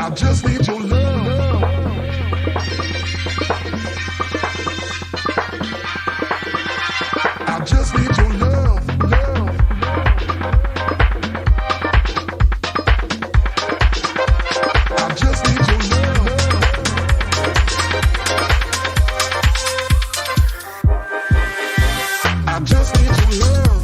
just need your love. I just need your love. I just need your love. I just need your love.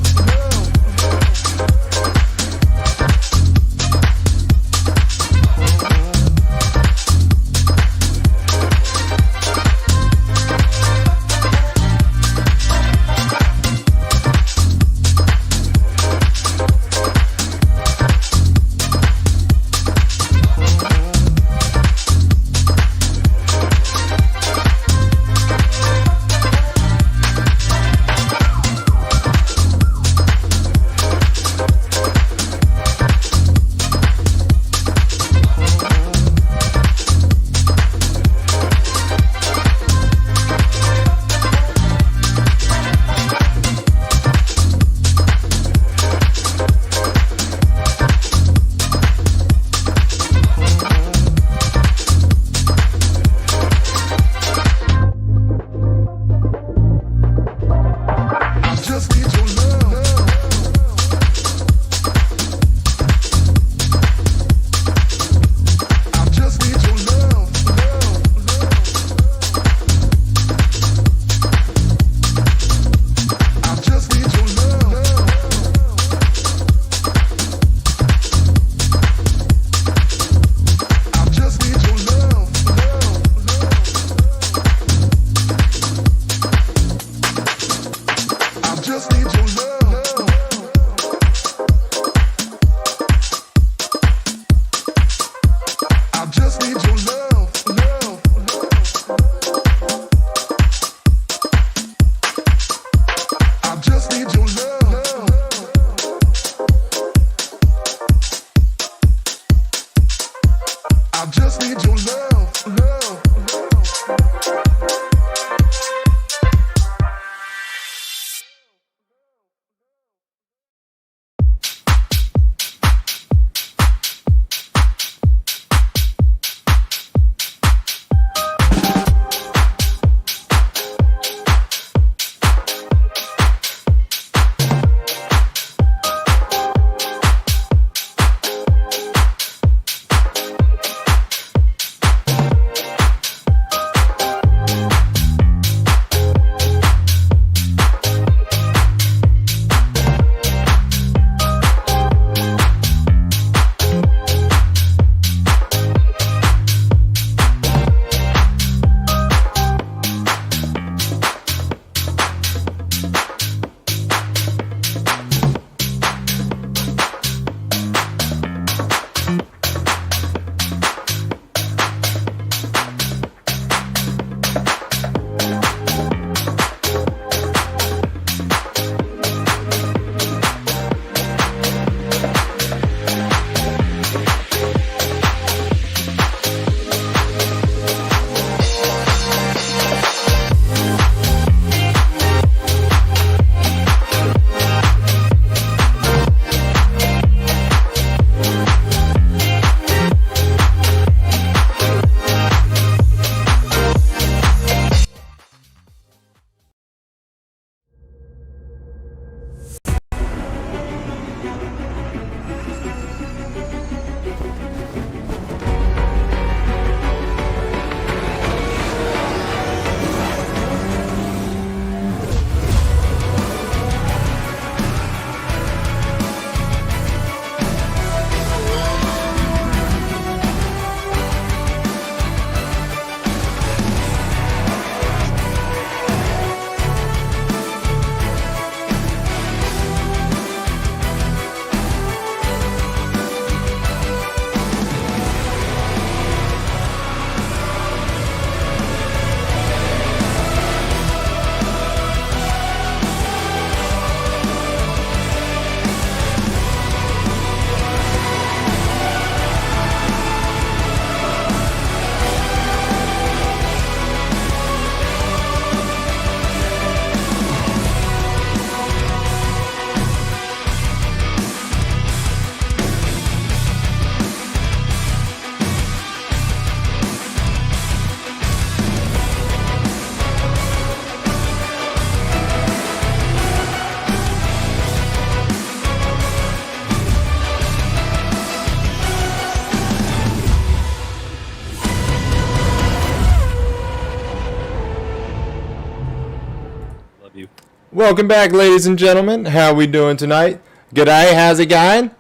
Welcome back, ladies and gentlemen. How we doing tonight? G'day, how's it going?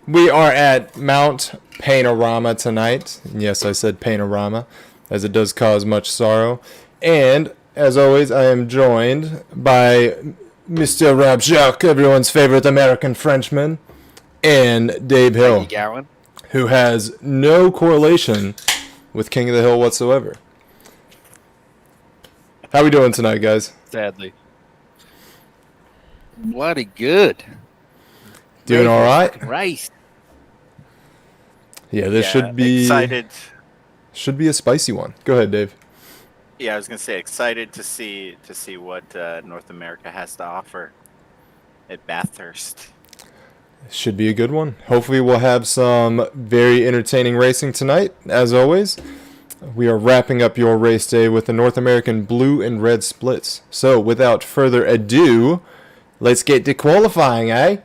We are at Mount Panorama tonight. Yes, I said Panorama, as it does cause much sorrow. And, as always, I am joined by Mr. Rob Jacques, everyone's favorite American Frenchman, and Dave Hill, who has no correlation with King of the Hill whatsoever. How we doing tonight, guys? Sadly. Bloody good. Doing all right? Rice. Yeah, this should be excited. Should be a spicy one. Go ahead, Dave. Yeah, I was gonna say excited to see what North America has to offer at Bathurst. Should be a good one. Hopefully we'll have some very entertaining racing tonight, as always. We are wrapping up your race day with the North American blue and red splits. So, without further ado, let's get to qualifying, eh?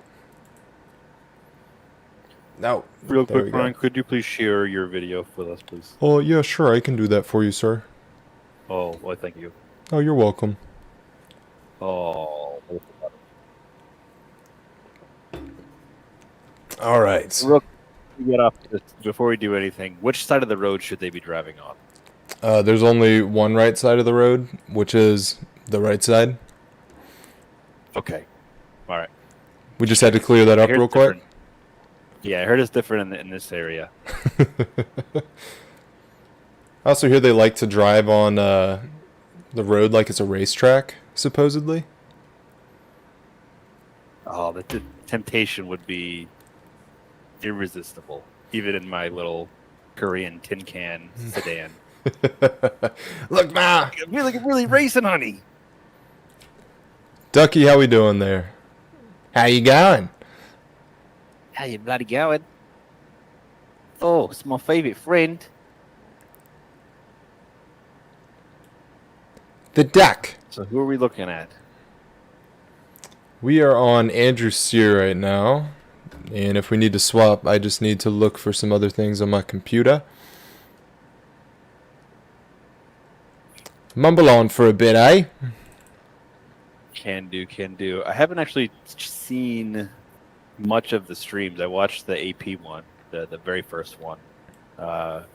No. Real quick, Brian, could you please share your video with us, please? Oh, yeah, sure. I can do that for you, sir. Oh, well, thank you. Oh, you're welcome. Oh. All right. Real get off this, before we do anything, which side of the road should they be driving on? There's only one right side of the road, which is the right side. Okay. All right. We just had to clear that up real quick. Yeah, I heard it's different in this area. I also hear they like to drive on the road like it's a racetrack, supposedly. Oh, the temptation would be irresistible, even in my little Korean tin can sedan. Look, ma! I feel like I'm really racing, honey. Ducky, how we doing there? How you going? How you bloody going? Oh, it's my favorite friend. The duck. So who are we looking at? We are on Andrew Sear right now. And if we need to swap, I just need to look for some other things on my computer. Mumble on for a bit, eh? Can do. I haven't actually seen much of the streams. I watched the AP one, the very first one. Have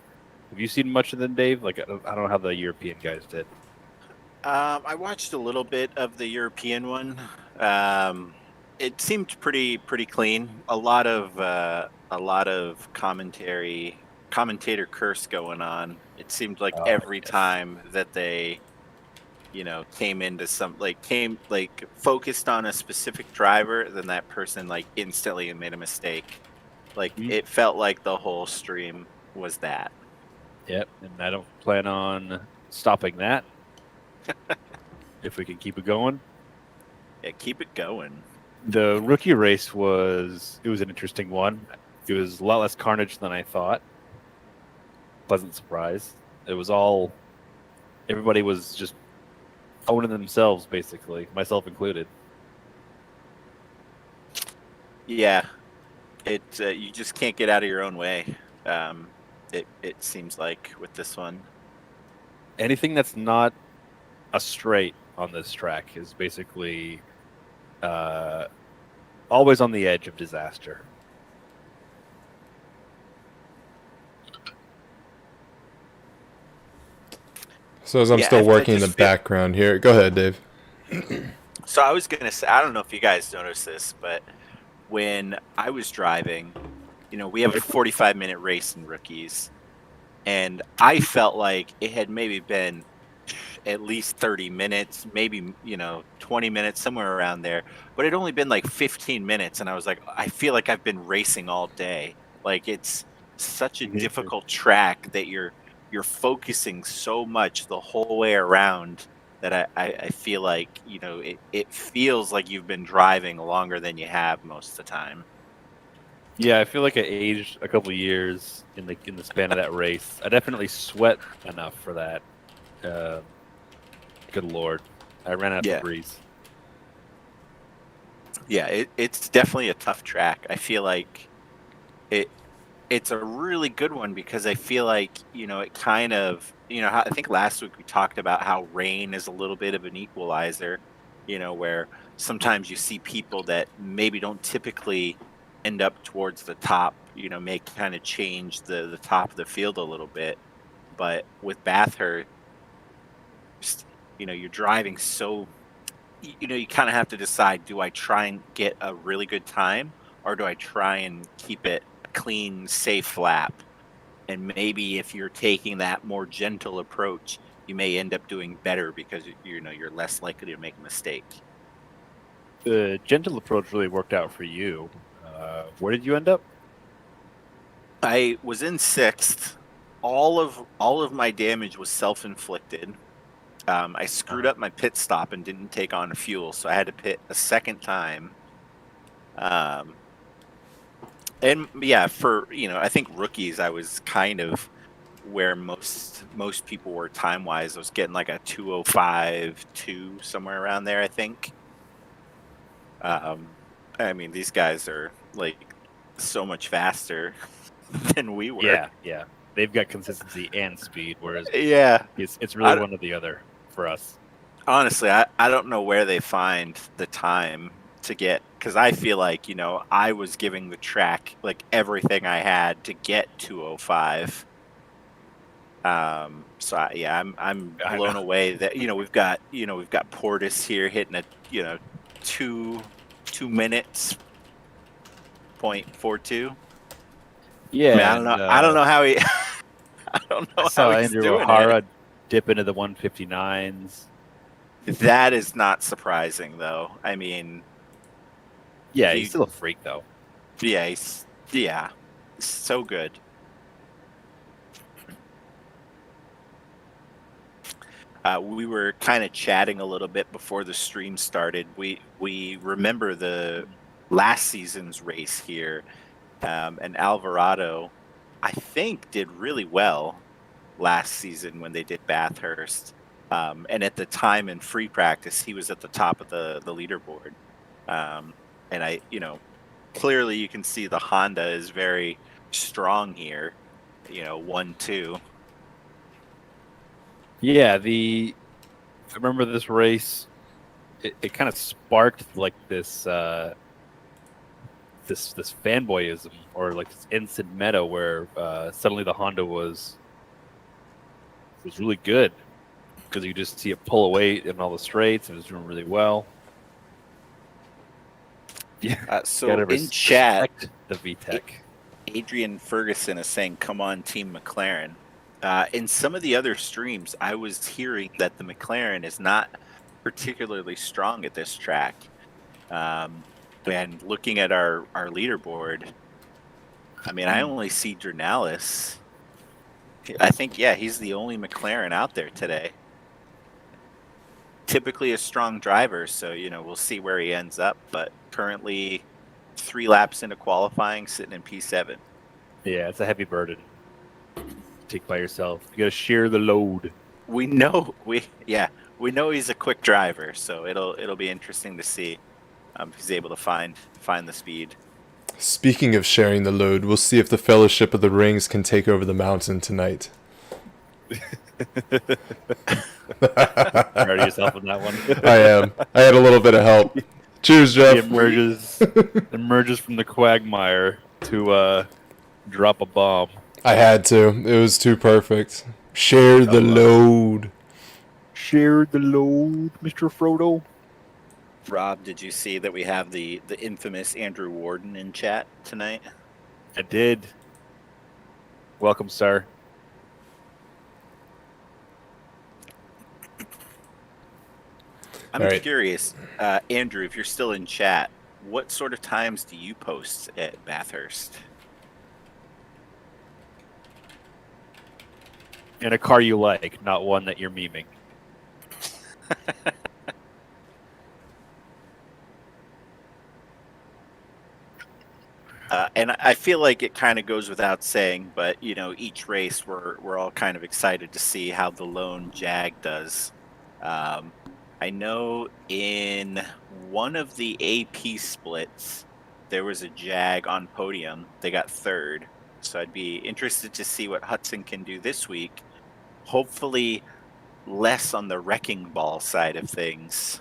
you seen much of them, Dave? Like, I don't know how the European guys did. I watched a little bit of the European one. It seemed pretty clean. A lot of commentator curse going on. It seemed like every time that they, came into focused on a specific driver, then that person instantly made a mistake. It felt like the whole stream was that. Yep, and I don't plan on stopping that. If we can keep it going. Yeah, keep it going. The rookie race was an interesting one. It was a lot less carnage than I thought. Pleasant surprise. It was everybody was just owning themselves, basically, myself included. Yeah, you just can't get out of your own way. It seems like with this one. Anything that's not a straight on this track is basically always on the edge of disaster. So as I'm still working in the background here, go ahead, Dave. So I was going to say, I don't know if you guys noticed this, but when I was driving, we have a 45-minute race in rookies, and I felt like it had maybe been at least 30 minutes, maybe, 20 minutes, somewhere around there. But it'd only been like 15 minutes, and I was like, I feel like I've been racing all day. Like, it's such a difficult track that you're focusing so much the whole way around that I feel like, it feels like you've been driving longer than you have most of the time. Yeah, I feel like I aged a couple of years in the span of that race. I definitely sweat enough for that. Good Lord. I ran out of breeze. Yeah, it's definitely a tough track. I feel like it's a really good one because I feel like, it kind of, I think last week we talked about how rain is a little bit of an equalizer. where sometimes you see people that maybe don't typically end up towards the top, may kind of change the top of the field a little bit. But with Bathurst, you're driving so, you kind of have to decide, do I try and get a really good time, or do I try and keep it a clean, safe lap? And maybe if you're taking that more gentle approach, you may end up doing better because you're less likely to make a mistake. The gentle approach really worked out for you. Where did you end up? I was in 6th. All of my damage was self-inflicted. I screwed up my pit stop and didn't take on fuel, so I had to pit a second time. And yeah, for I think rookies, I was kind of where most people were time wise. I was getting like a 2:05.2 somewhere around there, I think. I mean, these guys are like so much faster than we were. Yeah. They've got consistency and speed, whereas Yeah, it's really one or the other for us. honestly, I don't know where they find the time to get, because I feel like I was giving the track like everything I had to get 2:05. So I'm blown away that we've got Portis here hitting a 2 minutes .42. Yeah, I mean, I don't know how he I don't know I saw how he's Andrew doing O'Hara dip into the 159s. it. That is not surprising, though. I mean, Yeah, he's still a freak, though. yeah, he's so good. We were kind of chatting a little bit before the stream started. We remember the last season's race here, and Alvarado, I think, did really well last season when they did Bathurst. And at the time in free practice, he was at the top of the leaderboard. And clearly you can see the Honda is very strong here. 1-2. Yeah, I remember this race. It kind of sparked like this this fanboyism, or like this instant meta where suddenly the Honda was really good because you just see it pull away in all the straights and it was doing really well. Yeah. So in chat, the VTEC. Adrian Ferguson is saying, "Come on, Team McLaren." In some of the other streams, I was hearing that the McLaren is not particularly strong at this track. And looking at our leaderboard, I mean, I only see Jornalis. I think, he's the only McLaren out there today. Typically a strong driver, so we'll see where he ends up. But currently, 3 laps into qualifying, sitting in P7. Yeah, it's a heavy burden. Take by yourself. You got to share the load. We know he's a quick driver, so it'll be interesting to see if he's able to find the speed. Speaking of sharing the load, we'll see if the Fellowship of the Rings can take over the mountain tonight. Proud of yourself on that one. I am. I had a little bit of help. Cheers, Jeff. He emerges from the quagmire to drop a bomb. I had to. It was too perfect. Share the load. Share the load, Mr. Frodo. Rob, did you see that we have the infamous Andrew Warden in chat tonight? I did. Welcome, sir. I'm curious, Andrew, if you're still in chat, what sort of times do you post at Bathurst? In a car you like, not one that you're memeing. And I feel like it kind of goes without saying, but each race we're all kind of excited to see how the lone Jag does. I know in one of the AP splits there was a Jag on podium. They got 3rd, so I'd be interested to see what Hudson can do this week. Hopefully, less on the wrecking ball side of things.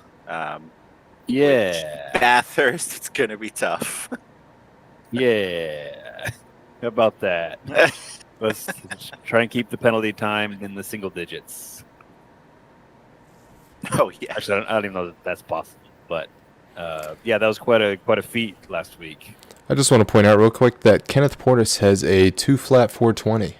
Yeah. Bathurst, it's gonna be tough. Yeah. How about that? Let's try and keep the penalty time in the single digits. Oh yeah. Actually, I don't even know that that's possible. But yeah, that was quite a feat last week. I just want to point out real quick that Kenneth Portis has a 2-flat 420.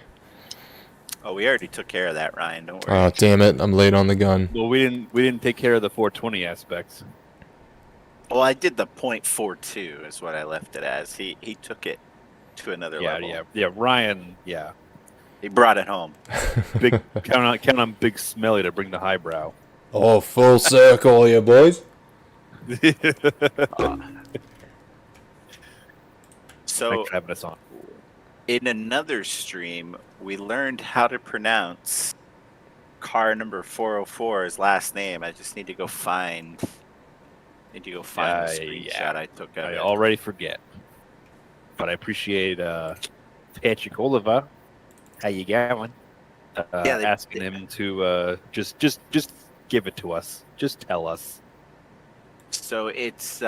Oh, we already took care of that, Ryan. Don't worry. Oh, damn it. I'm late on the gun. Well, we didn't take care of the 420 aspects. Well, I did the .42 is what I left it as. He took it to another level. Yeah. Ryan, yeah. He brought it home. Big count on Big Smelly to bring the highbrow. Oh, full circle here, boys. So Thanks for having us on. in another stream, we learned how to pronounce car number 404's last name. I just need to go find. The screenshot I took of I it. already forget, but I appreciate Patrick Oliver. How you going? Asking him to just give it to us. Just tell us. So it's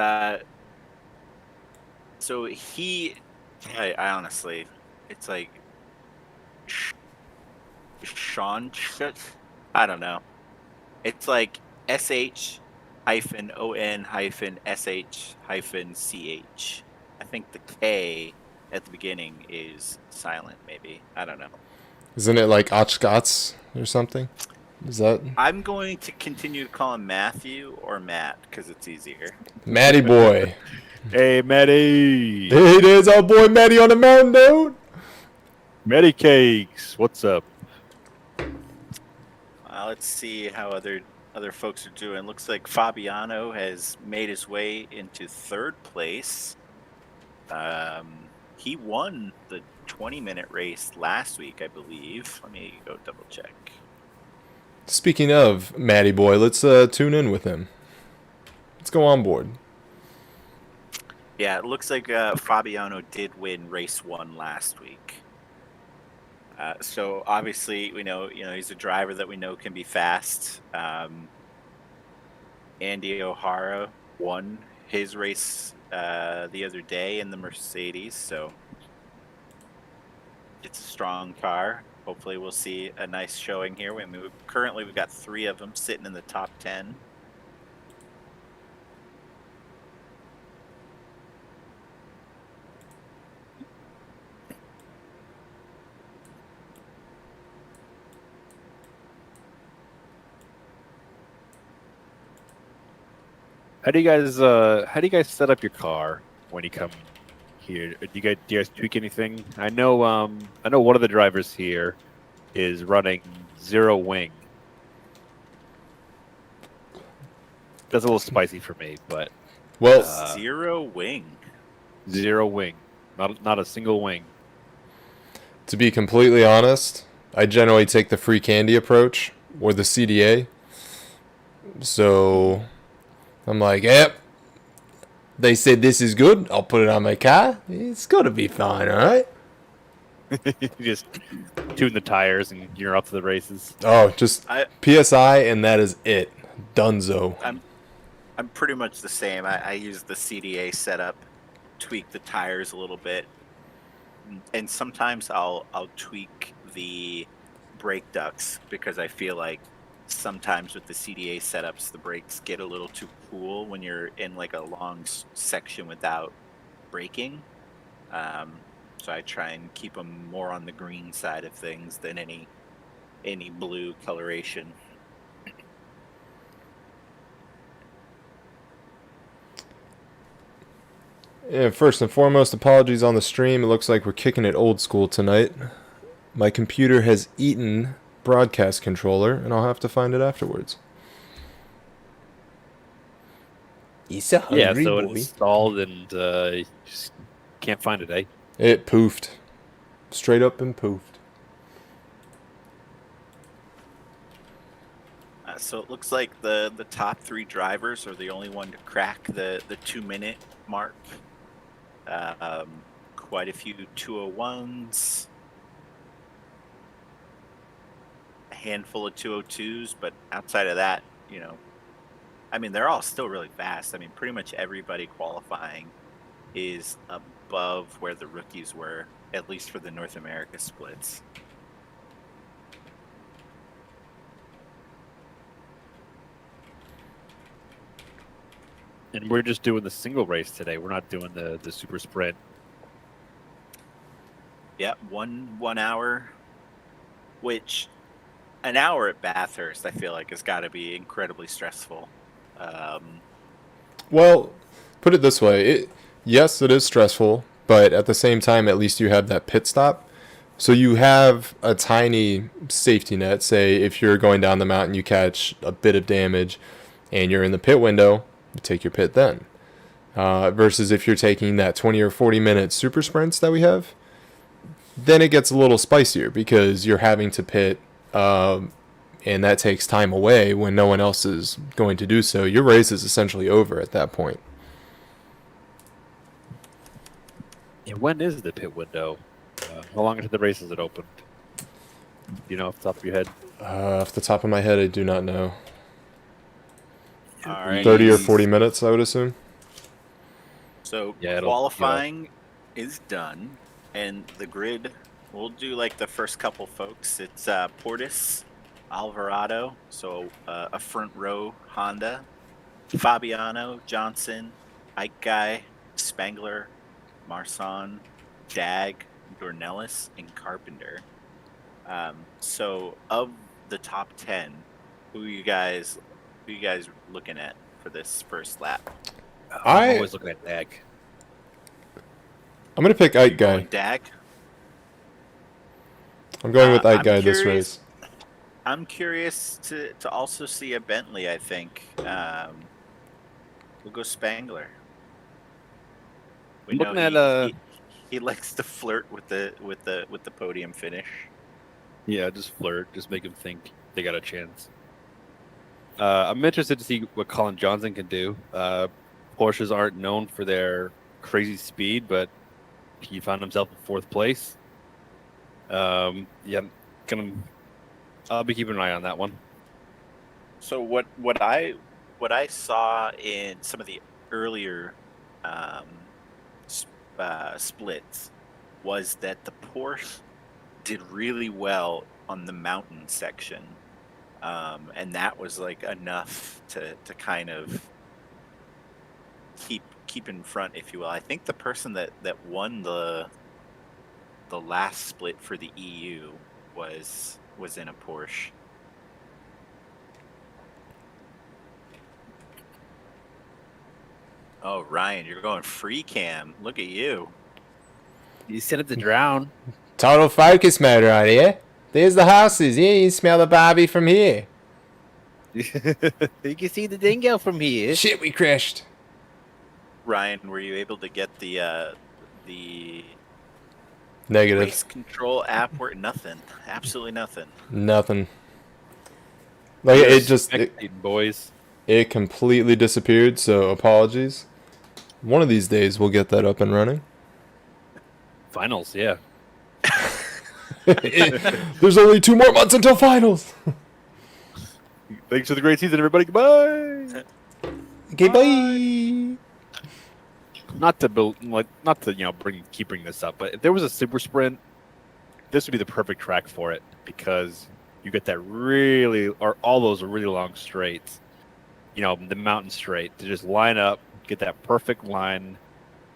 so he. I honestly, it's like Sean. I don't know. It's like SH-ON-SH-CH. I think the K at the beginning is silent. Maybe I don't know. Isn't it like Ochgotts or something? Is that I'm going to continue to call him Matthew or Matt because it's easier. Matty boy? Hey, Matty. Hey, there's our boy Matty on the mountain, dude. Matty Cakes. What's up? Let's see how other folks are doing. Looks like Fabiano has made his way into third place. He won the 20-minute race last week, I believe. Let me go double check. Speaking of Matty boy, let's tune in with him. Let's go on board. Yeah, it looks like Fabiano did win race 1 last week. So obviously, we know he's a driver that we know can be fast. Andy O'Hara won his race the other day in the Mercedes, so it's a strong car. Hopefully, we'll see a nice showing here. Currently, we've got 3 of them sitting in the top 10. How do you guys set up your car when you come here? Do you guys tweak anything? I know one of the drivers here is running 0 wing. That's a little spicy for me, but Well, 0 wing. 0 wing, not a single wing. to be completely honest, I generally take the free candy approach or the CDA. So I'm like, yep. They said this is good. I'll put it on my car. It's gonna be fine, all right? You just tune the tires and you're off to the races. Oh, just PSI, and that is it. Dunzo. I'm pretty much the same. I use the CDA setup, tweak the tires a little bit, and sometimes I'll tweak the brake ducts because I feel like sometimes with the CDA setups the brakes get a little too cool when you're in like a long section without braking. So I try and keep them more on the green side of things than any blue coloration. Yeah, first and foremost, apologies on the stream. It looks like we're kicking it old school tonight. My computer has eaten broadcast controller, and I'll have to find it afterwards. He's a hungry So boy. it installed and you just can't find it, eh? It poofed. Straight up and poofed. So it looks like the top 3 drivers are the only one to crack the 2-minute mark. Quite a few 201s, a handful of 202s, but outside of that, I mean, they're all still really fast. I mean, pretty much everybody qualifying is above where the rookies were, at least for the North America splits. And we're just doing the single race today. We're not doing the super sprint. Yeah, 1 hour, which an hour at Bathurst, I feel like, has got to be incredibly stressful. Well, put it this way. Yes, it is stressful, but at the same time, at least you have that pit stop. So you have a tiny safety net. Say if you're going down the mountain, you catch a bit of damage, and you're in the pit window, you take your pit then. Versus if you're taking that 20 or 40 minute super sprints that we have, then it gets a little spicier because you're having to pit, and that takes time away when no one else is going to do so. Your race is essentially over at that point. And when is the pit window? How long into the race is it open? Do you know off the top of your head? Off the top of my head, I do not know. All right. 30 or 40 minutes, I would assume. So Yeah, qualifying is done, and the grid, we'll do like the first couple folks. It's Portis, Alvarado, so a front row Honda, Fabiano, Johnson, Ike Guy, Spangler, Marsan, Jag, Dornelis, and Carpenter. So of the top 10, who you guys looking at for this first lap? I'm always looking at Dag. I'm going to pick Ike Guy. Dag. I'm going with Ike I'm Guy this curious- race. I'm curious to also see a Bentley. I think we'll go Spangler. We Looking know at he likes to flirt with the podium finish. Yeah, just flirt, just make them think they got a chance. I'm interested to see what Colin Johnson can do. Porsches aren't known for their crazy speed, but he found himself in fourth place. Yeah, I'll be keeping an eye on that one. So what I saw in some of the earlier splits was that the Porsche did really well on the mountain section, and that was like enough to kind of keep in front, if you will. I think the person that won the last split for the EU was in a Porsche. Oh, Ryan, you're going free cam. Look at you. You set up to drown. Total focus mode right here. There's the houses. Yeah, you smell the Barbie from here. You can see the dingo from here. Shit, we crashed. Ryan, were you able to get the Negative. race control app work? Nothing. Absolutely nothing. Nothing. Like it just Spectating, boys. it completely disappeared. So apologies. One of these days we'll get that up and running. Finals, yeah. There's only 2 more months until finals. Thanks for the great season, everybody. Goodbye. Okay, bye. Not to keep bringing this up, but if there was a super sprint, this would be the perfect track for it because you get that all those really long straights, the mountain straight to just line up, get that perfect line,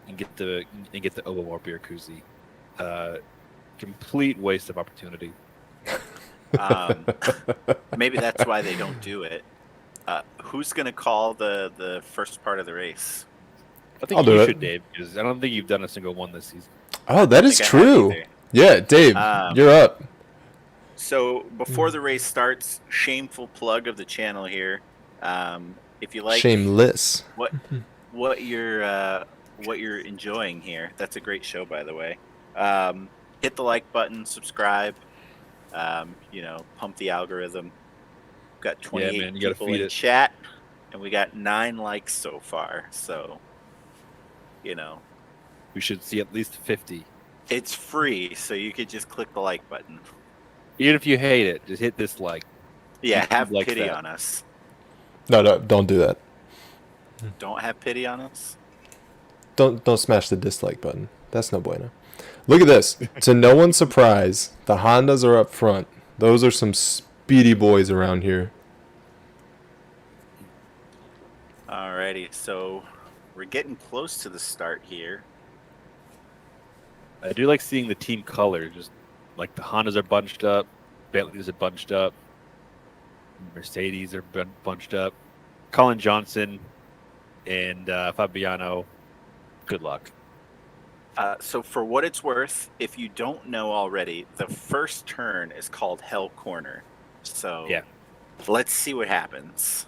and get the OOR beer koozie. Complete waste of opportunity. Maybe that's why they don't do it. Who's gonna call the first part of the race? I think I'll do you it. should, Dave, because I don't think you've done a single one this season. Oh, that is think I have true. either. Yeah, Dave, you're up. So before the race starts, shameful plug of the channel here. If you like Shameless. what you're enjoying here, that's a great show, by the way. Hit the like button, subscribe. Pump the algorithm. We've got 28 man, you gotta people feed in it. chat, and we got 9 likes so far. So, We should see at least 50. it's free, so you could just click the like button. Even if you hate it, just hit this like. Yeah, YouTube have likes pity that. on us. No, don't do that. don't have pity on us. Don't smash the dislike button. That's no bueno. Look at this. To no one's surprise, the Hondas are up front. Those are some speedy boys around here. Alrighty, so we're getting close to the start here. I do like seeing the team color. Just like the Hondas are bunched up, Bentleys are bunched up, Mercedes are bunched up. Colin Johnson and Fabiano, good luck. So for what it's worth, if you don't know already, the first turn is called Hell Corner. So Yeah. let's see what happens.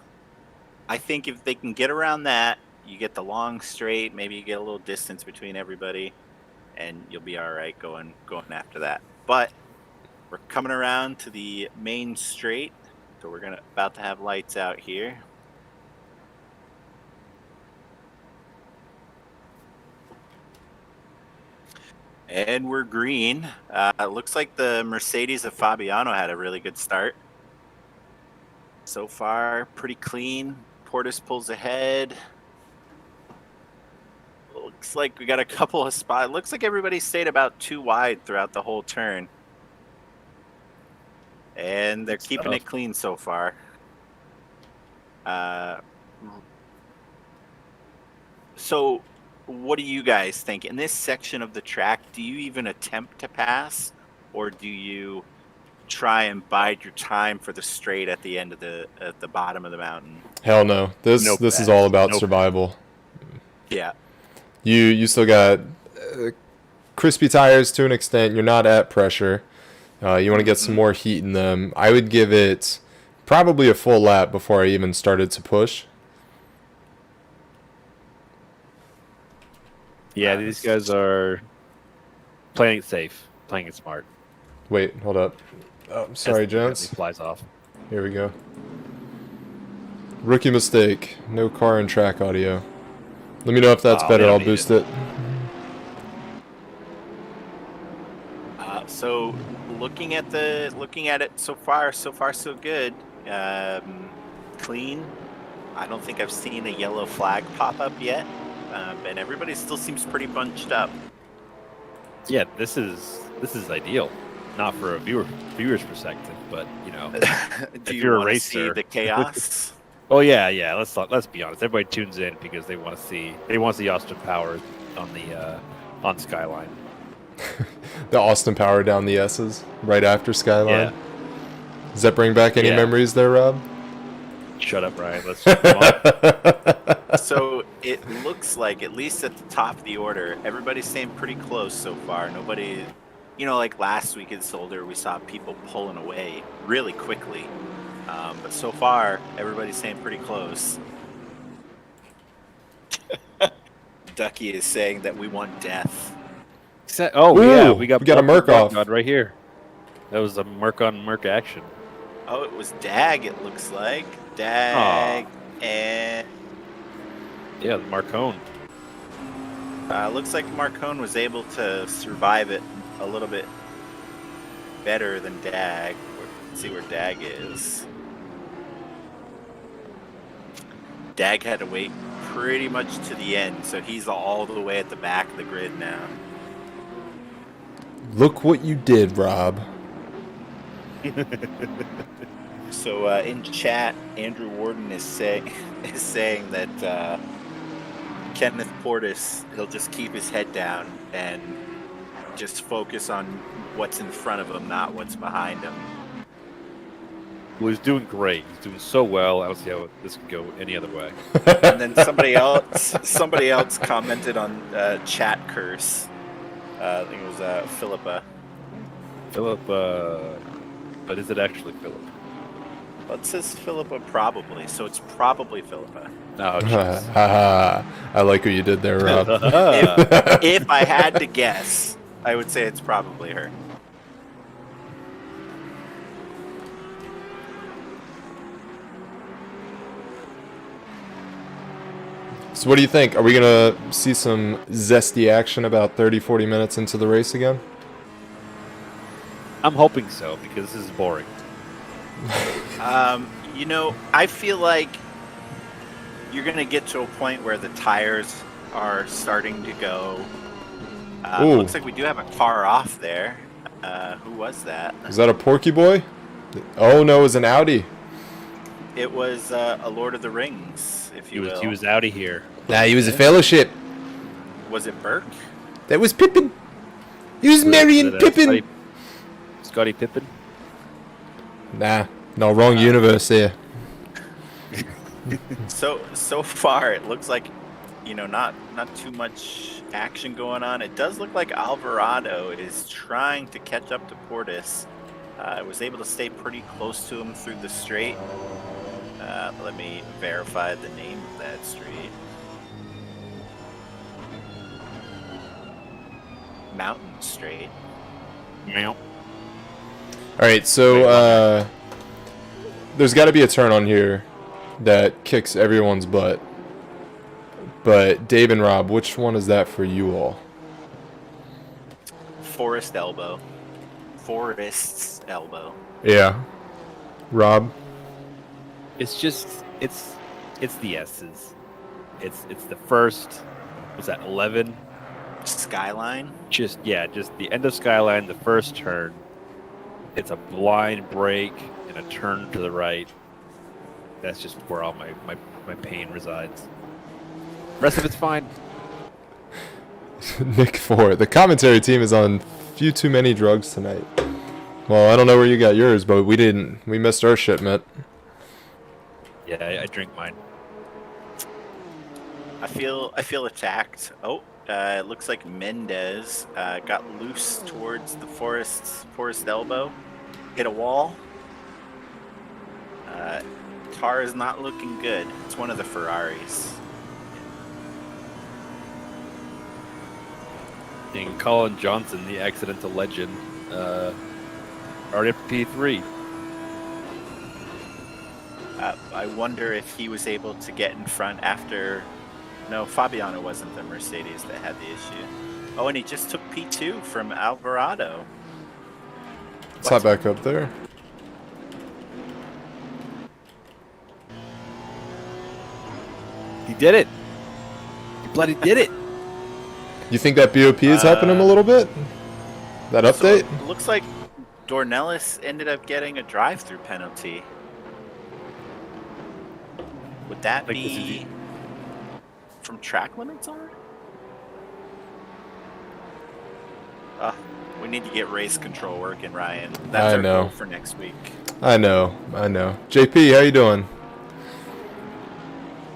I think if they can get around that, you get the long straight, maybe you get a little distance between everybody, and you'll be all right going after that. But we're coming around to the main straight, so we're about to have lights out here. And we're green. It looks like the Mercedes of Fabiano had a really good start. So far, pretty clean. Portis pulls ahead. Looks like we got a couple of spots. Looks like everybody stayed about 2 wide throughout the whole turn. And they're keeping it clean so far. So what do you guys think? In this section of the track, do you even attempt to pass, or do you try and bide your time for the straight at the end of at the bottom of the mountain? Hell no. This is all about survival. Yeah. You still got crispy tires to an extent. You're not at pressure. You want to get some more heat in them. I would give it probably a full lap before I even started to push. Yeah, these guys are playing it safe, playing it smart. Wait, hold up. Oh, sorry, gents. He flies off. Here we go. Rookie mistake. No car and track audio. Let me know if that's better. I'll boost it. So looking at it so far so good. Clean. I don't think I've seen a yellow flag pop up yet. And everybody still seems pretty bunched up. Yeah, this is ideal. Not for a viewer's perspective, but you know, Do if you you're a want to racer, see the chaos? oh yeah. Let's be honest. Everybody tunes in because they want to see Austin Powers on Skyline. The Austin Power down the S's right after Skyline. Yeah. Does that bring back any memories there, Rob? Shut up, Ryan. Let's move on. So it looks like, at least at the top of the order, everybody's staying pretty close so far. Nobody, like last week in Solder, we saw people pulling away really quickly. But so far, everybody's staying pretty close. Ducky is saying that we want death. Ooh, we got a Merc off right here. That was a Merc on Merc action. Oh, it was Dag, it looks like. Dag and... Yeah, Marcone. Looks like Marcone was able to survive it a little bit better than Dag. Let's see where Dag is. Dag had to wait pretty much to the end, so he's all the way at the back of the grid now. Look what you did, Rob. So in chat, Andrew Warden is saying that Kenneth Portis, he'll just keep his head down and just focus on what's in front of him, not what's behind him. Well, he's doing great. He's doing so well. I don't see how this could go any other way. And then somebody else commented on chat curse. I think it was Philippa. Philippa, but is it actually Philip? Well, it says Philippa probably, so it's probably Philippa. Oh, jeez. I like what you did there, Rob. If I had to guess, I would say it's probably her. So what do you think? Are we going to see some zesty action about 30-40 minutes into the race again? I'm hoping so, because this is boring. I feel like you're going to get to a point where the tires are starting to go. Ooh. Looks like we do have a car off there. Who was that? Is that a Porky Boy? Oh no, it was an Audi. It was a Lord of the Rings, if you will. He was out of here. Nah, he was a fellowship. Was it Burke? That was Pippin. He was marrying Pippin. Scotty Pippin. Nah, no, wrong universe here. So far, it looks like, not too much action going on. It does look like Alvarado is trying to catch up to Portis. Was able to stay pretty close to him through the straight. Let me verify the name of that street. Mountain Straight. Meow. All right, so there's got to be a turn on here that kicks everyone's butt. But Dave and Rob, which one is that for you all? Forest's Elbow. Yeah. Rob? It's just it's the S's. It's the first. Was that 11? Skyline. Just the end of Skyline, the first turn. It's a blind brake and a turn to the right. That's just where all my pain resides. The rest of it's fine. Nick 4. The commentary team is on few too many drugs tonight. Well, I don't know where you got yours, but we didn't. We missed our shipment. Yeah, I drink mine. I feel attacked. Oh, it looks like Mendez got loose towards the Forest Elbow, hit a wall. Tar is not looking good. It's one of the Ferraris. And Colin Johnson, the accidental legend, RP3. I wonder if he was able to get in front after. No, Fabiano wasn't the Mercedes that had the issue. Oh, and he just took P2 from Alvarado. Let's hop back up there. He did it. He bloody did it. You think that BOP is helping him a little bit? That update? So it looks like Dornelis ended up getting a drive-through penalty. Would that be from track limits on? We need to get race control working, Ryan. That's our goal for next week. I know. JP, how you doing?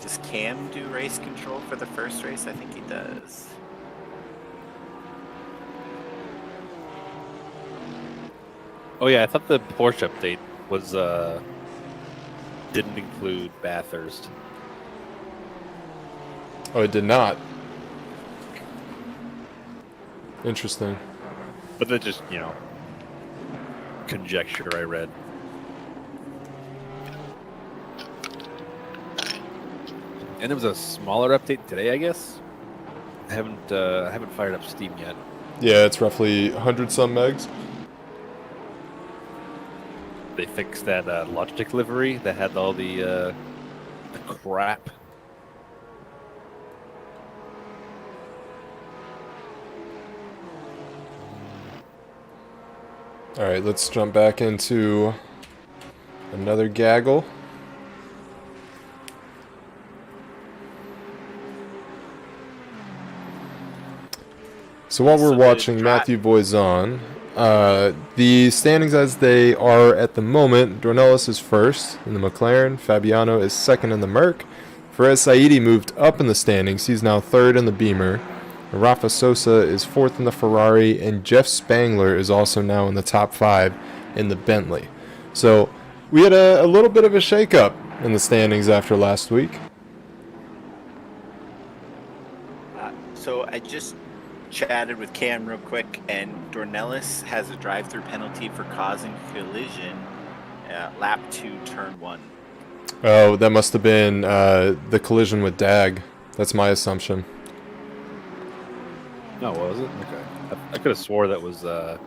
Does Cam do race control for the first race? I think he does. Oh yeah, I thought the Porsche update was didn't include Bathurst. Oh, it did not. Interesting. But that's just, conjecture I read. And there was a smaller update today, I guess. I haven't fired up Steam yet. Yeah, it's roughly 100 some megs. They fixed that Logitech livery that had all the crap. All right, let's jump back into another gaggle. So while we're watching Matthew Boyzon, the standings as they are at the moment, Dornelis is first in the McLaren, Fabiano is second in the Merc. Perez Saidi moved up in the standings, he's now third in the Beamer. Rafa Sosa is fourth in the Ferrari, and Jeff Spangler is also now in the top 5 in the Bentley. So we had a little bit of a shakeup in the standings after last week. So I just chatted with Cam real quick, and Dornelis has a drive-through penalty for causing collision lap 2, turn 1. Oh, that must have been the collision with Dag. That's my assumption. No, was it? Okay. I could have swore that was the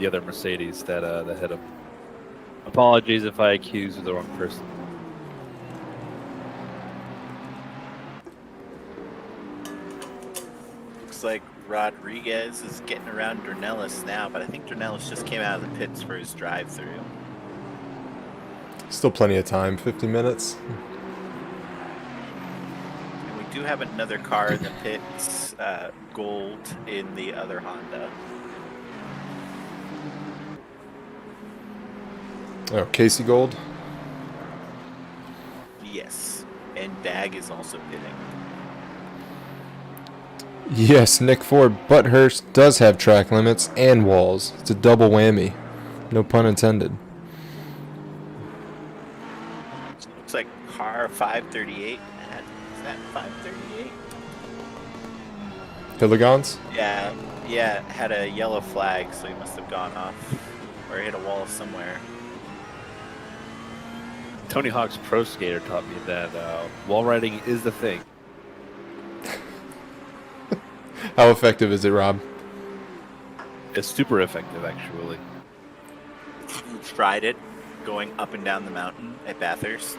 other Mercedes that hit him. Apologies if I accused the wrong person. looks like Rodriguez is getting around Dornelis now, but I think Dornelis just came out of the pits for his drive-through. Still plenty of time, 50 minutes. And we do have another car in the pits, gold in the other Honda. Oh, Casey Gold. Yes, and Dag is also pitting. Yes, Nick Ford Butthurst does have track limits and walls. It's a double whammy. No pun intended. Looks like car 538. Is that 538? Hilligans? Yeah, had a yellow flag, so he must have gone off or hit a wall somewhere. Tony Hawk's Pro Skater taught me that wall riding is the thing. How effective is it, Rob? It's super effective, actually. You tried it going up and down the mountain at Bathurst?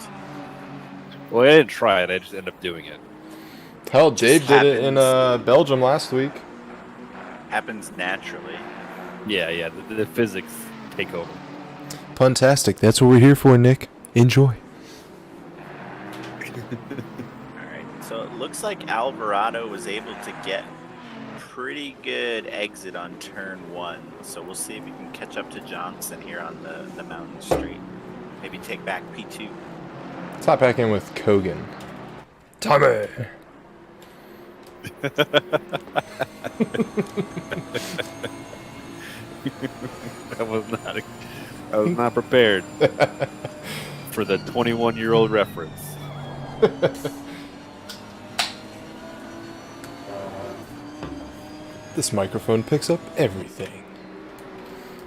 Well, I didn't try it. I just ended up doing it. Hell, Dave Just did it in happens. Belgium last week. Happens naturally. Yeah. The physics take over. Puntastic. That's what we're here for, Nick. Enjoy. Alright, so it looks like Alvarado was able to get pretty good exit on turn 1. So we'll see if we can catch up to Johnson here on the mountain street. Maybe take back P2. Let's hop back in with Kogan. Tommy! I was not prepared for the 21-year-old reference. This microphone picks up everything.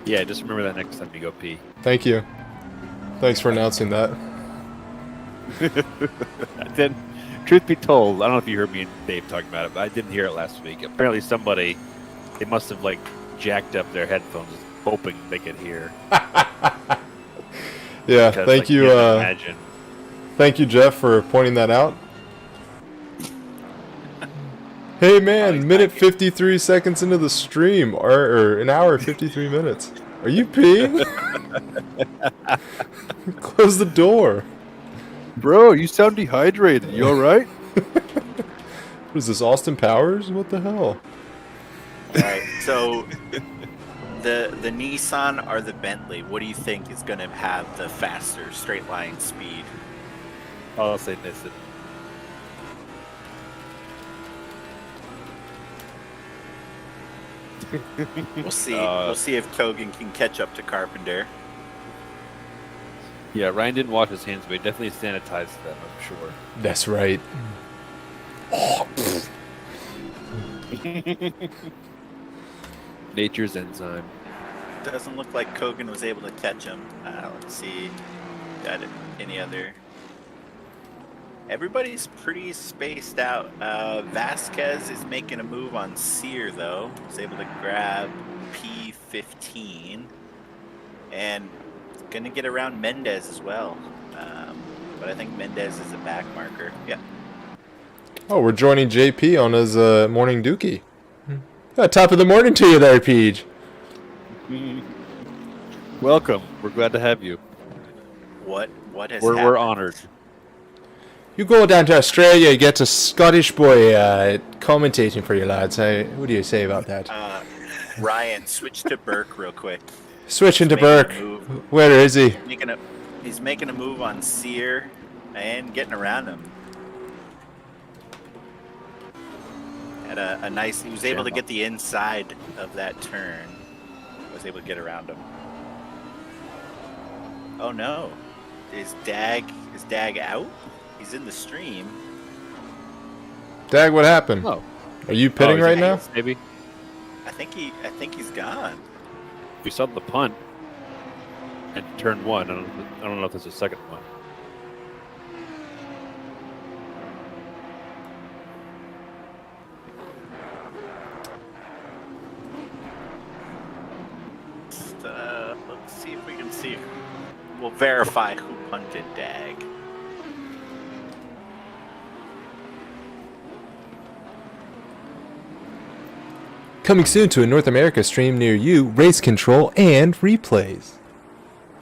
Yeah, just remember that next time you go pee. Thank you. Thanks for announcing that. Then, truth be told, I don't know if you heard me and Dave talking about it, but I didn't hear it last week. Apparently they must have like jacked up their headphones hoping they could hear. Yeah, Because, thank like, you. can't imagine. Thank you, Jeff, for pointing that out. Hey man, minute 53 seconds into the stream, or an hour 53 minutes. Are you peeing? Close the door. Bro, you sound dehydrated. You alright? What is this, Austin Powers? What the hell? Alright, so the Nissan or the Bentley, what do you think is going to have the faster straight line speed? I'll say this. We'll see. We'll see if Kogan can catch up to Carpenter. Yeah, Ryan didn't wash his hands, but he definitely sanitized them, I'm sure. That's right. Nature's enzyme. Doesn't look like Kogan was able to catch him. Let's see. Got it. Any other? Everybody's pretty spaced out. Vasquez is making a move on Sear, though. He's able to grab P15. And gonna get around Mendez as well. But I think Mendez is a back marker. Yeah. Oh, we're joining JP on his morning dookie. Top of the morning to you there, Peach. Welcome. We're glad to have you. What has happened? We're honored. You go down to Australia, you get a Scottish boy commentating for you lads. What do you say about that? Ryan, switch to Burke real quick. Switching to making a Burke. move. Where is he? He's making a move on Sear and getting around him. Had a nice. He was able to get the inside of that turn. Was able to get around him. Oh no! Is Dag out? He's in the stream. Dag, what happened? Oh. Are you pitting he's right a now? hands, Maybe. I think he's gone. We saw the punt and turn 1. I don't know if there's a second one. Let's see if we can see. We'll verify who punted Dag. Coming soon to a North America stream near you, race control and replays.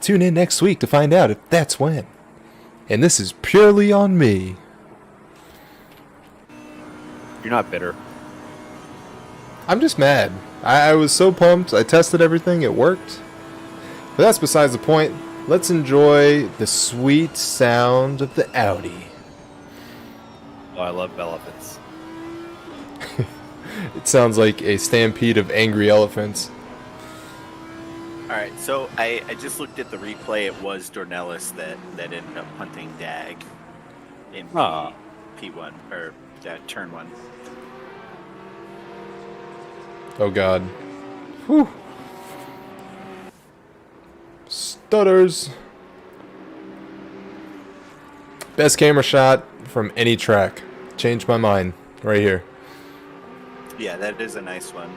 Tune in next week to find out if that's when. And this is purely on me. You're not bitter. I'm just mad. I was so pumped. I tested everything. It worked. But that's besides the point. Let's enjoy the sweet sound of the Audi. Oh, I love elephants. It sounds like a stampede of angry elephants. All right, so I just looked at the replay. It was Dornelis that ended up hunting Dag in P1 or turn 1. Oh god. Whew. Stutters. Best camera shot from any track. Changed my mind right here. Yeah, that is a nice one.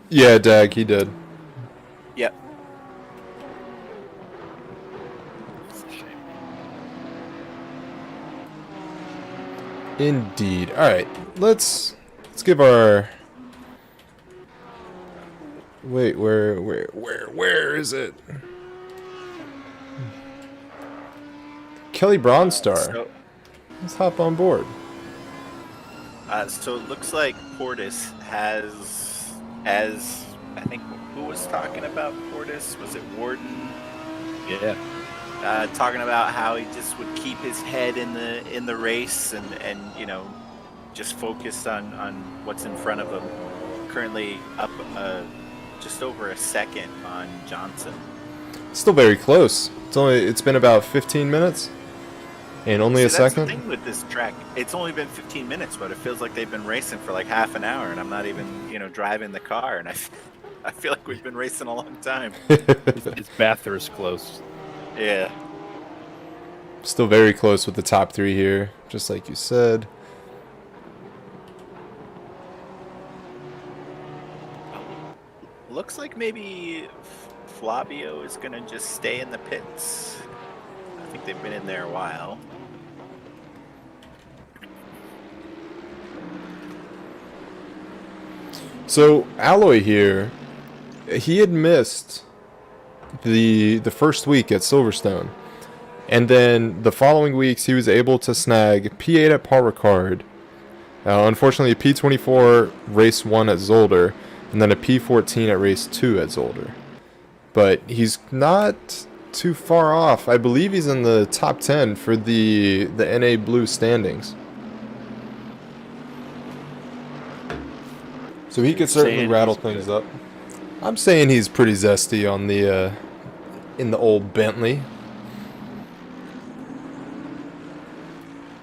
Yeah, Dag, he did. Yep. It's a shame. Indeed. All right, let's give our. Wait, where is it? Kelly Bronstar. Let's hop on board. So it looks like Portis has, as I think, who was talking about Portis? Was it Warden? Yeah. Talking about how he just would keep his head in the race and just focus on what's in front of him. Currently up just over a second on Johnson. Still very close. It's been about 15 minutes. And only a second? That's the thing with this track. It's only been 15 minutes, but it feels like they've been racing for like half an hour, and I'm not even, driving the car, and I feel like we've been racing a long time. It's Bathurst close. Yeah. Still very close with the top 3 here, just like you said. Looks like maybe Flavio is going to just stay in the pits. I think they've been in there a while. So Alloy here, he had missed the first week at Silverstone, and then the following weeks he was able to snag P8 at Paul Ricard, unfortunately a P24 race 1 at Zolder, and then a P14 at race 2 at Zolder. But he's not too far off. I believe he's in the top 10 for the NA Blue standings. So he could certainly rattle things up. I'm saying he's pretty zesty on the in the old Bentley.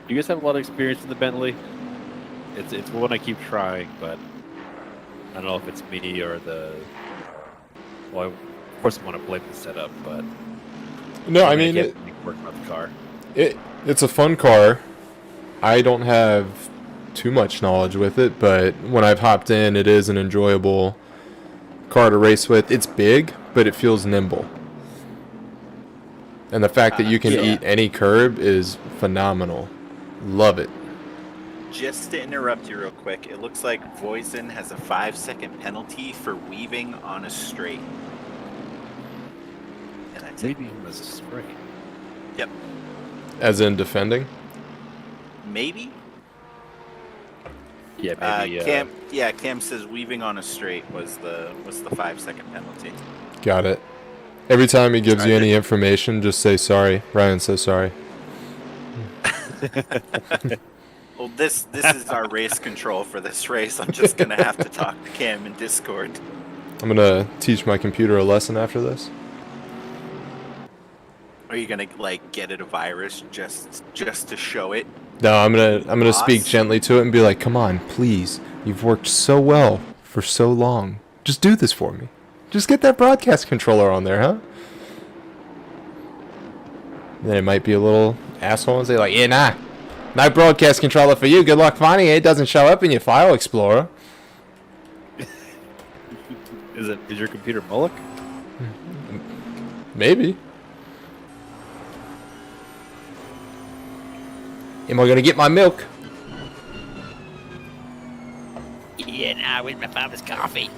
You guys have a lot of experience in the Bentley. It's one I keep trying, but I don't know if it's me or the. Well, of course I want to blame the setup, but No, I mean can't work about the car. It's a fun car. I don't have too much knowledge with it, but when I've hopped in, it is an enjoyable car to race with. It's big, but it feels nimble. And the fact that you can eat any curb is phenomenal. Love it. Just to interrupt you real quick, it looks like Voisin has a 5-second penalty for weaving on a straight. And that's it. Maybe he was a straight. Yep. As in defending? Maybe? Yeah, maybe. Cam says weaving on a straight was the 5-second penalty. Got it. Every time he gives you any information, just say sorry. Ryan says sorry. Well, this is our race control for this race. I'm just gonna have to talk to Cam in Discord. I'm gonna teach my computer a lesson after this. Are you gonna get it a virus just to show it? No, I'm gonna speak gently to it and be like, "Come on, please. You've worked so well for so long. Just do this for me. Just get that broadcast controller on there, huh?" Then it might be a little asshole and say like, "Yeah, nah. No broadcast controller for you. Good luck finding it. It doesn't show up in your file explorer." Is your computer Mullock? Maybe. Am I gonna get my milk? Yeah, nah, where's my father's coffee?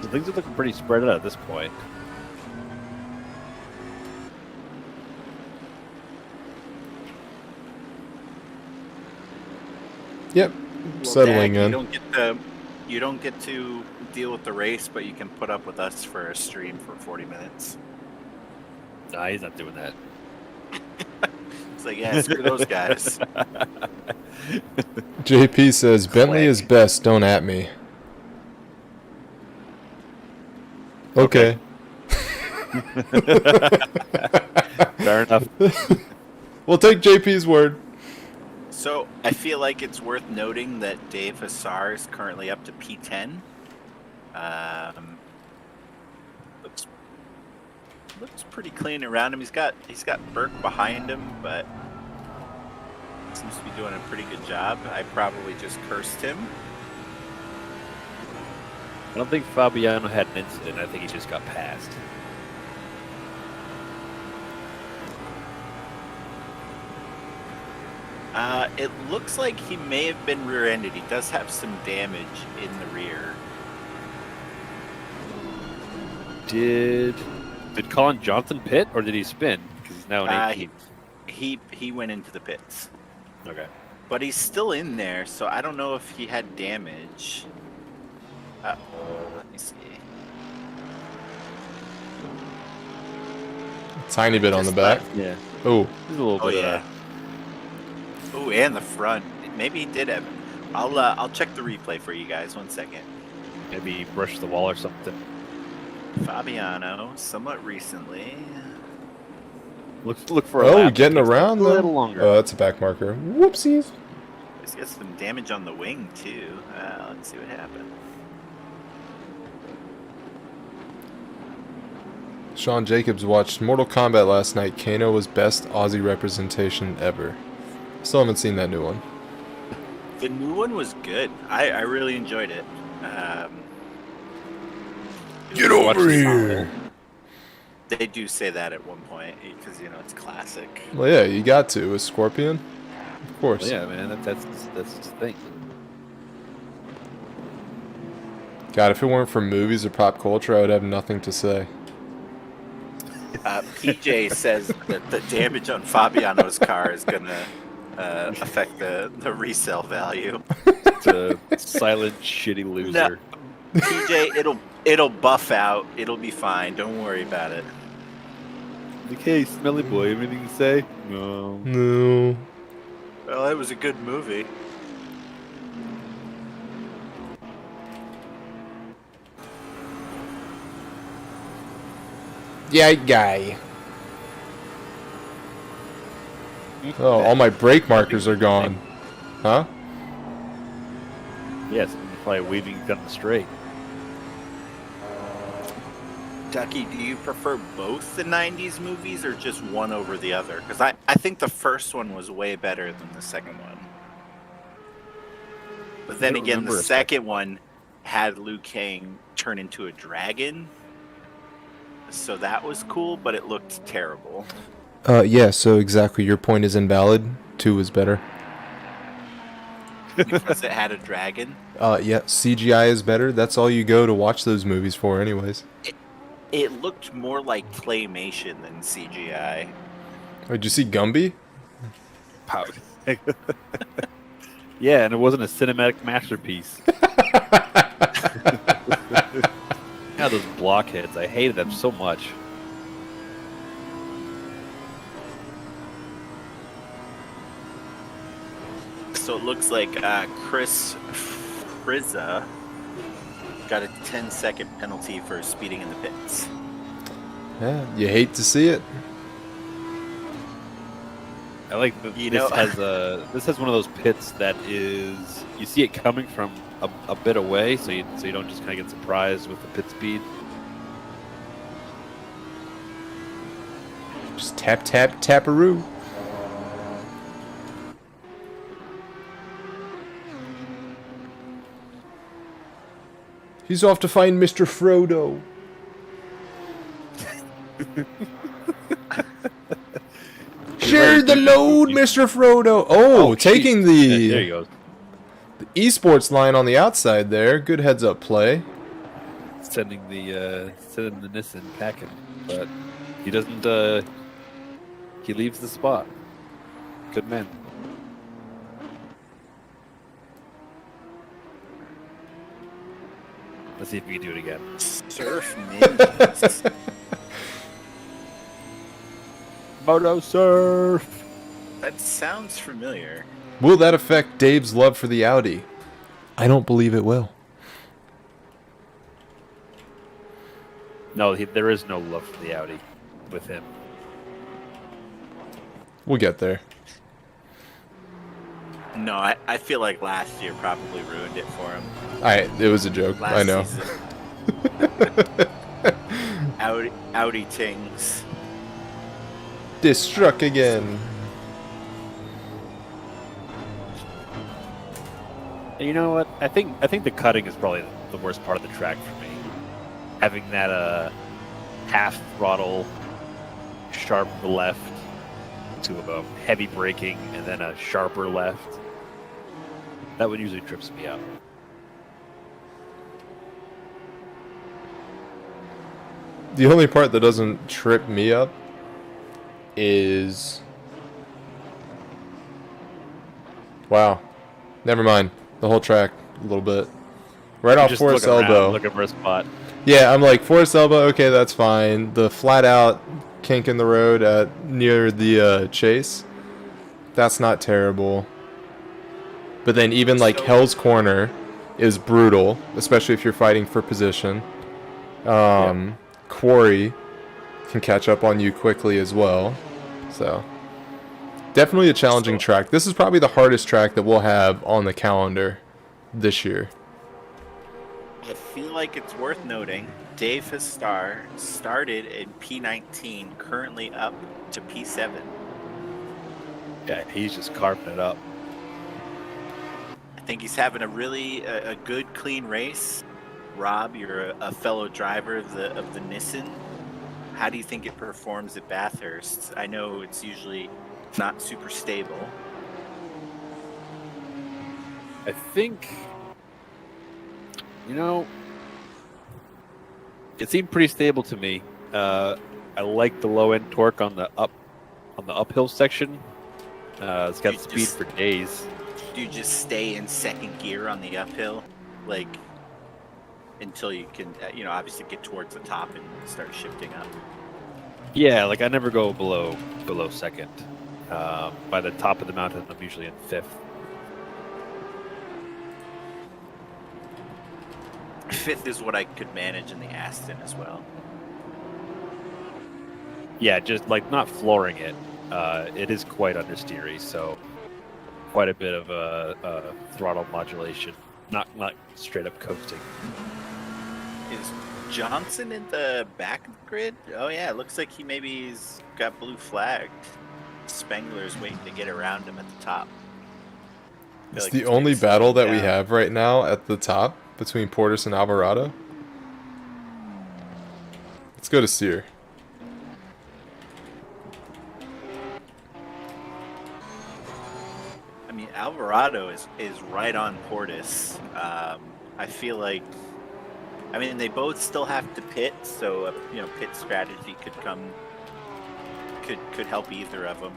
So things are looking pretty spread out at this point. Yep. Well, Settling Dak, in. you don't get to deal with the race, but you can put up with us for a stream for 40 minutes. Nah, he's not doing that. It's like, yeah, screw those guys. JP says, Bentley is best, don't at me. Okay. Fair enough. We'll take JP's word. So I feel like it's worth noting that Dave Hassar is currently up to P10. Looks pretty clean around him. He's got Burke behind him, but seems to be doing a pretty good job. I probably just cursed him. I don't think Fabiano had an incident. I think he just got passed. It looks like he may have been rear-ended. He does have some damage in the rear. Did Colin Johnson pit or did he spin? Because he's now in 18th. He went into the pits. Okay. But he's still in there, so I don't know if he had damage. Let me see. Tiny bit on the back. Yeah. Oh. There's a little Oh bit of yeah. that. Oh, and the front. Maybe he did have. I'll check the replay for you guys. 1 second. Maybe he brushed the wall or something. Fabiano, somewhat recently. Look for a Oh, lap. getting Takes around a though. little longer. Oh, that's a back marker. Whoopsies. He's got some damage on the wing too. Let's see what happened. Sean Jacobs watched Mortal Kombat last night. Kano was best Aussie representation ever. Still haven't seen that new one. The new one was good. I really enjoyed it. Get over here. They do say that at one point because it's classic. Well, yeah, you got to with Scorpion, of course. Well, yeah, man, that's the thing. God, if it weren't for movies or pop culture, I would have nothing to say. PJ says that the damage on Fabiano's car is gonna affect the resale value. It's a silent, shitty loser. No. PJ, it'll buff out. It'll be fine. Don't worry about it. Like, hey, smelly boy, anything to say? No. No. Well, it was a good movie. Yeah, guy. Oh, all my brake markers are gone. Huh? Yes, I'm probably weaving down the straight. Ducky, do you prefer both the 90s movies or just one over the other? Because I think the first one was way better than the second one. But then again, the second one had Liu Kang turn into a dragon. So that was cool, but it looked terrible. Yeah, so exactly, your point is invalid. 2 is better. Because it had a dragon. Yeah, CGI is better. That's all you go to watch those movies for anyways. It looked more like claymation than CGI. Oh, did you see Gumby? Pow. Yeah, and it wasn't a cinematic masterpiece. God, those blockheads. I hated them so much. So it looks like Chris Frizza got a 10-second penalty for speeding in the pits. Yeah, you hate to see it. I like that this has one of those pits that is you see it coming from a bit away, so you don't just kind of get surprised with the pit speed. Just tap, tap, taparoo. He's off to find Mr. Frodo. Share the load, Mr. Frodo. Oh, taking Yeah, there you go. the esports line on the outside there. Good heads up play. Sending the Nissan packing, but he doesn't. He leaves the spot. Good man. Let's see if we can do it again. Surf ninjas. Moto surf. That sounds familiar. Will that affect Dave's love for the Audi? I don't believe it will. No, there is no love for the Audi with him. We'll get there. No, I feel like last year probably ruined it for him. It was a joke. Last I know. Season. Audi tings. Destruct again. And you know what? I think the cutting is probably the worst part of the track for me. Having that half throttle, sharp left to a heavy braking, and then a sharper left. That one usually trips me out. The only part that doesn't trip me up is... Wow. Never mind. The whole track, a little bit. Right off Just Forest looking around, Elbow. looking for a spot. Yeah, I'm like, Forest Elbow, okay, that's fine. The flat out kink in the road near the chase, that's not terrible. But then even like Hell's Corner is brutal, especially if you're fighting for position. Quarry can catch up on you quickly as well. So, definitely a challenging track. This is probably the hardest track that we'll have on the calendar this year. I feel like it's worth noting, Dave has started in P19, currently up to P7. Yeah, he's just carving it up. I think he's having a really a good, clean race. Rob, you're a fellow driver of the Nissan. How do you think it performs at Bathurst? I know it's usually not super stable. I think, you know, it seemed pretty stable to me. I like the low end torque on the uphill section. It's got speed for days. Do you just stay in second gear on the uphill, like until you can, obviously get towards the top and start shifting up? Yeah, like I never go below second. By the top of the mountain, I'm usually in fifth. Fifth is what I could manage in the Aston as well. Yeah, just like not flooring it. It is quite understeery, so quite a bit of throttle modulation. Not straight up coasting. Is Johnson in the back of the grid? Oh yeah, it looks like he's got blue flagged. Spengler's waiting to get around him at the top. It's the only battle that we have right now at the top between Portis and Alvarado. Let's go to Sear. I mean, Alvarado is right on Portis. I feel like, they both still have to pit, so pit strategy could help either of them.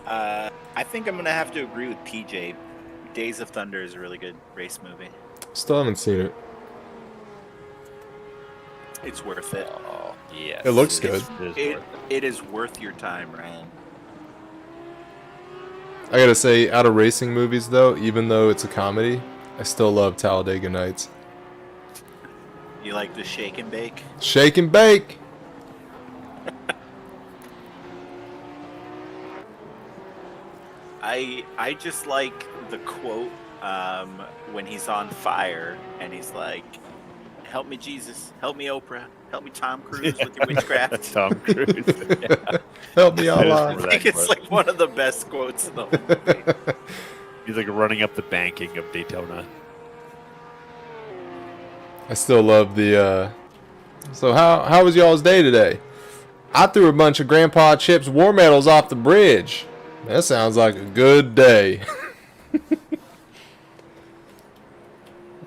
I think I'm gonna have to agree with PJ. Days of Thunder is a really good race movie. Still haven't seen it. It's worth it. Oh, yes. It looks good. It is worth your time, Ryan. I gotta say, out of racing movies though, even though it's a comedy, I still love Talladega Nights. You like the shake and bake? Shake and bake! I just like the quote when he's on fire and he's like, "Help me, Jesus. Help me, Oprah. Help me, Tom Cruise, with your witchcraft." Tom Cruise. Yeah. Help me all I out. think it's like one of the best quotes in the whole movie. He's like running up the banking of Daytona. I still love the. So how was y'all's day today? I threw a bunch of Grandpa Chip's war medals off the bridge. That sounds like a good day.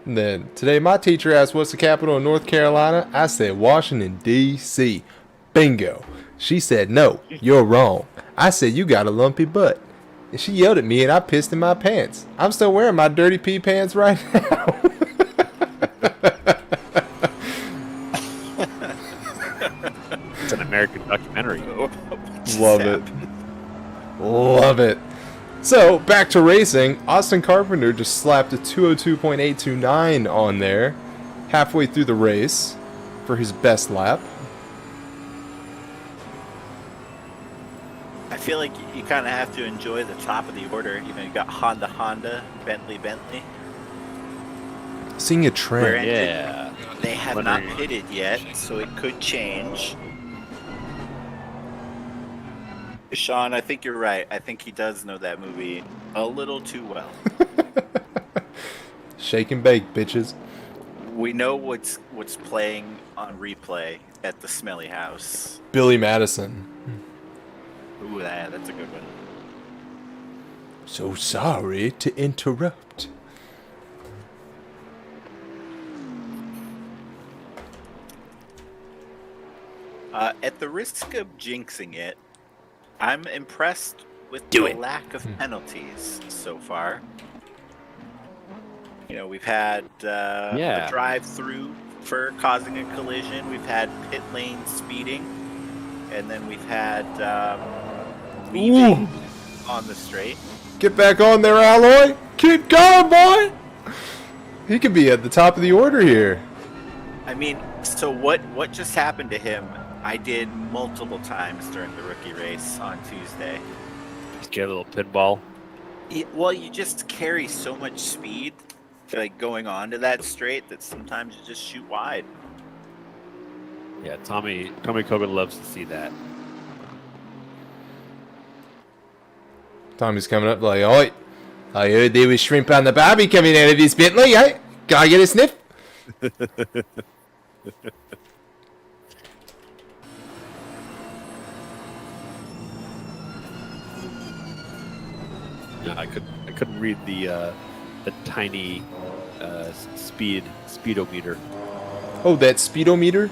And then today my teacher asked what's the capital of North Carolina. I said Washington, D.C. Bingo. She said no, you're wrong. I said you got a lumpy butt. And she yelled at me and I pissed in my pants. I'm still wearing my dirty pee pants right now. It's an American documentary. Love it. Love it. So, back to racing. Austin Carpenter just slapped a 202.829 on there halfway through the race for his best lap. I feel like you kind of have to enjoy the top of the order. You know, you got Honda, Bentley. Seeing a trend. Yeah. They have not pitted yet, so it could change. Sean, I think you're right. I think he does know that movie a little too well. Shake and bake, bitches. We know what's playing on replay at the Smelly House. Billy Madison. Ooh, that's a good one. So sorry to interrupt. At the risk of jinxing it, I'm impressed with the lack of penalties so far. You know, we've had a drive-through for causing a collision. We've had pit lane speeding, and then we've had leaving on the straight. Get back on there, Alloy. Keep going, boy. He could be at the top of the order here. I mean, so what just happened to him? I did multiple times during the rookie race on Tuesday. Just get a little pinball. Well, you just carry so much speed, like going onto that straight, that sometimes you just shoot wide. Yeah, Tommy Cogan loves to see that. Tommy's coming up like, oi, I heard there was shrimp on the barbie coming out of this Bentley, eh? Can I get a sniff? Yeah, I couldn't read the tiny speedometer. Oh, that speedometer?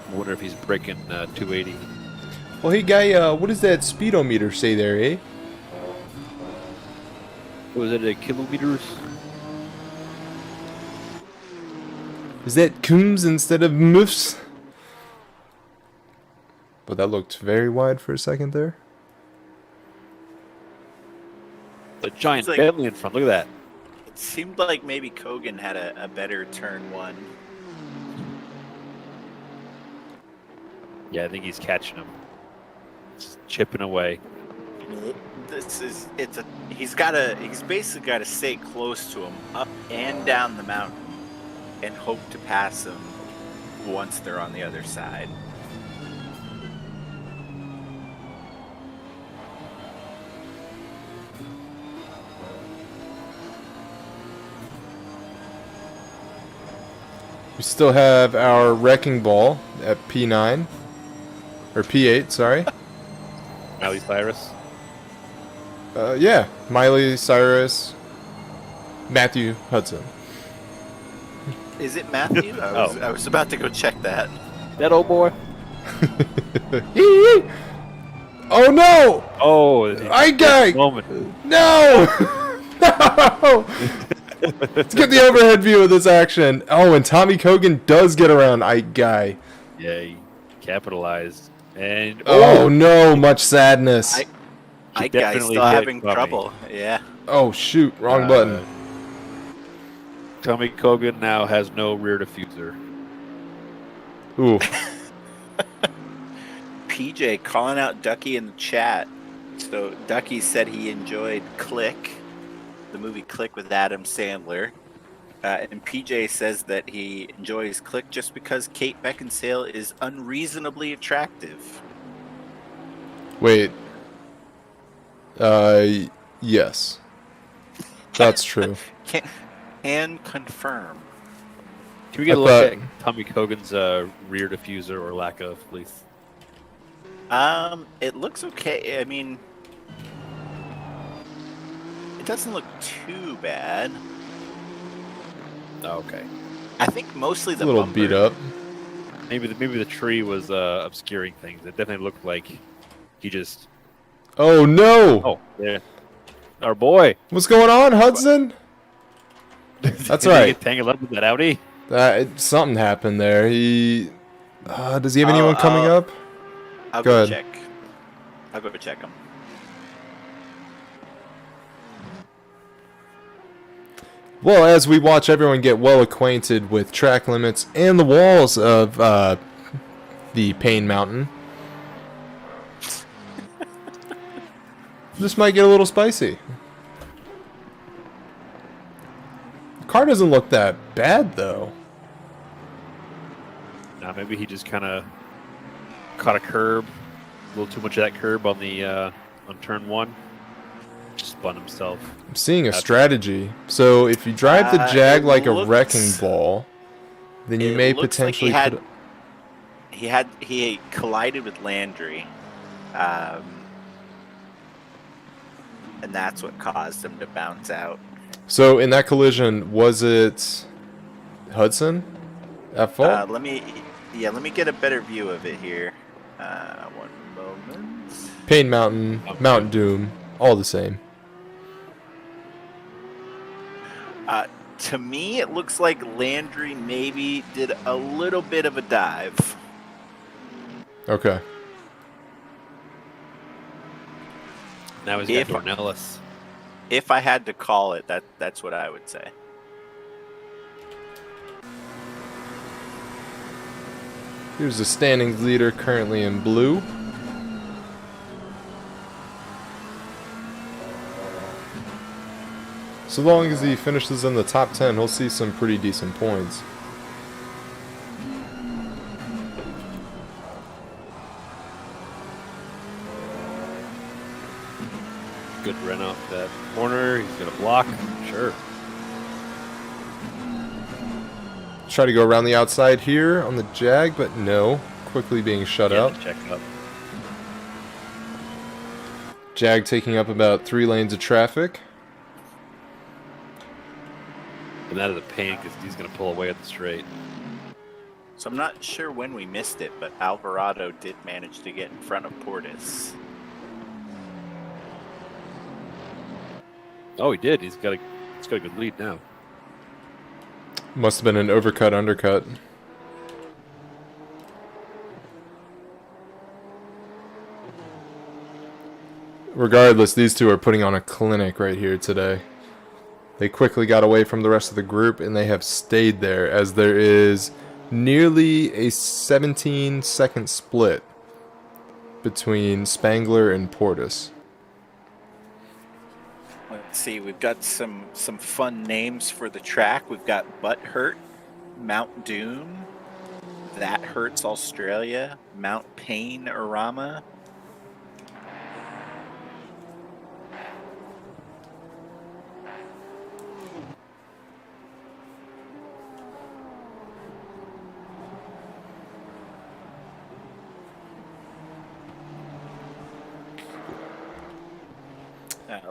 I wonder if he's breaking 280. Well, hey, guy, what does that speedometer say there, eh? Was it kilometers? Is that coombs instead of moofs? But that looked very wide for a second there. The giant like- Bentley in front. Look at that. It seemed like maybe Kogan had a better turn one. Yeah, I think he's catching him. Just chipping away. He's basically got to stay close to him up and down the mountain and hope to pass him once they're on the other side. We still have our wrecking ball at P9. Or P8, sorry. Miley Cyrus. Yeah, Miley Cyrus, Matthew Hudson. Is it Matthew? I was about to go check that. That old boy. Oh no! Oh, I got moment. no! No! Let's get the overhead view of this action. Oh, and Tommy Kogan does get around Ike Guy. Yeah, he capitalized. And oh no, much sadness. Ike Guy's still having trouble. Yeah. Oh shoot, wrong button. Tommy Kogan now has no rear diffuser. Ooh. PJ calling out Ducky in the chat. So Ducky said he enjoyed Click, the movie Click with Adam Sandler. And PJ says that he enjoys Click just because Kate Beckinsale is unreasonably attractive. Wait. Yes. That's true. Can confirm. Can we get I a look thought- at Tommy Kogan's rear diffuser or lack of, please? It looks okay. I mean, it doesn't look too bad. Oh, okay. I think mostly the a little bumper. beat up. Maybe the tree was obscuring things. It definitely looked like he just. Oh no! Oh, yeah. Our boy. What's going on, Hudson? That's Did he right. get tangled up with that Audi? Something happened there. He does he have anyone coming I'll- up? I'll Go go ahead. check. I'll go check them. Well, as we watch everyone get well acquainted with track limits and the walls of the Pain Mountain, this might get a little spicy. The car doesn't look that bad, though. Now maybe he just kind of caught a curb, a little too much of that curb on the on turn 1. Just spun himself. I'm seeing a strategy. So if you drive the Jag it like a looks- wrecking ball, then you It may looks like potentially he collided with Landry, and that's what caused him to bounce out. So in that collision, was it Hudson at fault? Let me get a better view of it here. One moment. Pain Mountain, Mount Doom, all the same. To me, it looks like Landry maybe did a little bit of a dive. Okay. Now he's If- got Dornellis. If I had to call it, that's what I would say. Here's the standings leader currently in blue. So long as he finishes in the top 10, he'll see some pretty decent points. Good run off that corner. He's gonna block. Sure. Try to go around the outside here on the Jag, but no. Quickly being shut Yeah, out. check up. Jag taking up about 3 lanes of traffic. And that is a pain because he's gonna pull away at the straight. So I'm not sure when we missed it, but Alvarado did manage to get in front of Portis. Oh, he did. He's got a good lead now. Must have been an overcut undercut. Regardless, these two are putting on a clinic right here today. They quickly got away from the rest of the group, and they have stayed there as there is nearly a 17-second split between Spangler and Portis. Let's see, we've got some fun names for the track. We've got Butthurt, Mount Doom, That Hurts Australia, Mount Panorama.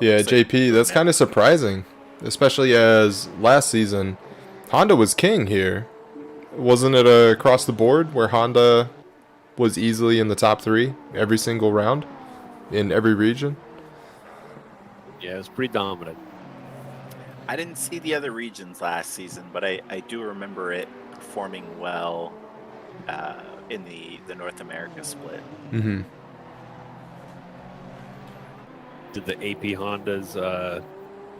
Yeah, Looks like JP, that's kind of surprising, especially as last season Honda was king here. Wasn't it across the board where Honda was easily in the top 3 every single round in every region? Yeah, it was pretty dominant. I didn't see the other regions last season, but I do remember it performing well in the North America split. Mm-hmm. Did the AP Hondas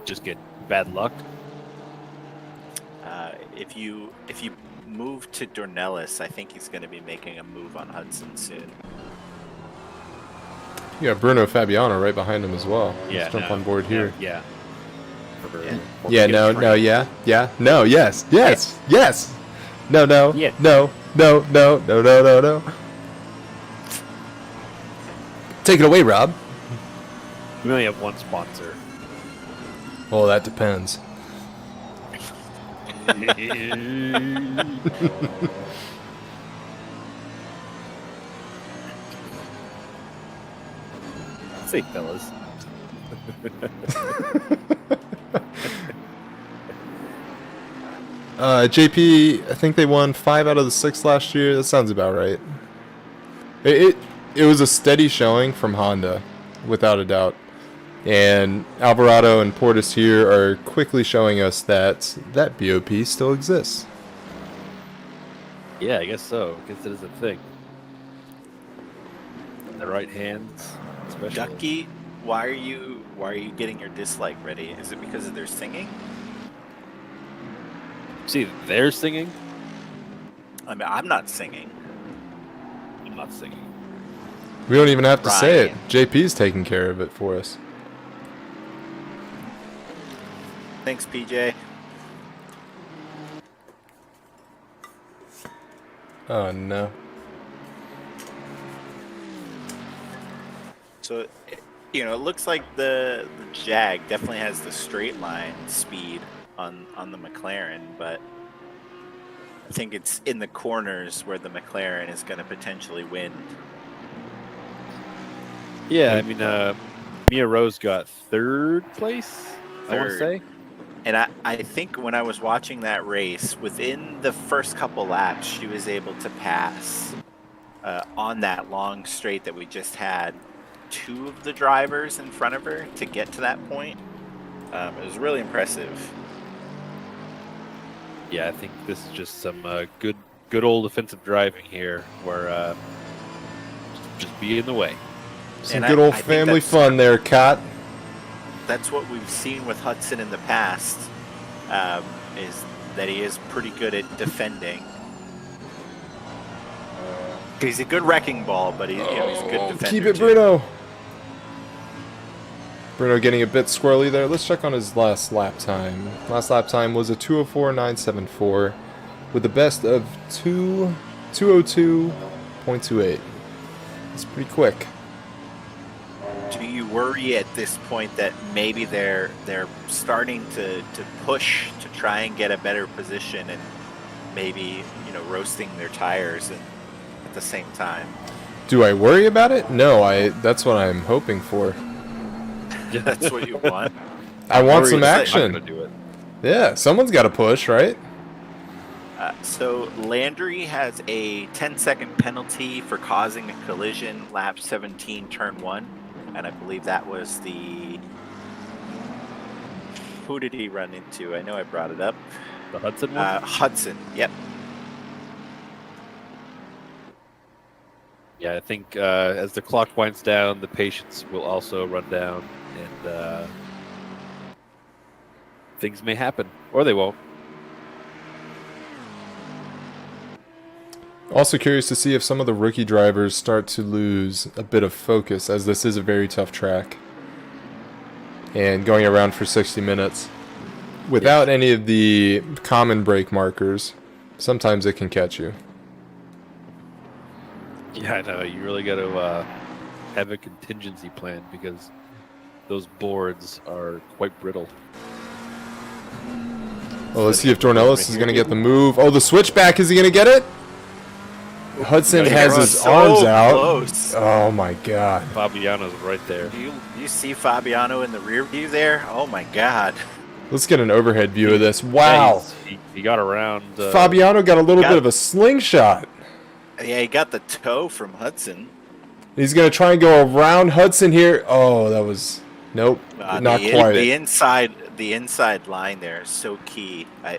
just get bad luck? If you move to Dornellis, I think he's going to be making a move on Hudson soon. You got Bruno Fabiano right behind him as well. Yeah. Let's jump no, on board here. Yeah. Yeah, no, yeah, no, yes, yes. No, Yeah. no. Take it away, Rob. We only have one sponsor. Well, that depends. Safe, fellas. JP, I think they won 5 out of the 6 last year. That sounds about right. It was a steady showing from Honda, without a doubt. And Alvarado and Portis here are quickly showing us that BOP still exists. Yeah, I guess so. I guess it is a thing. The right hands, especially. Ducky, why are you getting your dislike ready? Is it because of their singing? See, they're singing. I mean, I'm not singing. I'm not singing. We don't even have to say it. Ryan. JP's taking care of it for us. Thanks, PJ. Oh no. So, you know, it looks like the Jag definitely has the straight line speed on the McLaren, but I think it's in the corners where the McLaren is going to potentially win. Yeah, I mean, Mia Rose got 3rd place, I want to Third. say. And I think when I was watching that race, within the first couple laps, she was able to pass on that long straight that we just had 2 of the drivers in front of her to get to that point. It was really impressive. Yeah, I think this is just some good old offensive driving here, where just be in the way. Some And good I old think family that's- fun there, Kat. That's what we've seen with Hudson in the past, is that he is pretty good at defending. He's a good wrecking ball, but he's a good defender. Keep it, too. Bruno. Bruno getting a bit squirrely there. Let's check on his last lap time. Last lap time was a 2:04.974 with the best of 2:02.28. It's pretty quick. Do you worry at this point that maybe they're starting to push to try and get a better position and maybe, you know, roasting their tires at the same time? Do I worry about it? No, that's what I'm hoping for. That's what you want. I want Worried some that I'm action. gonna do it. Yeah, someone's got to push, right? So Landry has a 10-second penalty for causing a collision lap 17, turn 1. And I believe that was who did he run into? I know I brought it up. The Hudson one? Hudson, yep. Yeah, I think as the clock winds down, the patience will also run down, and things may happen, or they won't. Also curious to see if some of the rookie drivers start to lose a bit of focus, as this is a very tough track. And going around for 60 minutes without any of the common brake markers, sometimes it can catch you. Yeah, I know. You really got to have a contingency plan, because those boards are quite brittle. Well, let's see if Dornelis is going to get the move. Oh, the switchback. Is he going to get it? Hudson Yeah, has they're his so arms out. close. Oh my god. Fabiano's right there. You see Fabiano in the rear view there? Oh my God. Let's get an overhead view of this. Yeah, Wow. he got around. Fabiano got a little got- bit of a slingshot. Yeah, he got the toe from Hudson. He's going to try and go around Hudson here. Oh, that was... Nope. Not quite. The inside line there is so key. I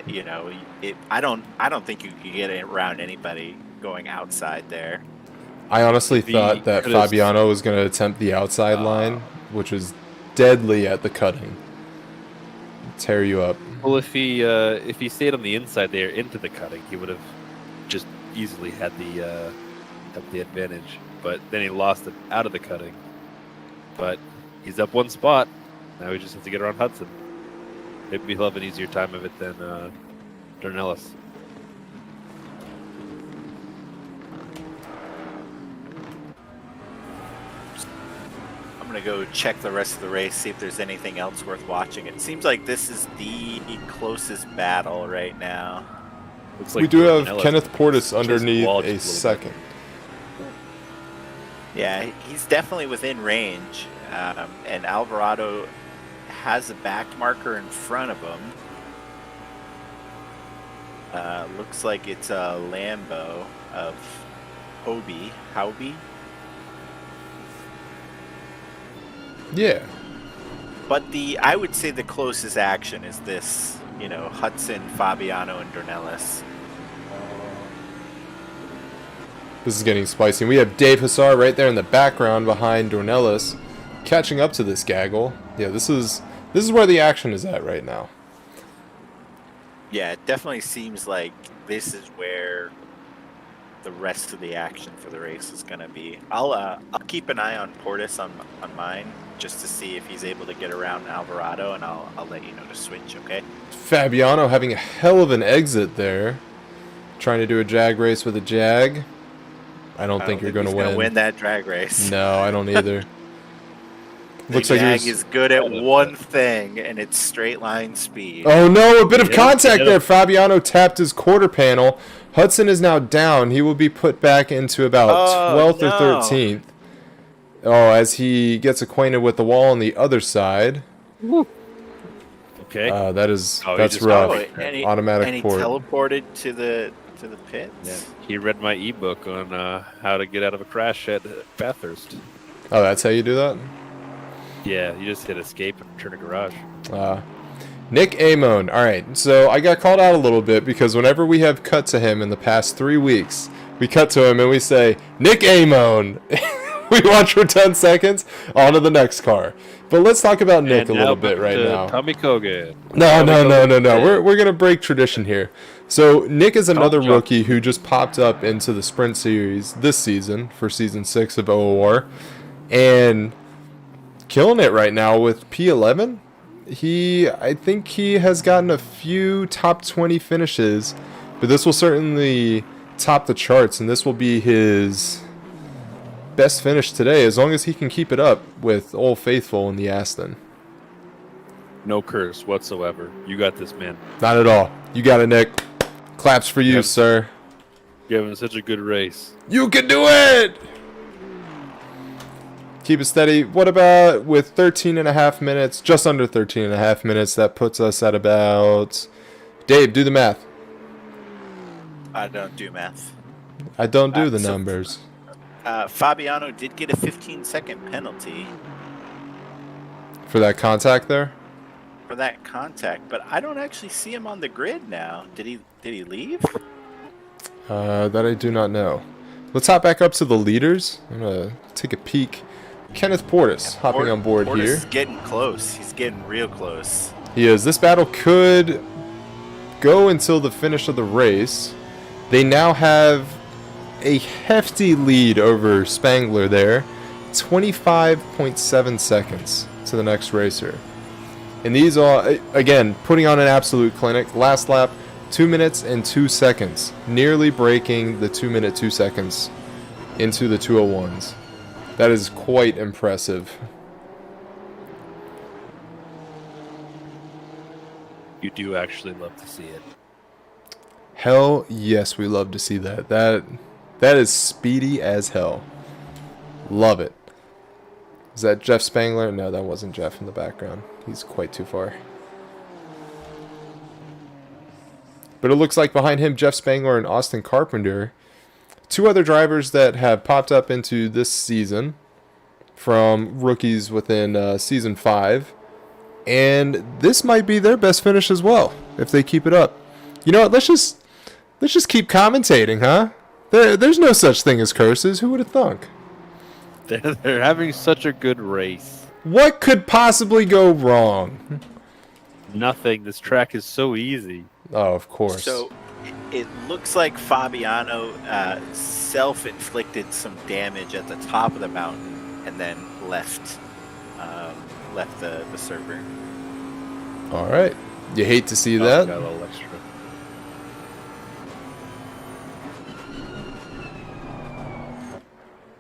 don't think you could get it around anybody going outside there. I honestly He thought that could've- Fabiano was going to attempt the outside line, which was deadly at the cutting. Tear you up. Well, if he stayed on the inside there into the cutting, he would have just easily had the advantage. But then he lost it out of the cutting. But he's up one spot. Now he just has to get around Hudson. Maybe he'll have an easier time of it than Dornelis. I'm gonna go check the rest of the race, see if there's anything else worth watching. It seems like this is the closest battle right now. Looks We like do have Ornella's Kenneth Portis chasing underneath Wall a just little second. Yeah, he's definitely within range, and Alvarado has a back marker in front of him. Looks like it's a Lambo of Hobie. Yeah. But I would say the closest action is this, Hudson, Fabiano, and Dornelis. This is getting spicy. We have Dave Hussar right there in the background behind Dornelis, catching up to this gaggle. Yeah, this is where the action is at right now. Yeah, it definitely seems like this is where the rest of the action for the race is going to be. I'll keep an eye on Portis on mine just to see if he's able to get around Alvarado, and I'll let you know to switch, okay? Fabiano having a hell of an exit there, trying to do a Jag race with a Jag. I don't think you're going to win that drag race. No, I don't either. Looks like Jag is good at one thing, and it's straight line speed. Oh no, a bit of contact there. Fabiano tapped his quarter panel. Hudson is now down. He will be put back into about 12th or 13th. Oh, as he gets acquainted with the wall on the other side. Okay. That's rough. Automatic and he port. teleported to the pits. Yeah. He read my ebook on how to get out of a crash at Bathurst. Oh, that's how you do that? Yeah, you just hit escape and turn a garage. Nick Amon. All right, so I got called out a little bit because whenever we have cut to him in the past 3 weeks, we cut to him and we say, Nick Amon. We watch for 10 seconds, on to the next car. But let's talk about Nick a little bit right now. Tommy Kogan. No. We're going to break tradition here. So Nick is another rookie who just popped up into the Sprint Series this season for Season 6 of OOR. And killing it right now with P11. I think he has gotten a few top 20 finishes, but this will certainly top the charts, and this will be his best finish today as long as he can keep it up with Old Faithful in the Aston. No curse whatsoever. You got this, man. Not at all. You got it, Nick. Claps for you, sir. You're having such a good race. You can do it! Keep it steady. What about with 13 and a half minutes, just under 13 and a half minutes, that puts us at about... Dave, do the math. I don't do math. I don't do the numbers. Fabiano did get a 15-second penalty. For that contact there? For that contact, but I don't actually see him on the grid now. Did he leave? That I do not know. Let's hop back up to the leaders. I'm going to take a peek. Kenneth Portis hopping on board Portis here. Is getting close. He's getting real close. He is. This battle could go until the finish of the race. They now have a hefty lead over Spangler there. 25.7 seconds to the next racer. And these are, again, putting on an absolute clinic. Last lap, 2 minutes and 2 seconds. Nearly breaking the 2 minute 2 seconds into the 201s. That is quite impressive. You do actually love to see it. Hell yes, we love to see that. That is speedy as hell. Love it. Is that Jeff Spangler? No, that wasn't Jeff in the background. He's quite too far. But it looks like behind him, Jeff Spangler and Austin Carpenter, two other drivers that have popped up into this season from rookies within Season 5. And this might be their best finish as well, if they keep it up. You know what? Let's just keep commentating, huh? There's no such thing as curses. Who would have thunk? They're having such a good race. What could possibly go wrong? Nothing. This track is so easy. Oh, of course. So it looks like Fabiano self-inflicted some damage at the top of the mountain and then left the server. All right. You hate to see that. Got a little extra.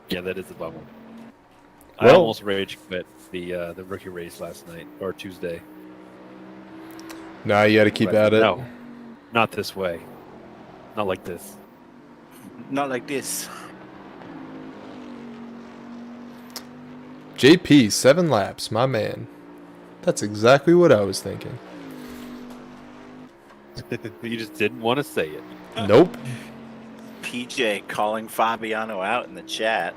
Yeah, that is a bummer. I Well- almost rage quit the rookie race last night or Tuesday. Nah, you got to keep But at it. No, not this way. Not like this. Not like this. JP, 7 laps, my man. That's exactly what I was thinking. You just didn't want to say it. Nope. PJ calling Fabiano out in the chat.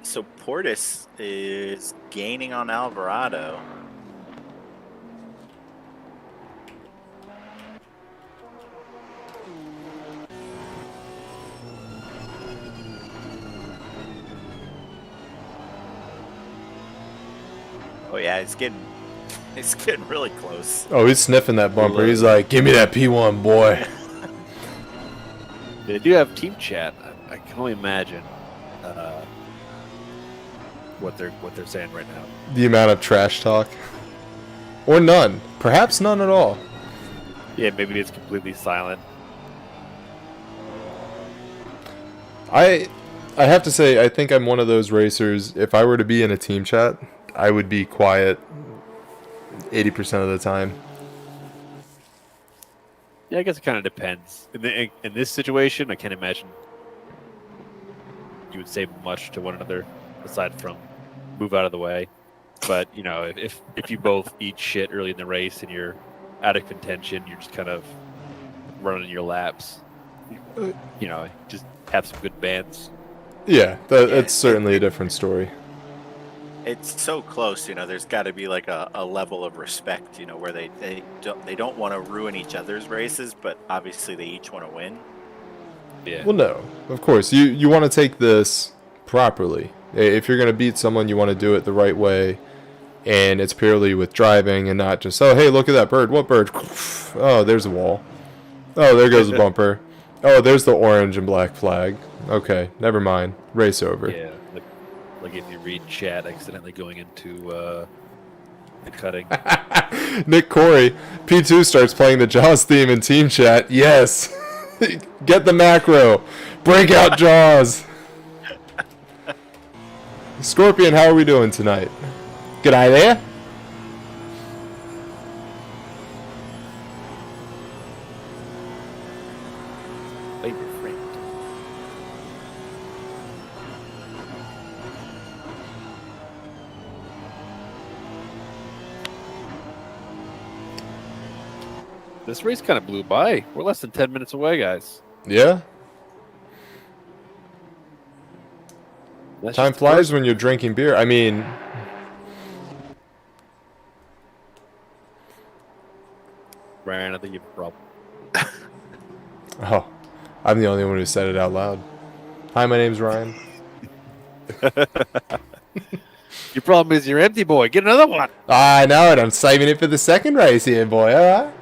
So Portis is gaining on Alvarado. Oh yeah, it's getting really close. Oh, he's sniffing that bumper. He's like, give me that P1, boy. They do have team chat. I can only imagine what they're saying right now. The amount of trash talk. Or none. Perhaps none at all. Yeah, maybe it's completely silent. I have to say, I think I'm one of those racers. If I were to be in a team chat, I would be quiet 80% of the time. Yeah, I guess it kind of depends. In this situation, I can't imagine you would say much to one another aside from move out of the way. But you know, if you both eat shit early in the race and you're out of contention, you're just kind of running your laps. You know, just have some good bands. Yeah, that's certainly a different story. It's so close, you know. There's got to be like a level of respect, you know, where they don't want to ruin each other's races, but obviously they each want to win. Yeah. Well, no, of course you want to take this properly. If you're going to beat someone, you want to do it the right way, and it's purely with driving and not just, oh, hey, look at that bird. What bird? Oh, there's a wall. Oh, there goes the bumper. Oh, there's the orange and black flag. Okay, never mind. Race over. Yeah. Like if you read chat accidentally going into the cutting. Nick Corey, P2 starts playing the Jaws theme in team chat. Yes. Get the macro. Break out Jaws. Scorpion, how are we doing tonight? Good eye there. Favorite friend. This race kind of blew by. We're less than 10 minutes away, guys. Yeah. That's Time just flies when you're drinking beer. I mean, Ryan, I think you have a problem. oh, I'm the only one who said it out loud. Hi, my name's Ryan. Your problem is you're empty, boy. Get another one. I know it. I'm saving it for the second race here, boy. All right.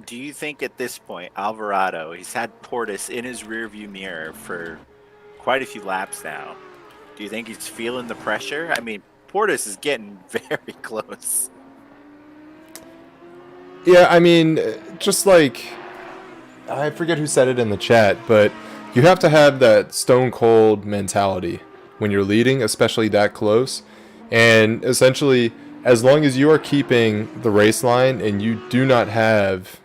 Do you think at this point, Alvarado, he's had Portis in his rearview mirror for quite a few laps now. Do you think he's feeling the pressure? I mean, Portis is getting very close. Yeah, I mean, just like, I forget who said it in the chat, but you have to have that stone cold mentality when you're leading, especially that close. And essentially, as long as you are keeping the race line and you do not have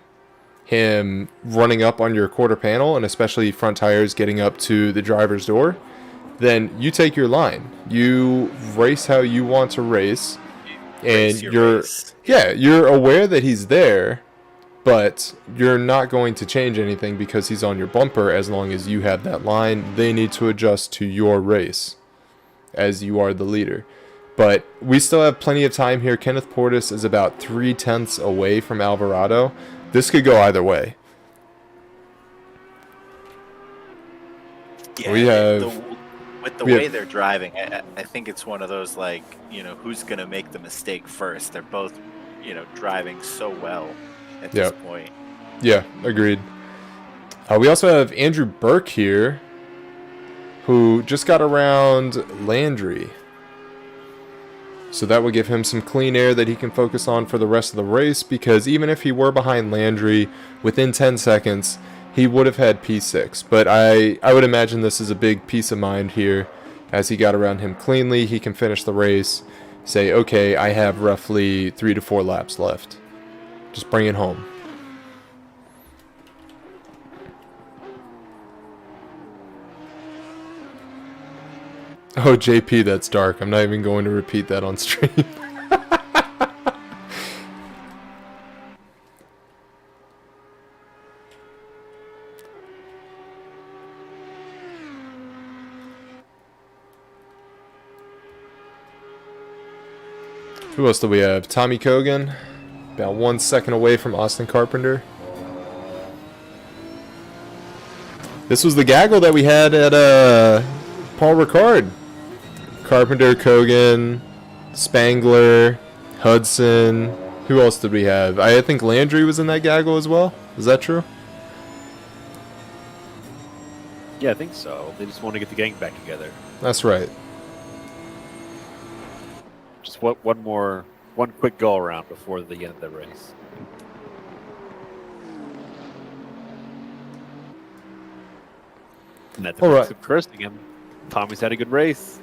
him running up on your quarter panel, and especially front tires getting up to the driver's door, then you take your line. You race how you want to race, and you're aware that he's there, but you're not going to change anything because he's on your bumper. As long as you have that line, they need to adjust to your race as you are the leader. But we still have plenty of time here. Kenneth Portis is about 0.3 away from Alvarado. This could go either way. Yeah, We have with the way they're driving, I think it's one of those, like, you know, who's going to make the mistake first. They're both, you know, driving so well at this point. Yeah, agreed. We also have Andrew Burke here, who just got around Landry. So that will give him some clean air that he can focus on for the rest of the race, because even if he were behind Landry within 10 seconds, he would have had P6. But I would imagine this is a big peace of mind here. As he got around him cleanly, he can finish the race, say, okay, I have roughly 3 to 4 laps left. Just bring it home. Oh, JP, that's dark. I'm not even going to repeat that on stream. Who else do we have? Tommy Kogan, about 1 second away from Austin Carpenter. This was the gaggle that we had at Paul Ricard. Carpenter, Kogan, Spangler, Hudson. Who else did we have? I think Landry was in that gaggle as well. Is that true? Yeah, I think so. They just want to get the gang back together. That's right. Just one quick go around before the end of the race. And that's All right. cursing him. Tommy's had a good race.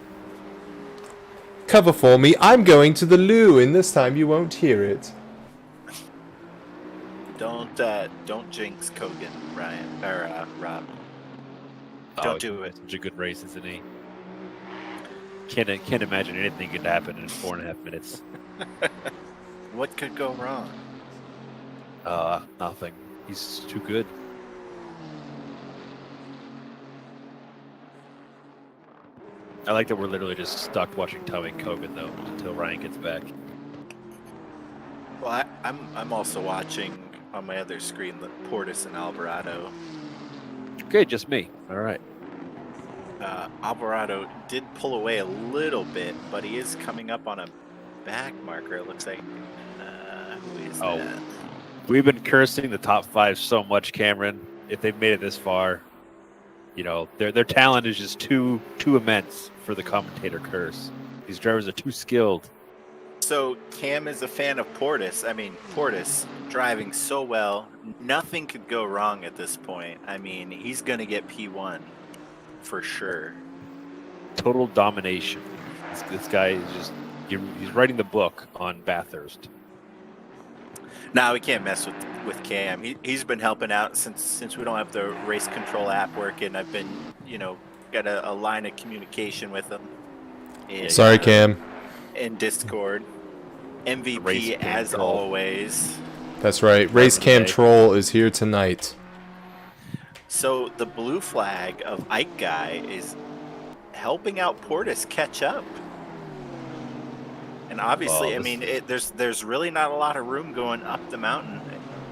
Cover for me. I'm going to the loo, and this time you won't hear it. Don't jinx Kogan, Ryan or Rob. Don't do it. Such a good race, isn't he? Can't imagine anything could happen in 4.5 minutes. What could go wrong? Nothing. He's too good. I like that we're literally just stuck watching Tommy and Kogan though until Ryan gets back. Well, I'm also watching on my other screen Portis and Alvarado. Okay, just me. All right. Alvarado did pull away a little bit, but he is coming up on a back marker. It looks like. Who is that? We've been cursing the top 5 so much, Cameron. If they've made it this far, you know their talent is just too immense for the commentator curse. These drivers are too skilled. So Cam is a fan of Portis. I mean, Portis driving so well, nothing could go wrong at this point. I mean, he's going to get P1 for sure. Total domination. This guy is just he's writing the book on Bathurst. Now we can't mess with Cam. He's been helping out since we don't have the race control app working. I've been, got a line of communication with him. Sorry, Cam. In Discord. MVP as always. That's right. Race Cam Troll is here tonight. So the blue flag of Ike Guy is helping out Portis catch up. And obviously, there's really not a lot of room going up the mountain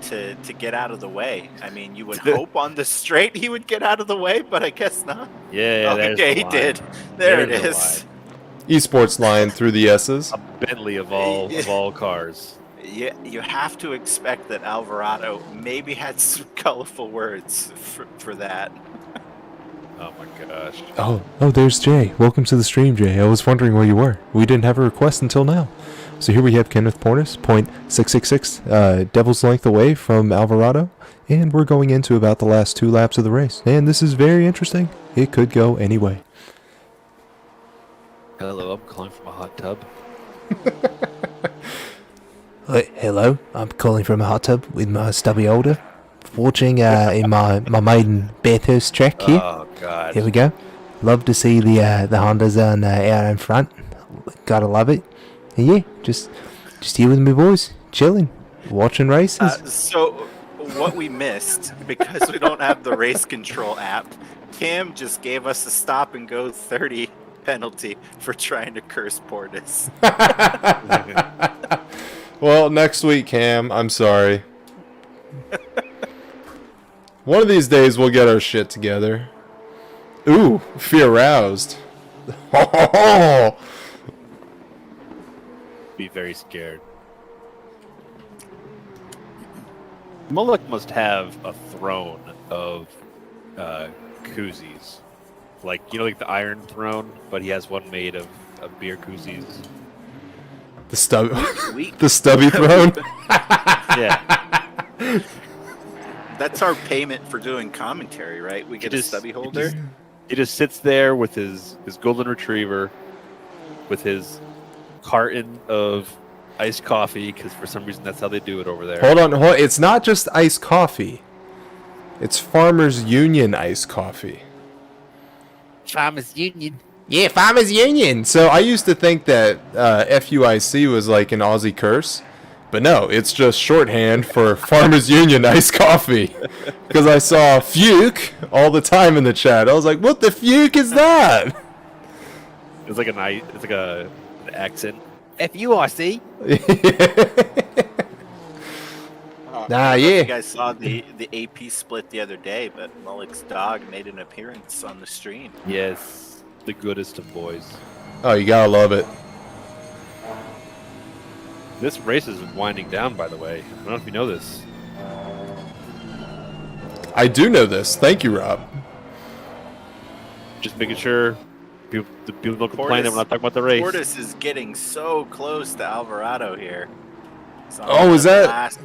to get out of the way. I mean, you would hope on the straight he would get out of the way, but I guess not. Yeah, okay, he did. There it is. Esports line through the S's. A Bentley of all cars. Yeah, you have to expect that Alvarado maybe had some colorful words for that. Oh my gosh. Oh, there's Jay. Welcome to the stream, Jay. I was wondering where you were. We didn't have a request until now. So here we have Kenneth Portis, 0.666 devil's length away from Alvarado. And we're going into about the last 2 laps of the race. And this is very interesting. It could go any way. Hello, I'm calling from a hot tub. Hello, I'm calling from a hot tub with my stubby older. Watching in my maiden Bathurst track here. Oh God! Here we go. Love to see the Hondas on out in front. Gotta love it. And yeah, just here with me boys, chilling, watching races. So what we missed because we don't have the race control app, Cam just gave us a stop and go 30 penalty for trying to curse Portis. Well, next week, Cam. I'm sorry. One of these days we'll get our shit together. Ooh, fear aroused. Be very scared. Mullock must have a throne of koozies. Like the Iron Throne, but he has one made of beer koozies. The stubby throne. Yeah. That's our payment for doing commentary, right? We get a stubby holder. He just sits there with his golden retriever, with his carton of iced coffee, because for some reason that's how they do it over there. Hold on. It's not just iced coffee. It's Farmers Union iced coffee. Farmers Union. Yeah, Farmers Union. So I used to think that FUIC was like an Aussie curse. But no, it's just shorthand for Farmers Union iced coffee. Because I saw Fuke all the time in the chat. I was like, what the fuke is that? It's like an accent. FUIC. I don't know if yeah. you guys saw the AP split the other day, but Mullick's dog made an appearance on the stream. Yes, the goodest of boys. Oh, you gotta love it. This race is winding down, by the way. I don't know if you know this. I do know this. Thank you, Rob. Just making sure people don't complain that we're not talking about the race. Portis is getting so close to Alvarado here. Oh, is that...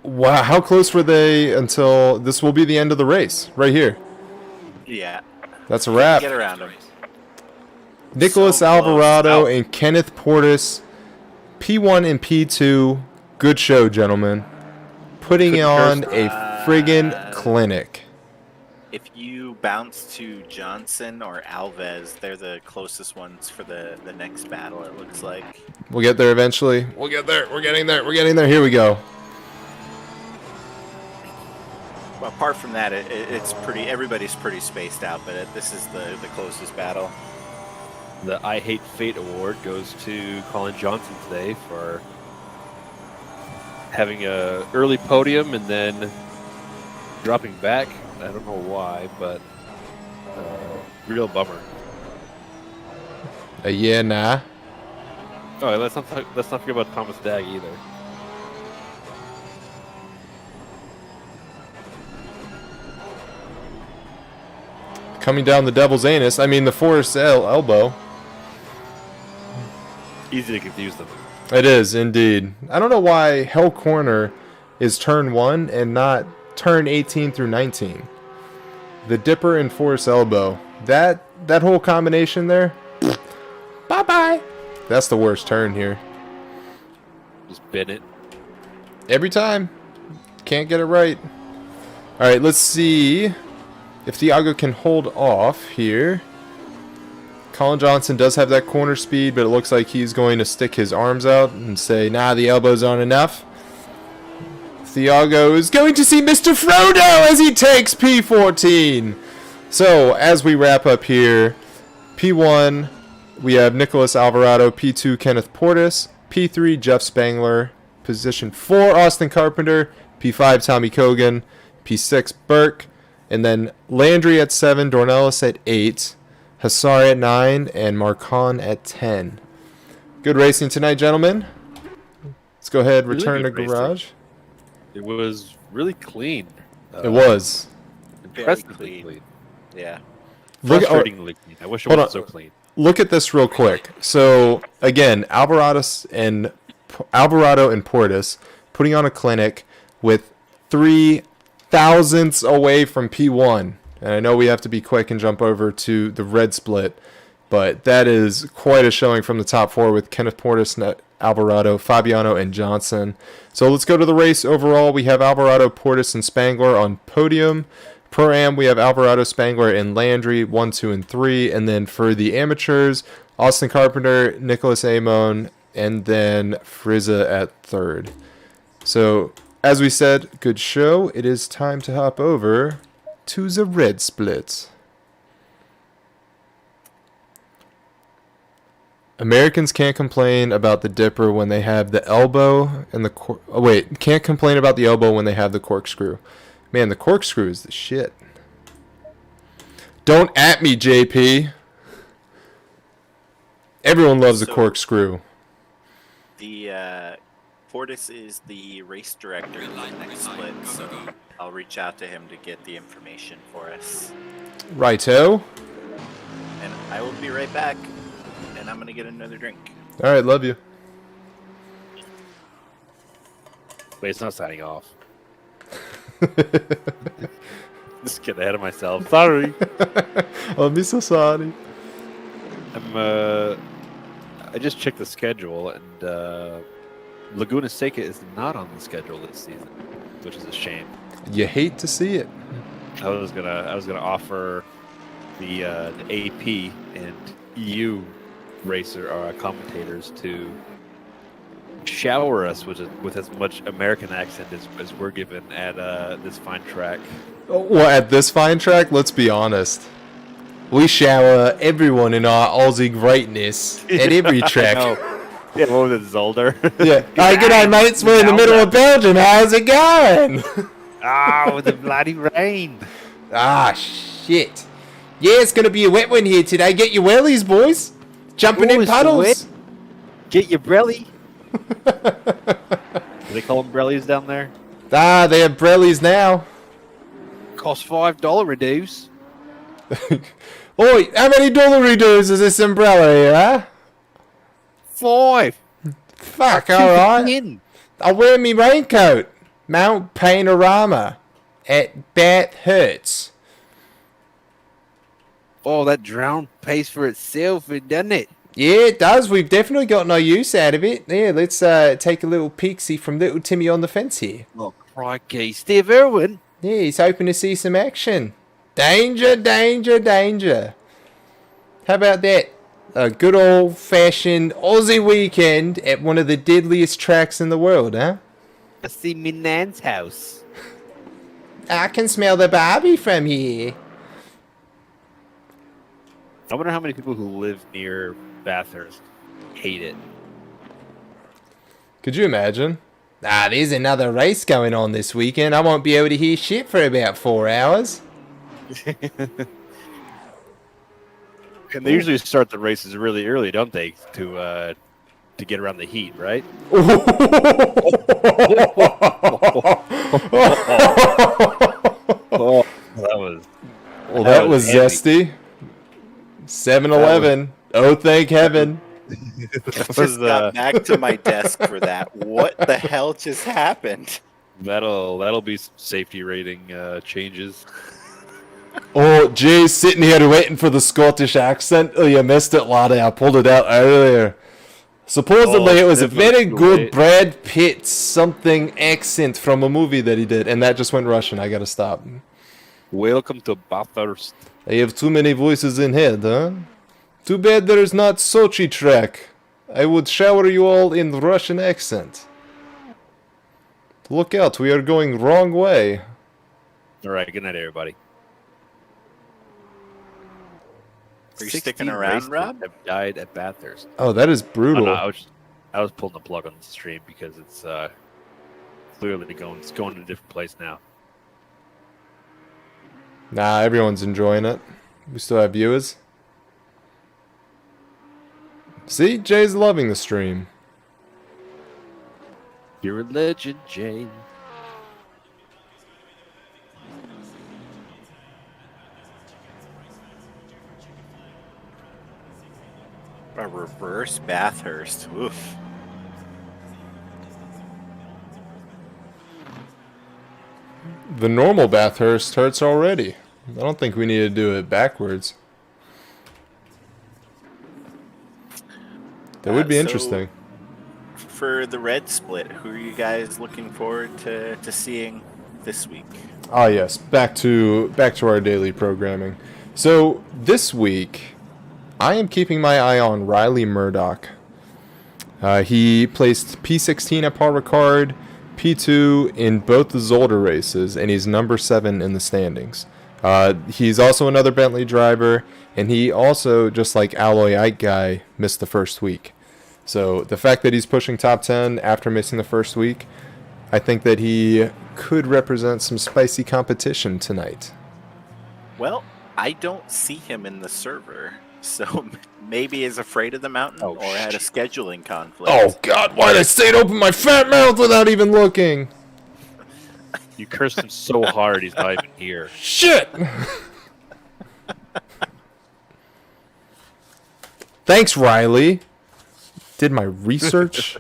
Wow, how close were they until... This will be the end of the race, right here. Yeah. That's a wrap. Get around him. Nicholas So Alvarado close. and Kenneth Portis, P1 and P2. Good show, gentlemen. Putting on a friggin' clinic. If you bounce to Johnson or Alves, they're the closest ones for the next battle, it looks like. We'll get there eventually. We'll get there. We're getting there. We're getting there. Here we go. Well, apart from that, it's pretty. Everybody's pretty spaced out, but this is the closest battle. The I Hate Fate award goes to Colin Johnson today for having a early podium and then dropping back. I don't know why, but real bummer. Yeah, nah. Oh, let's not forget about Thomas Dagg either. Coming down the devil's anus. I mean, the Forest elbow. Easy to confuse them. It is, indeed. I don't know why Hell Corner is turn 1 and not turn 18 through 19. The Dipper and Forest Elbow. That whole combination there. Bye-bye. That's the worst turn here. Just bin it. Every time. Can't get it right. Alright, let's see if Thiago can hold off here. Colin Johnson does have that corner speed, but it looks like he's going to stick his arms out and say, nah, the elbows aren't enough. Thiago is going to see Mr. Frodo as he takes P14. So, as we wrap up here, P1, we have Nicholas Alvarado, P2, Kenneth Portis, P3, Jeff Spangler, position 4, Austin Carpenter, P5, Tommy Kogan, P6, Burke, and then Landry at 7, Dornelis at 8, Hassar at 9, and Marcon at 10. Good racing tonight, gentlemen. Let's go ahead, return to garage. It was really clean. It was. Impressively clean. Yeah. Frustratingly clean. I wish it wasn't so clean. Look at this real quick. So, again, Alvarado and Portis putting on a clinic with 3 thousandths away from P1. And I know we have to be quick and jump over to the red split, but that is quite a showing from the top 4 with Kenneth Portis, Alvarado, Fabiano, and Johnson. So let's go to the race overall. We have Alvarado, Portis, and Spangler on podium. Pro-Am, we have Alvarado, Spangler, and Landry, 1, 2, and 3. And then for the amateurs, Austin Carpenter, Nicholas Amon, and then Frizza at 3rd. So, as we said, good show. It is time to hop over to the red split. Americans can't complain about the Dipper when they have the elbow and the can't complain about the elbow when they have the corkscrew. Man, the corkscrew is the shit. Don't at me, JP. Everyone loves the corkscrew. The Portis is the race director in the next split, so I'll reach out to him to get the information for us. Righto. And I will be right back, and I'm going to get another drink. All right, love you. Wait, it's not signing off. Just get ahead of myself. Sorry. I'll be so sorry. I just checked the schedule, and Laguna Seca is not on the schedule this season, which is a shame. You hate to see it. I was gonna offer the AP and EU racer commentators to shower us with as much American accent as we're given at this fine track. Well, at this fine track, let's be honest. We shower everyone in our Aussie greatness at every track. Yeah, what was it, Zolder? Yeah. Hi, good day, mates. We're in the middle of Belgium. How's it going? With the bloody rain. Ah, shit. Yeah, it's going to be a wet one here today. Get your wellies, boys. Jumping in it's puddles. wet. Get your brelly. Do they call them brellies down there? Ah, they have brellies now. Cost $5 reduce. Oi, how many dollary dues is this umbrella here, huh? 5. Fuck, alright. I'll wear me raincoat. Mount Panorama at Bathurst. Oh, that drown pays for itself, doesn't it? Yeah, it does. We've definitely got no use out of it. Yeah, let's take a little peeksy from little Timmy on the fence here. Oh, crikey. Steve Irwin. Yeah, he's hoping to see some action. Danger, danger, danger. How about that? A good old-fashioned Aussie weekend at one of the deadliest tracks in the world, huh? I see me nan's house. I can smell the Barbie from here. I wonder how many people who live near Bathurst hate it. Could you imagine? Ah, there's another race going on this weekend. I won't be able to hear shit for about 4 hours. And they usually start the races really early, don't they? To get around the heat, right? Oh, that was zesty. 7-Eleven. Oh, thank heaven. Just got back to my desk for that. What the hell just happened? That'll be some safety rating changes. Oh, Jay's sitting here waiting for the Scottish accent. Oh, you missed it, laddie. I pulled it out earlier. Supposedly, it was a very good Brad Pitt something accent from a movie that he did, and that just went Russian. I gotta stop. Welcome to Bathurst. I have too many voices in head, huh? Too bad there is not Sochi track. I would shower you all in Russian accent. Look out, we are going wrong way. All right, good night, everybody. Are you sticking around, Rob? Have died at Bathurst. Oh, that is brutal. Oh, no, I was pulling the plug on the stream because it's clearly going to a different place now. Nah, everyone's enjoying it. We still have viewers. See, Jay's loving the stream. You're a legend, Jay. A reverse Bathurst. Oof. The normal Bathurst hurts already. I don't think we need to do it backwards. That would be interesting. For the red split, who are you guys looking forward to seeing this week? Ah, yes, back to our daily programming. So this week, I am keeping my eye on Riley Murdoch. He placed P16 at Paul Ricard, P2 in both the Zolder races, and he's number 7 in the standings. He's also another Bentley driver, and he also, just like Alloy Ike guy, missed the first week. So the fact that he's pushing top 10 after missing the first week, I think that he could represent some spicy competition tonight. Well, I don't see him in the server, so maybe he's afraid of the mountain or had a scheduling conflict. Oh God, why'd I say to open my fat mouth without even looking? You cursed him so hard he's not even here. Shit! Thanks, Riley. Did my research.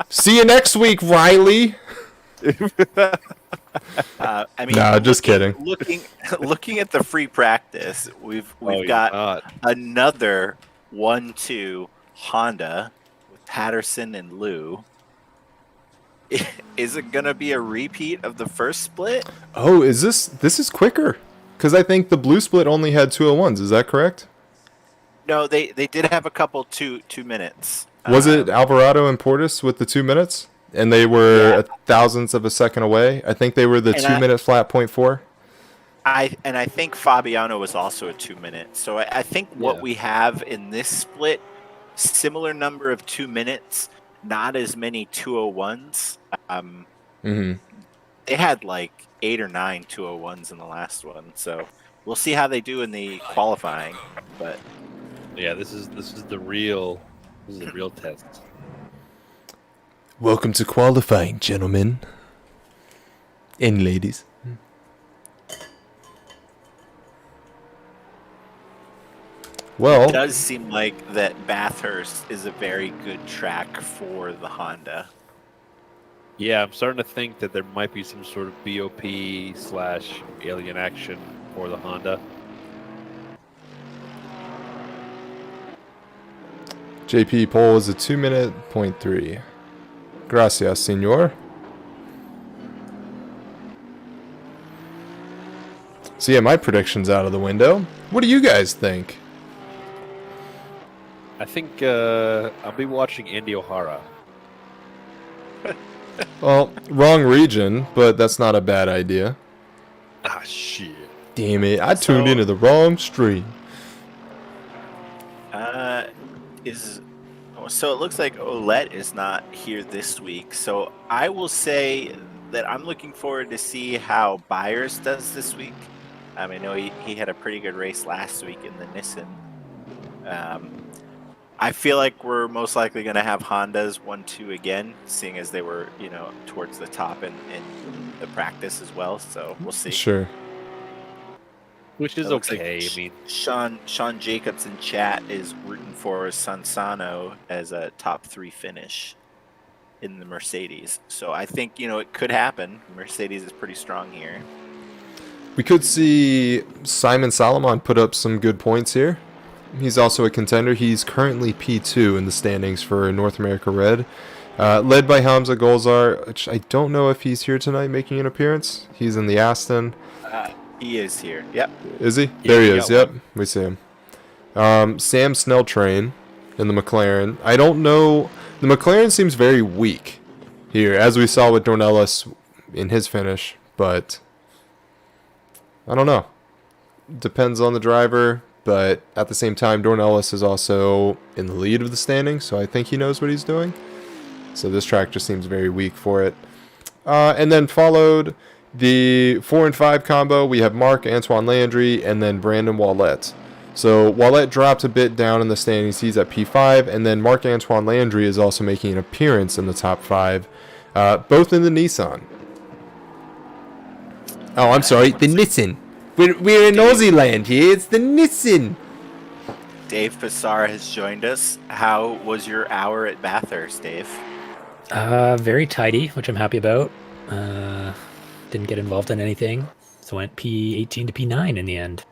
See you next week, Riley. I mean, Nah, just kidding. Looking at the free practice, we've you're got not. another 1-2 Honda with Patterson and Liu. Is it gonna be a repeat of the first split? Oh, is this is quicker? Because I think the blue split only had 201s. Is that correct? No, they did have a couple 2 minutes. Was it Alvarado and Portis with the 2 minutes? And they were Yeah. a thousandths of a second away. I think they were the And 2 minute flat .4. I think Fabiano was also a 2 minute. So I think what Yeah. we have in this split, similar number of 2 minutes, not as many 201s. Mm-hmm. They had like 8 or 9 201s in the last one. So we'll see how they do in the qualifying. But Yeah, this is the real test. Welcome to qualifying, gentlemen and ladies. Well, it does seem like that Bathurst is a very good track for the Honda. Yeah, I'm starting to think that there might be some sort of BOP/alien action for the Honda. JP pole is a 2 minute .3. Gracias, senor. So yeah, my prediction's out of the window. What do you guys think? I think I'll be watching Andy O'Hara. Well, wrong region, but that's not a bad idea. Ah, shit. Damn it, I tuned So- into the wrong stream. So it looks like Olet is not here this week. So I will say that I'm looking forward to see how Byers does this week. I know he had a pretty good race last week in the Nissan. I feel like we're most likely going to have Hondas 1-2 again, seeing as they were, towards the top in the practice as well. So we'll see. Sure. Which is It looks like okay. I mean, Sean Jacobs in chat is rooting for Sansano as a top 3 finish in the Mercedes. So I think, it could happen. Mercedes is pretty strong here. We could see Simon Salomon put up some good points here. He's also a contender. He's currently P2 in the standings for North America Red. Led by Hamza Golzar, which I don't know if he's here tonight making an appearance. He's in the Aston. He is here. Yep. Is he? Yeah, There he we is. got Yep. We see him. Sam Snelltrain in the McLaren. I don't know. The McLaren seems very weak here, as we saw with Dornelis in his finish, but I don't know. Depends on the driver, but at the same time, Dornelis is also in the lead of the standings, so I think he knows what he's doing. So this track just seems very weak for it. And then followed the 4 and 5 combo. We have Mark Antoine Landry and then Brandon Wallette. So Wallette dropped a bit down in the standings. He's at P5, and then Mark Antoine Landry is also making an appearance in the top 5, both in the Nissan. Oh, I'm sorry, the Nissan. We're in Aussie land here. It's the Nissan. Dave Passar has joined us. How was your hour at Bathurst, Dave? Very tidy, which I'm happy about. Didn't get involved in anything, so went P18 to P9 in the end.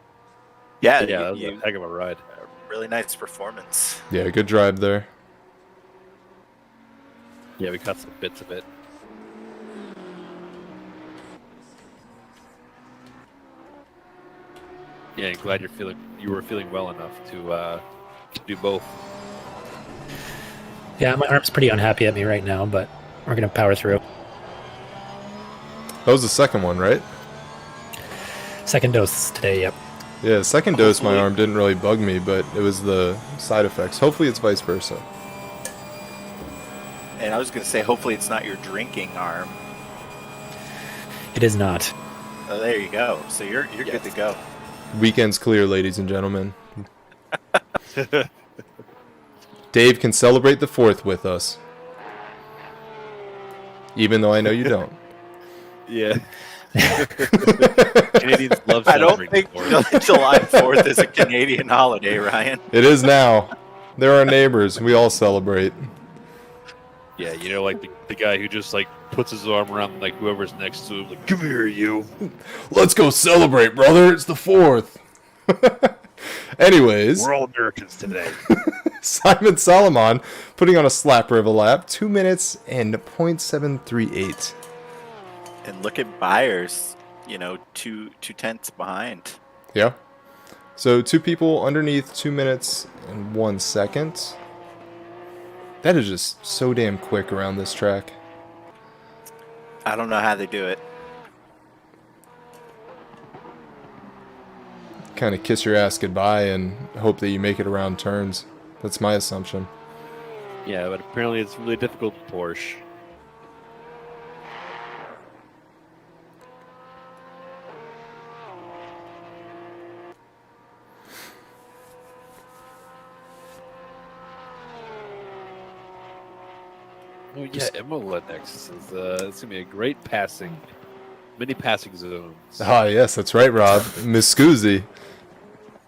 Yeah, that was a heck of a ride. really nice performance. Yeah, good drive there. Yeah, we caught some bits of it. Yeah, and glad you were feeling well enough to do both. Yeah, my arm's pretty unhappy at me right now, but we're gonna power through. That was the second one, right? Second dose today, yep. Yeah, second dose, my Hopefully. arm didn't really bug me, but it was the side effects. Hopefully it's vice versa. And I was going to say, hopefully it's not your drinking arm. It is not. Oh, there you go. So you're good to go. Weekend's clear, ladies and gentlemen. Dave can celebrate the 4th with us. Even though I know you don't. Yeah. Canadians love I don't celebrating think sports. July 4th is a Canadian holiday, Ryan. It is now. They're our neighbors. We all celebrate. Yeah, you know, like the guy who just like puts his arm around like whoever's next to him, like, come here, you. Let's go celebrate, brother. It's the 4th. Anyways, We're all Americans today. Simon Solomon putting on a slapper of a lap, 2 minutes and 0.738. And look at Byers, you know, two tenths behind. Yeah. So 2 people underneath 2 minutes and 1 second. That is just so damn quick around this track. I don't know how they do it. Kind of kiss your ass goodbye and hope that you make it around turns. That's my assumption. Yeah, but apparently it's really difficult with Porsche. Oh yeah, Imola next is it's gonna be a great many passing zones. Ah, yes, that's right, Rob. Miss Scoozy.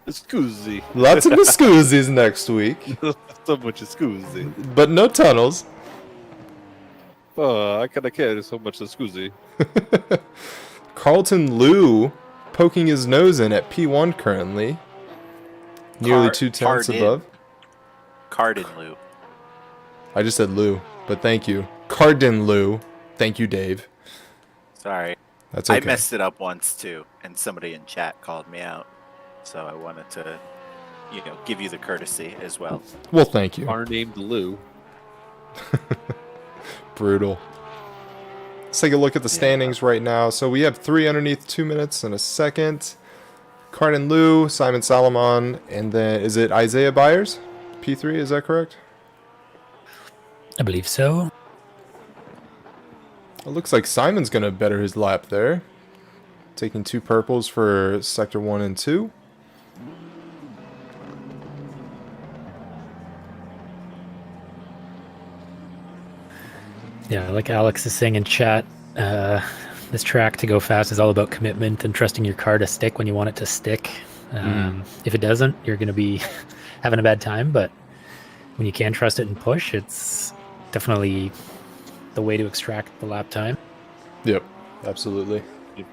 Scusi. Lots of Miss Scoozies next week, So much scusi. but no tunnels. Oh, I kinda care so much scusi. Carlton Liu poking his nose in at P1 currently. Nearly 2 tenths Cardin. above. Cardin Lou. I just said Liu, but thank you. Cardin Liu. Thank you, Dave. Sorry. That's okay. I messed it up once too, and somebody in chat called me out. So I wanted to, you know, give you the courtesy as well. Well, thank you. Our named Lou. Brutal. Let's take a look at the standings right now. So we have 3 underneath 2 minutes and a second. Cardin Liu, Simon Solomon, and then is it Isaiah Byers? P3, is that correct? I believe so. It looks like Simon's going to better his lap there. Taking 2 purples for sector 1 and 2. Yeah, like Alex is saying in chat, this track to go fast is all about commitment and trusting your car to stick when you want it to stick. If it doesn't, you're going to be having a bad time. But when you can trust it and push, it's definitely the way to extract the lap time. Yep, absolutely. And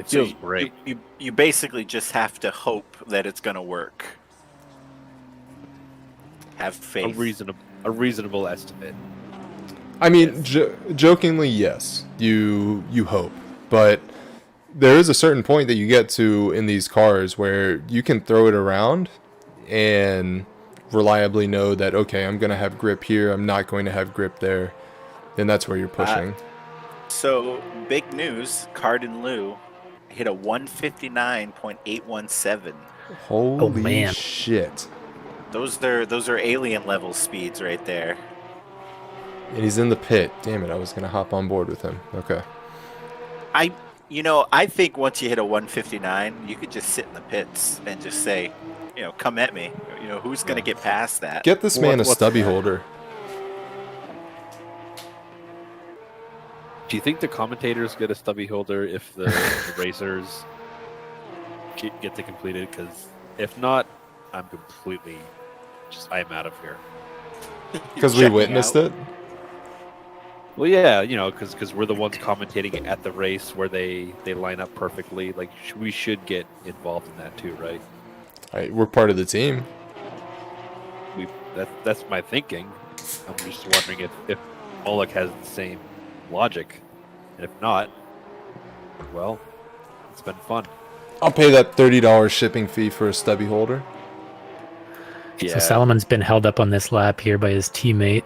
it So feels great. you basically just have to hope that it's going to work. Have faith. A reasonable estimate. I mean, jokingly, yes, you hope, but there is a certain point that you get to in these cars where you can throw it around and reliably know that, okay, I'm going to have grip here, I'm not going to have grip there, and that's where you're pushing. So big news: Cardin Lou hit a 159.817. Holy man. shit. Those are alien level speeds right there. And he's in the pit. Damn it, I was going to hop on board with him. Okay. I think once you hit a 159, you could just sit in the pits and just say, you know, come at me. You know, who's going to get past that? Get this man a What's stubby that? holder. Do you think the commentators get a stubby holder if the racers get to complete it? Because if not, I'm completely I'm out of here. Because we Checking witnessed out. it? Well, yeah, you know, because we're the ones commentating at the race where they line up perfectly. Like, we should get involved in that too, right? We're part of the team. That's my thinking. I'm just wondering if Moloch has the same logic, and if not, well, it's been fun. I'll pay that $30 shipping fee for a stubby holder. Yeah, So Salomon's been held up on this lap here by his teammate.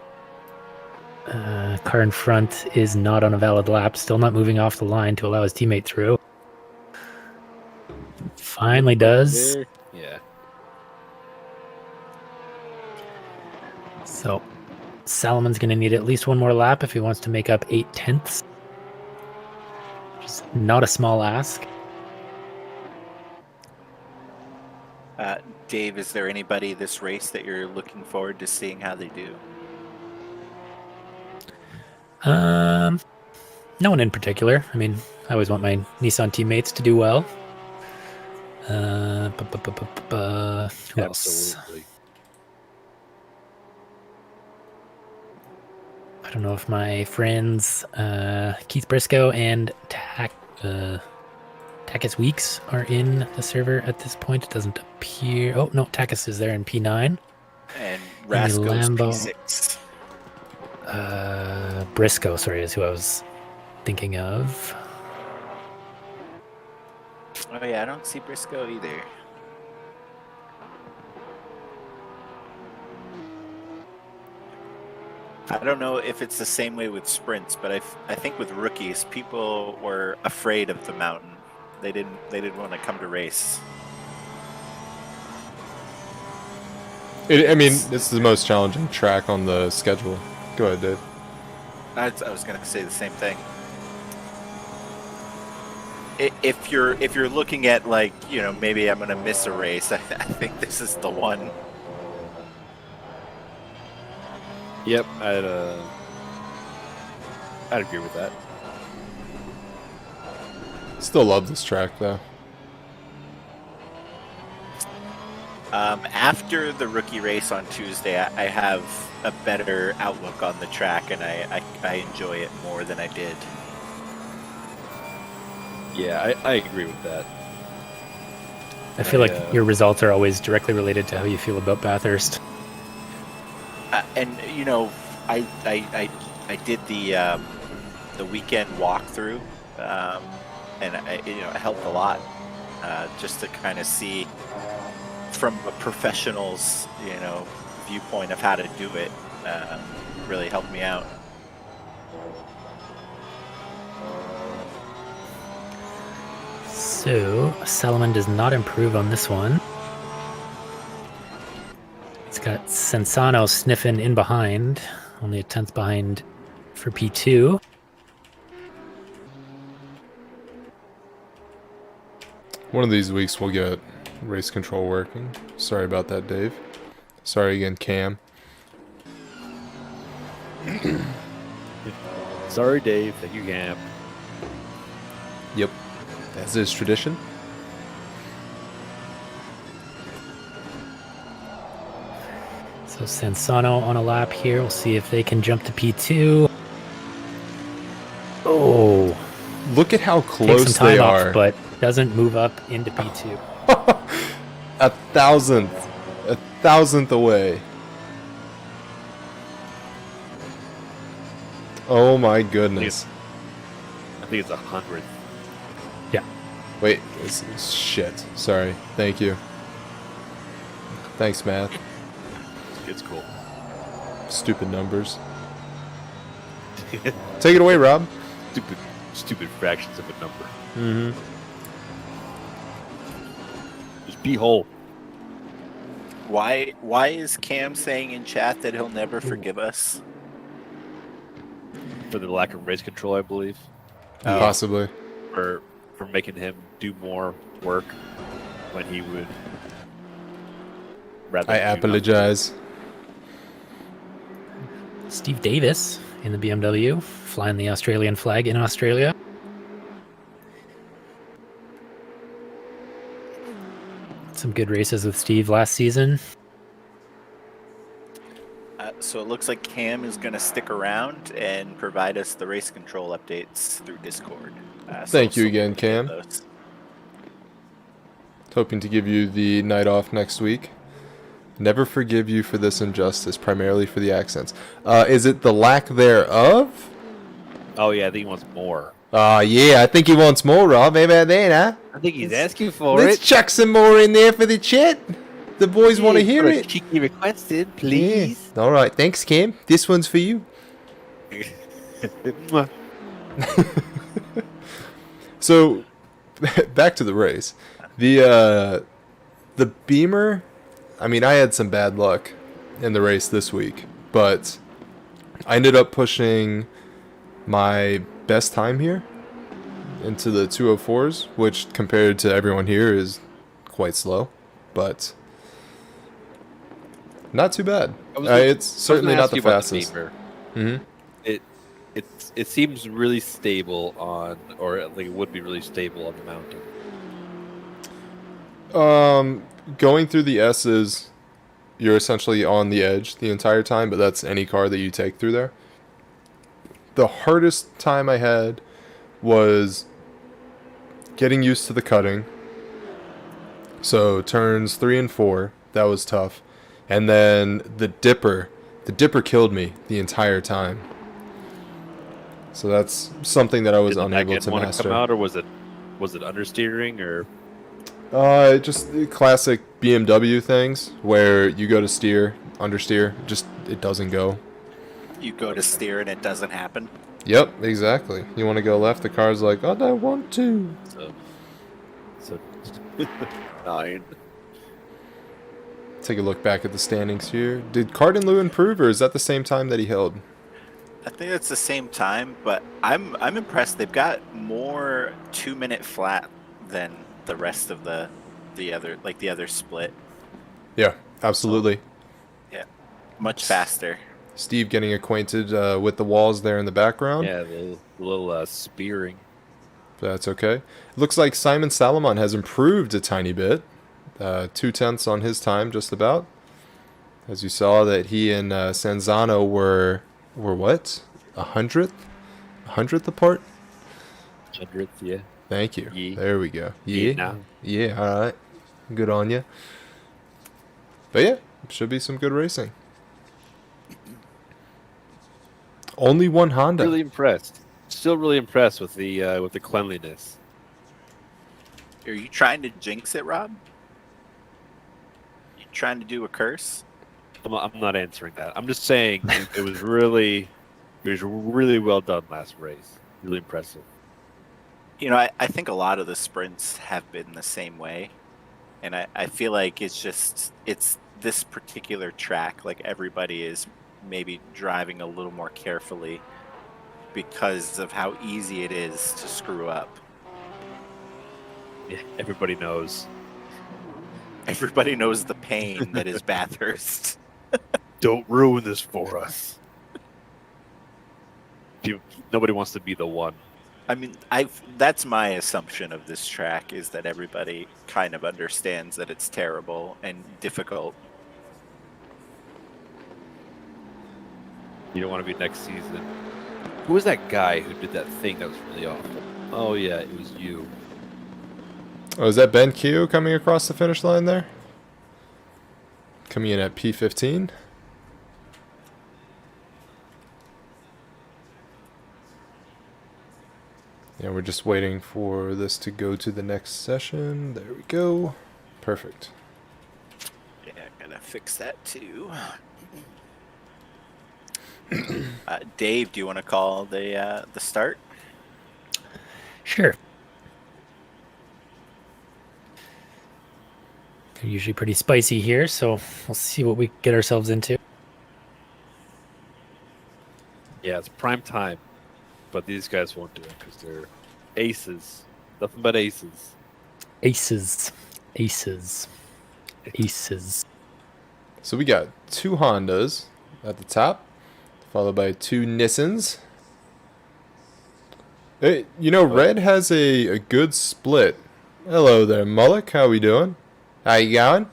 Car in front is not on a valid lap, still not moving off the line to allow his teammate through. Finally does. yeah. So Salomon's going to need at least one more lap if he wants to make up 8 tenths. Which is not a small ask. Dave, is there anybody this race that you're looking forward to seeing how they do? No one in particular. I mean, I always want my Nissan teammates to do well. Who else? Absolutely. I don't know if my friends Keith Briscoe and Takis Weeks are in the server at this point. It doesn't appear. Oh, no, Takis is there in P9. And Rasco's Lambo. P6. Briscoe, sorry, is who I was thinking of. Oh, yeah, I don't see Briscoe either. I don't know if it's the same way with sprints, but I think with rookies, people were afraid of the mountain. They didn't want to come to race. I mean, it's the most challenging track on the schedule. Go ahead, Dave. I was going to say the same thing. If you're looking at, like, you know, maybe I'm going to miss a race, I think this is the one. Yep, I'd agree with that. Still love this track, though. After the rookie race on Tuesday, I have a better outlook on the track, and I enjoy it more than I did. Yeah, I agree with that. I feel like your results are always directly related to how you feel about Bathurst. And you know, I did the weekend walkthrough, and it helped a lot, just to kind of see from a professional's viewpoint of how to do it. Really helped me out. So Salomon does not improve on this one. It's got Sensano sniffing in behind, only a tenth behind for P2. One of these weeks we'll get race control working. Sorry about that, Dave. Sorry again, Cam. Sorry, Dave. Thank you, Cam. Yep. As is tradition. So Sensano on a lap here. We'll see if they can jump to P2. Oh, Look at how takes close some time they off, are. but doesn't move up into P2. A thousandth away. Oh my goodness. I think it's 100th. Yeah. Wait, shit. Sorry. Thank you. Thanks, Matt. It's cool. Stupid numbers. Take it away, Rob. Stupid fractions of a number. Mm-hmm. Just be whole. Why is Cam saying in chat that he'll never forgive us? For the lack of race control, I believe. Possibly. For making him do more work when he would rather. I do apologize. Steve Davis in the BMW, flying the Australian flag in Australia. Some good races with Steve last season. So it looks like Cam is going to stick around and provide us the race control updates through Discord. Thank you we'll again, get Cam. those. Hoping to give you the night off next week. Never forgive you for this injustice, primarily for the accents. Is it the lack thereof? Oh yeah, I think he wants more. Yeah, I think he wants more, Rob. How about that, huh? I think he's asking for Let's chuck some more in there for the chat. The boys want to hear it. Cheeky requested, Yeah. please. All right, thanks, Cam. This one's for you. So, back to the race. The Beamer, I mean, I had some bad luck in the race this week, but I ended up pushing my best time here into the 204s, which compared to everyone here is quite slow, but not too bad. It's certainly not the fastest. Mm-hmm. It seems really stable on, or like it would be really stable on the mountain. Going through the S's, you're essentially on the edge the entire time, but that's any car that you take through there. the hardest time I had was getting used to the cutting. So turns 3 and 4, that was tough. And then the dipper killed me the entire time. So that's something that I was Did the unable back to end want master. come out, or was it understeering, or Just the classic BMW things where you go to steer, understeer, just it doesn't go. You go to steer and it doesn't happen. Yep, exactly. You want to go left, the car's like, oh, I want to. so 9? Take a look back at the standings here. Did Cardenloo improve, or is that the same time that he held? I think it's the same time, but I'm impressed. They've got more 2-minute flat than the rest of the other split. Yeah, absolutely. Yeah, much faster. Steve getting acquainted with the walls there in the background. Yeah, the little spearing. That's okay. Looks like Simon Salomon has improved a tiny bit. 2/10 on his time, just about. As you saw, that he and Sanzano were what? 100th? 100th apart? 100th, yeah. Thank you. Yee. There we go. Yee Yeah. now. Yeah, all right. Good on you. But yeah, should be some good racing. Only one Honda. Really impressed. Still really impressed with the cleanliness. Are you trying to jinx it, Rob? You trying to do a curse? I'm not answering that. I'm just saying it was really well done last race. Really impressive. You know, I think a lot of the sprints have been the same way. And I feel like it's this particular track, like everybody is maybe driving a little more carefully because of how easy it is to screw up. Yeah, everybody knows. Everybody knows the pain that is Bathurst. Don't ruin this for us. Nobody wants to be the one. I mean, that's my assumption of this track, is that everybody kind of understands that it's terrible and difficult. You don't want to be next season. Who was that guy who did that thing that was really awful? Oh yeah, it was you. Oh, is that Ben Keogh coming across the finish line there? Coming in at P15. Yeah, we're just waiting for this to go to the next session. There we go. Perfect. Yeah, gotta fix that too. Dave, do you want to call the start? Sure. They're usually pretty spicy here, so we'll see what we get ourselves into. Yeah, it's prime time, but these guys won't do it because they're aces. Nothing but aces. Aces. So we got 2 Hondas at the top, followed by 2 Nissans. Hey, you know, Red has a good split. Hello there, Mullock. How we doing? How you going?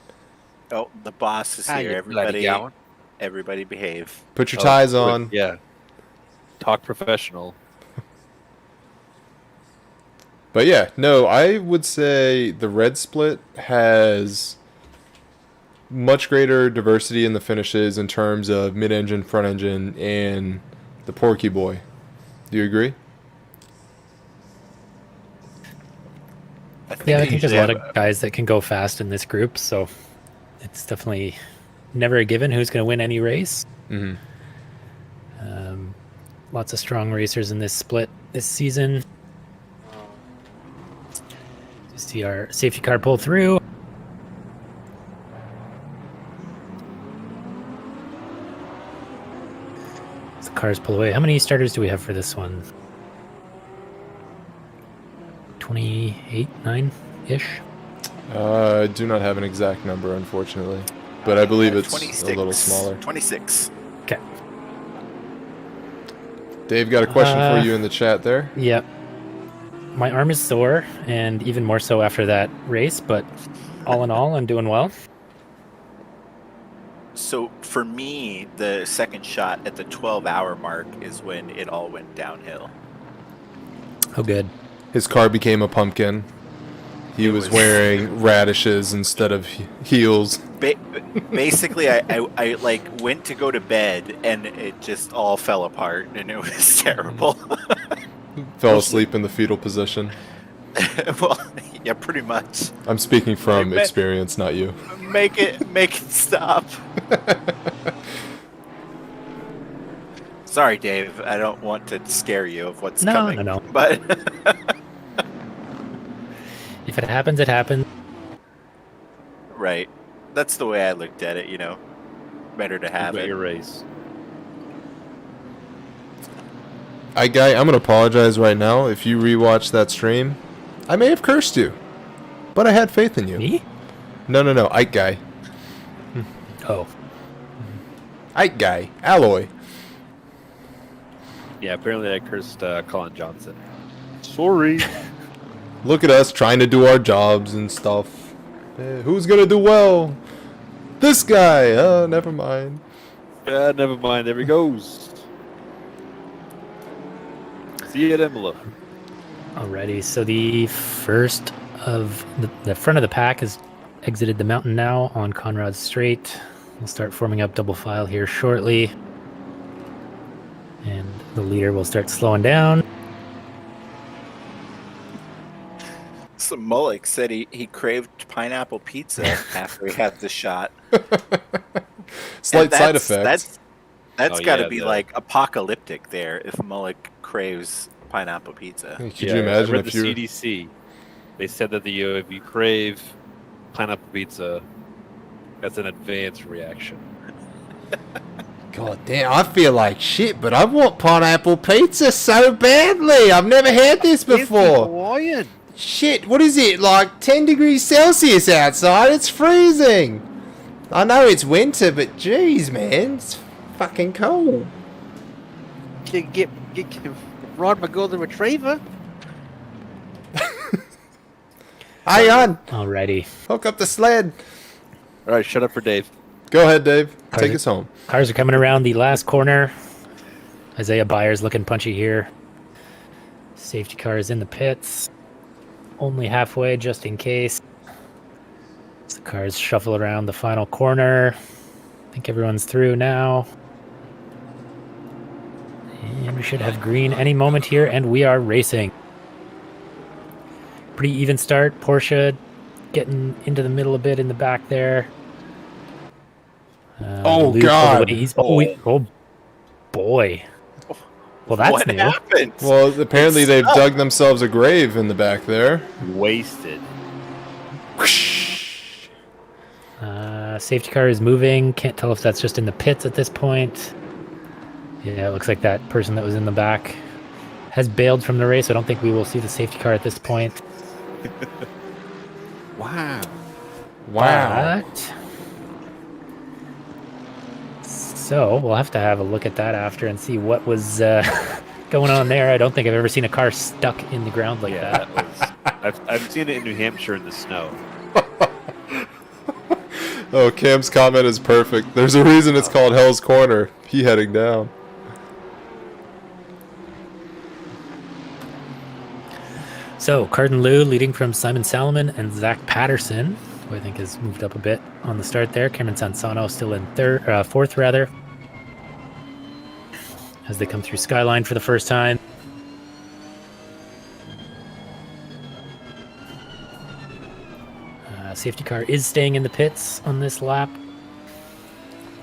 Oh, the boss is How here. you bloody going? Everybody behave. Put your ties good. on. Yeah. Talk professional. But yeah, no, I would say the Red split has much greater diversity in the finishes in terms of mid-engine, front-engine, and the Porky Boy. Do you agree? Yeah, I think there's a lot of guys that can go fast in this group, so it's definitely never a given who's going to win any race. Mm-hmm. Lots of strong racers in this split this season. See our safety car pull through. As the cars pull away. How many starters do we have for this one? 28, 9-ish? I do not have an exact number, unfortunately. But I believe it's 26, a little smaller. 26. Okay. Dave got a question for you in the chat there. Yep. My arm is sore, and even more so after that race, but all in all, I'm doing well. So for me, the second shot at the 12-hour mark is when it all went downhill. Oh, good. His car became a pumpkin. He was wearing radishes instead of heels. Basically, I like went to go to bed and it just all fell apart and it was terrible. Fell asleep in the fetal position. Well, yeah, pretty much. I'm speaking from experience, not you. Make it stop. Sorry, Dave. I don't want to scare you of what's coming. No. But If it happens, it happens. right, that's the way I looked at it. Better to have it. Your race. I'm going to apologize right now. If you rewatch that stream, I may have cursed you. But I had faith in you. Me? No. Ike guy. Oh. Ike guy. Alloy. Yeah, apparently I cursed Colin Johnson. Sorry. Look at us trying to do our jobs and stuff. Who's going to do well? This guy. Oh, never mind. Yeah, never mind. There he goes. See you at Imola. Alrighty, so the first of the front of the pack has exited the mountain now on Conrad Strait. We'll start forming up double file here shortly. And the leader will start slowing down. So Mullick said he craved pineapple pizza after he had the shot. Slight And side effects. That's Oh, got to yeah, be the- like apocalyptic there if Mullick craves pineapple pizza. Could you imagine I read if the you... CDC? They said that if you crave pineapple pizza, that's an advanced reaction. God damn, I feel like shit, but I want pineapple pizza so badly. I've never had this before. Hawaiian. Shit, what is it? Like 10 degrees Celsius outside? It's freezing. I know it's winter, but jeez, man, it's fucking cold. Get Rod my golden retriever. Hang on, Alrighty. hook up the sled. All right, shut up for Dave. Go ahead, Dave. Take Alright. us home. Cars are coming around the last corner. Isaiah Byers looking punchy here. Safety car is in the pits. Only halfway, just in case. As the cars shuffle around the final corner. I think everyone's through now. And we should have green any moment here, and we are racing. Pretty even start. Porsche getting into the middle a bit in the back there. Oh, Luke God. all the way east. Oh boy. Well, that's What new. happened? Well, apparently It's they've up. dug themselves a grave in the back there. Wasted. Safety car is moving. Can't tell if that's just in the pits at this point. Yeah, it looks like that person that was in the back has bailed from the race. I don't think we will see the safety car at this point. Wow. Wow. But... So we'll have to have a look at that after and see what was going on there. I don't think I've ever seen a car stuck in the ground like Yeah, that. that was. I've seen it in New Hampshire in the snow. Oh, Cam's comment is perfect. There's a reason it's called Hell's Corner. He heading down. So Cardin Liu leading from Simon Salomon and Zach Patterson, who I think has moved up a bit on the start there. Cameron Sansano still in fourth, rather, as they come through Skyline for the first time. Safety car is staying in the pits on this lap.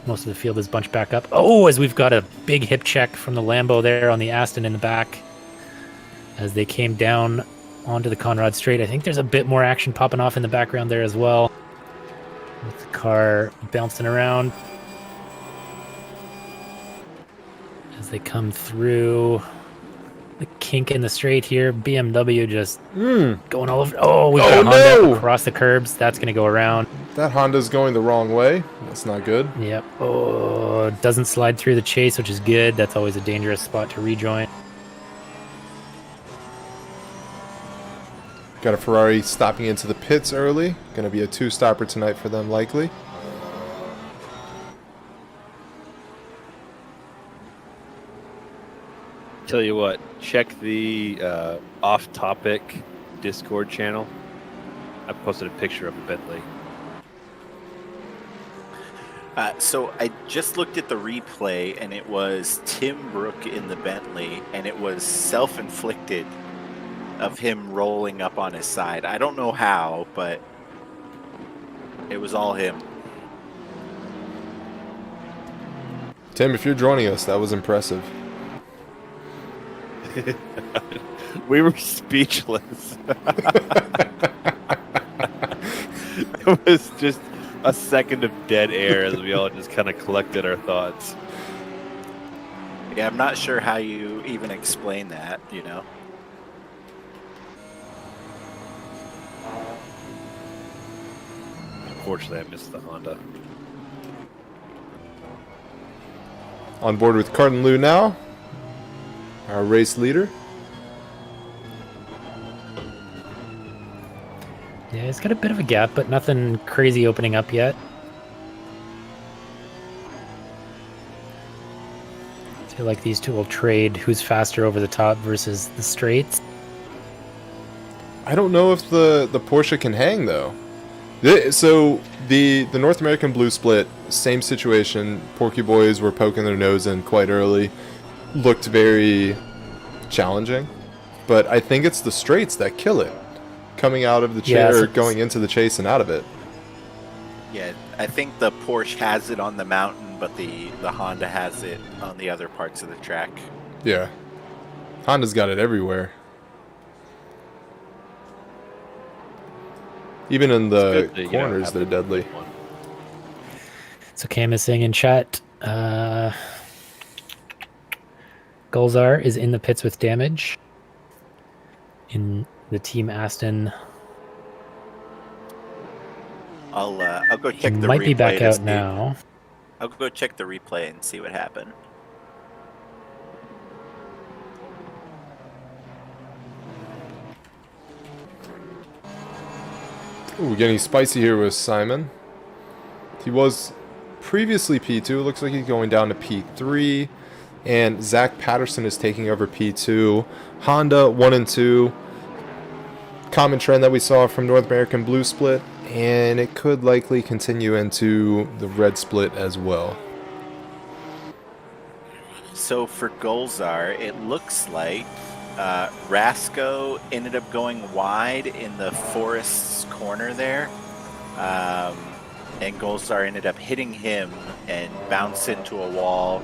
Most of the field is bunched back up. Oh, as we've got a big hip check from the Lambo there on the Aston in the back as they came down onto the Conrad Strait. I think there's a bit more action popping off in the background there as well, with the car bouncing around as they come through the kink in the straight here. BMW just going all over. Oh, we've got Oh, a Honda no! across the curbs. That's going to go around. That Honda's going the wrong way. That's not good. Yep. Oh, doesn't slide through the chase, which is good. That's always a dangerous spot to rejoin. Got a Ferrari stopping into the pits early. Going to be a two-stopper tonight for them, likely. tell you what, check the off-topic Discord channel. I posted a picture of a Bentley. So I just looked at the replay, and it was Tim Brook in the Bentley, and it was self-inflicted of him rolling up on his side. I don't know how, but it was all him. Tim, if you're joining us, that was impressive. We were speechless. It was just a second of dead air as we all just kind of collected our thoughts. Yeah, I'm not sure how you even explain that, you know? Unfortunately, I missed the Honda. On board with Carton Lou now, our race leader. Yeah, it's got a bit of a gap, but nothing crazy opening up yet. I feel like these two will trade who's faster over the top versus the straights. I don't know if the Porsche can hang though. So the North American Blue Split, same situation. Porky Boys were poking their nose in quite early. Looked very challenging, but I think it's the straights that kill it. Coming out of the chair, so going into the chase and out of it. Yeah, I think the Porsche has it on the mountain, but the Honda has it on the other parts of the track. Yeah, Honda's got it everywhere. Even in the corners, they're deadly. So Cam is saying in chat, Gulzar is in the pits with damage. In the Team Aston, I'll go he check the replay. might be back to out see. now. I'll go check the replay and see what happened. Ooh, getting spicy here with Simon. He was previously P2. Looks like he's going down to P3. And Zach Patterson is taking over P2. Honda 1 and 2. Common trend that we saw from North American Blue Split. And it could likely continue into the Red Split as well. So for Gulzar, it looks like Rasco ended up going wide in the Forest's corner there. And Gulzar ended up hitting him and bounced into a wall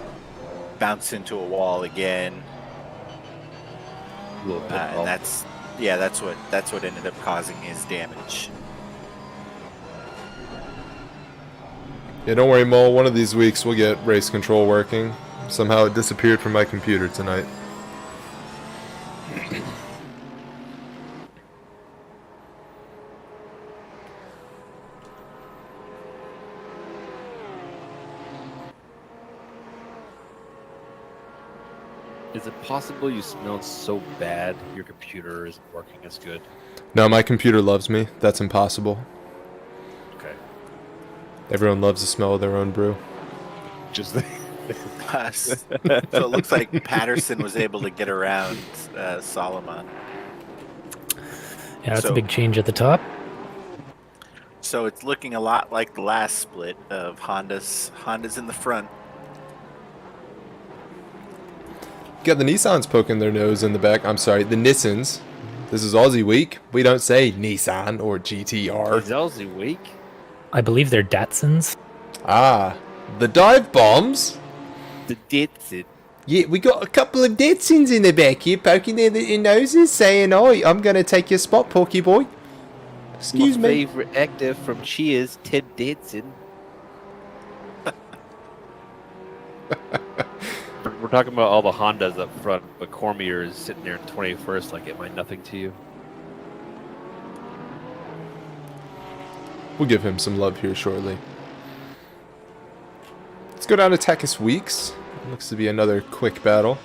again. And that's what ended up causing his damage. Yeah, don't worry, Mole. One of these weeks we'll get race control working. Somehow it disappeared from my computer tonight. Is it possible you smelled so bad your computer isn't working as good? No, my computer loves me. That's impossible. Okay. Everyone loves the smell of their own brew. Just So it looks like Patterson was able to get around Solomon. Yeah, that's a big change at the top. So it's looking a lot like the last split of Honda's in the front. Got the Nissans poking their nose in the back. I'm sorry, the Nissans. This is Aussie week. We don't say Nissan or GTR. Is Aussie week? I believe they're Datsuns. Ah, the dive bombs. The Datsun. Yeah, we got a couple of Datsuns in the back here poking their noses saying, "Oh, I'm going to take your spot, Porky Boy." Excuse My me. favorite actor from Cheers, Ted Danson. We're talking about all the Hondas up front, but Cormier is sitting there in 21st like it meant nothing to you. We'll give him some love here shortly. Let's go down to Takis Weeks. Looks to be another quick battle.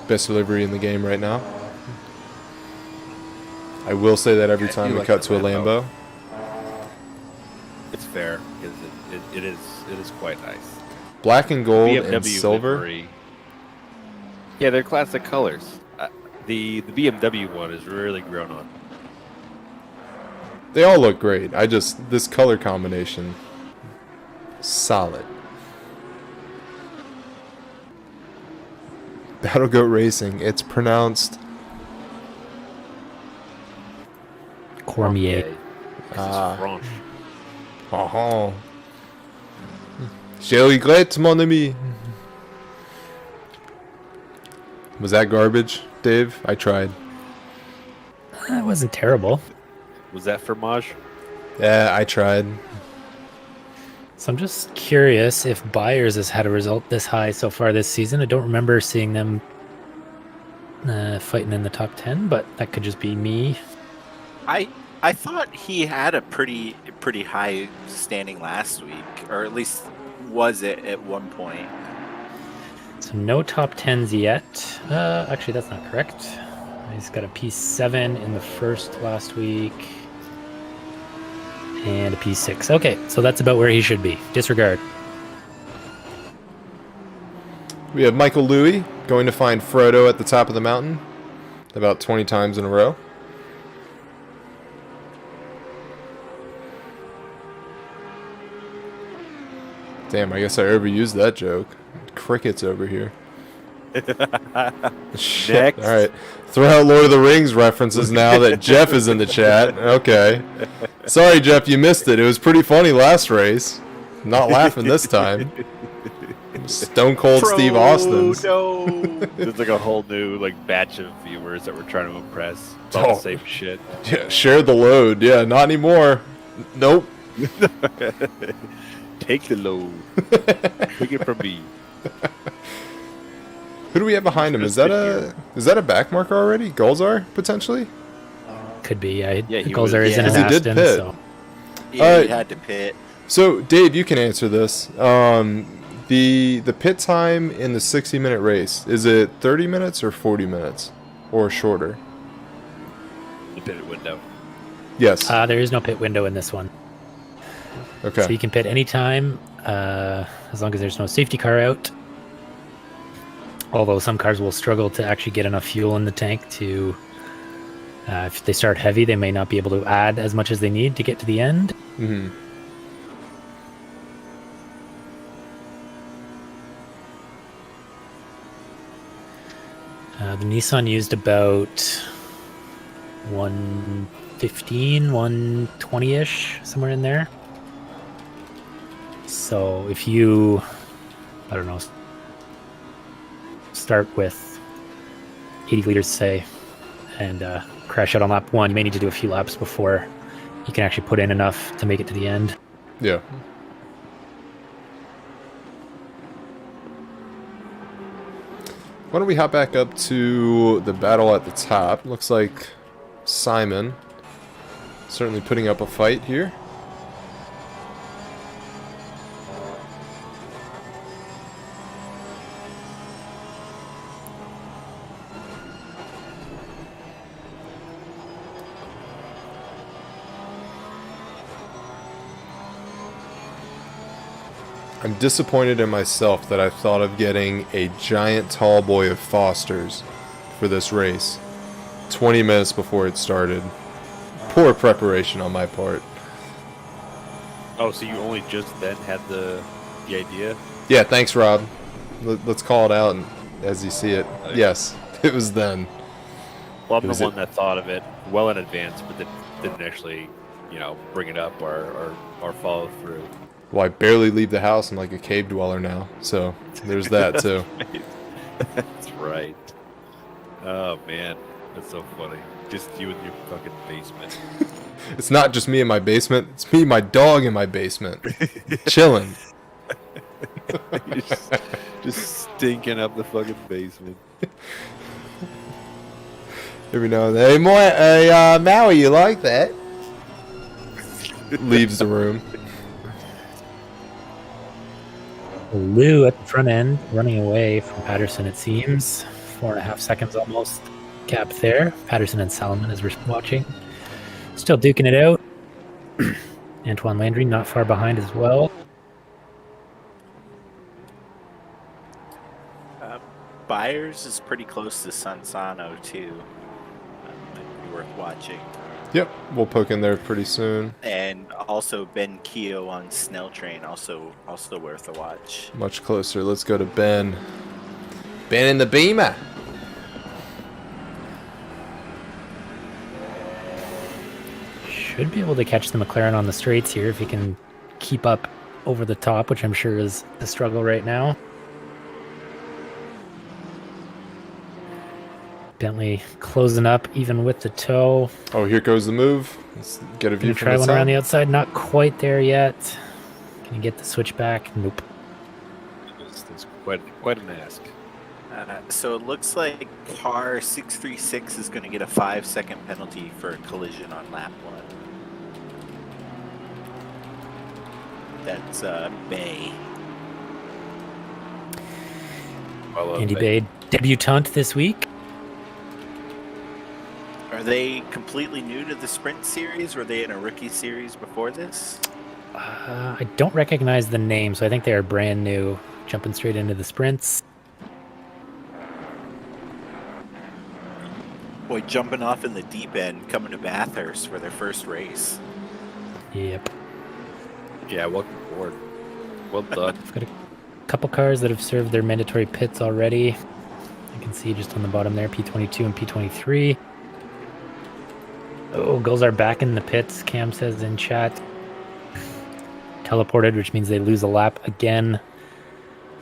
Best delivery in the game right now. I will say that every time we cut to a Lambo. It's fair because it is quite nice. Black and gold and BMW silver. livery. Yeah, they're classic colors. The BMW one is really grown on. They all look great. This color combination, solid. Battle Goat Racing. It's pronounced Cormier. Franche. oh. Je regrette, mon ami. Was that garbage, Dave? I tried. That wasn't terrible. Was that fromage? Yeah, I tried. So I'm just curious if Byers has had a result this high so far this season. I don't remember seeing them fighting in the top 10, but that could just be me. I thought he had a pretty high standing last week, or at least was it at one point. So no top 10s yet. Actually, that's not correct. He's got a P7 in the first last week. And a P6. Okay, so that's about where he should be. Disregard. We have Michael Louie going to find Frodo at the top of the mountain about 20 times in a row. Damn, I guess I overused that joke. Crickets over here. Shit. Next. All right. Throw out Lord of the Rings references now that Jeff is in the chat. Okay. Sorry, Jeff, you missed it. It was pretty funny last race. Not laughing this time. Stone Cold Steve Austin's. No. There's like a whole new batch of viewers that we're trying to impress. It's all the same shit. Yeah, share the load. Yeah, not anymore. Nope. Take the load. Take it from me. Who do we have behind him? Is that a back marker already? Golzar, potentially? Could be. Yeah, he Golzar was- is in yeah. an He did Aston, pit. so Yeah, he had to pit. So, Dave, you can answer this. The pit time in the 60-minute race, is it 30 minutes or 40 minutes? Or shorter? The pit window. Yes. there is no pit window in this one. Okay. So you can pit anytime, as long as there's no safety car out. Although some cars will struggle to actually get enough fuel in the tank to, if they start heavy, they may not be able to add as much as they need to get to the end. Mm-hmm. The Nissan used about 115, 120-ish, somewhere in there. So if you, I don't know, start with 80 liters, say, and crash out on lap 1, you may need to do a few laps before you can actually put in enough to make it to the end. Yeah. Why don't we hop back up to the battle at the top? Looks like Simon certainly putting up a fight here. I'm disappointed in myself that I thought of getting a giant tall boy of Foster's for this race 20 minutes before it started. Poor preparation on my part. Oh, so you only just then had the idea? Yeah, thanks, Rob. Let's call it out as you see it. Yes, it was then. Well, I'm Was the it- one that thought of it well in advance, but didn't actually, bring it up or follow through. Well, I barely leave the house. I'm like a cave dweller now, so there's that too. That's right. Oh man, that's so funny. Just you in your fucking basement. It's not just me in my basement. It's me and my dog in my basement. Chilling. just stinking up the fucking basement. Every now and then, hey, Maui, you like that? Leaves the room. Lou at the front end, running away from Patterson, it seems. 4.5 seconds almost gap there. Patterson and Salomon, as we're watching, still duking it out. Antoine Landry not far behind as well. Byers is pretty close to Sansano too. Might be worth watching. Yep, we'll poke in there pretty soon. And also Ben Keogh on Snell Train, also worth a watch. Much closer. Let's go to Ben. Ben in the Beamer. Should be able to catch the McLaren on the straights here if he can keep up over the top, which I'm sure is a struggle right now. Bentley closing up even with the toe. Oh, here goes the move. Let's get a view Gonna from try the one top. around the outside, not quite there yet. Can you get the switch back? Nope. That's quite an ask. So it looks like car 636 is going to get a 5-second penalty for a collision on lap 1. That's Bay. Andy Bay, debutante this week. Are they completely new to the Sprint Series? Were they in a rookie series before this? I don't recognize the name, so I think they are brand new, jumping straight into the sprints. Boy, jumping off in the deep end, coming to Bathurst for their first race. Yep. Yeah, welcome aboard. Well done. I've got a couple cars that have served their mandatory pits already. I can see just on the bottom there, P22 and P23. Oh, Gulls are back in the pits, Cam says in chat. Teleported, which means they lose a lap again.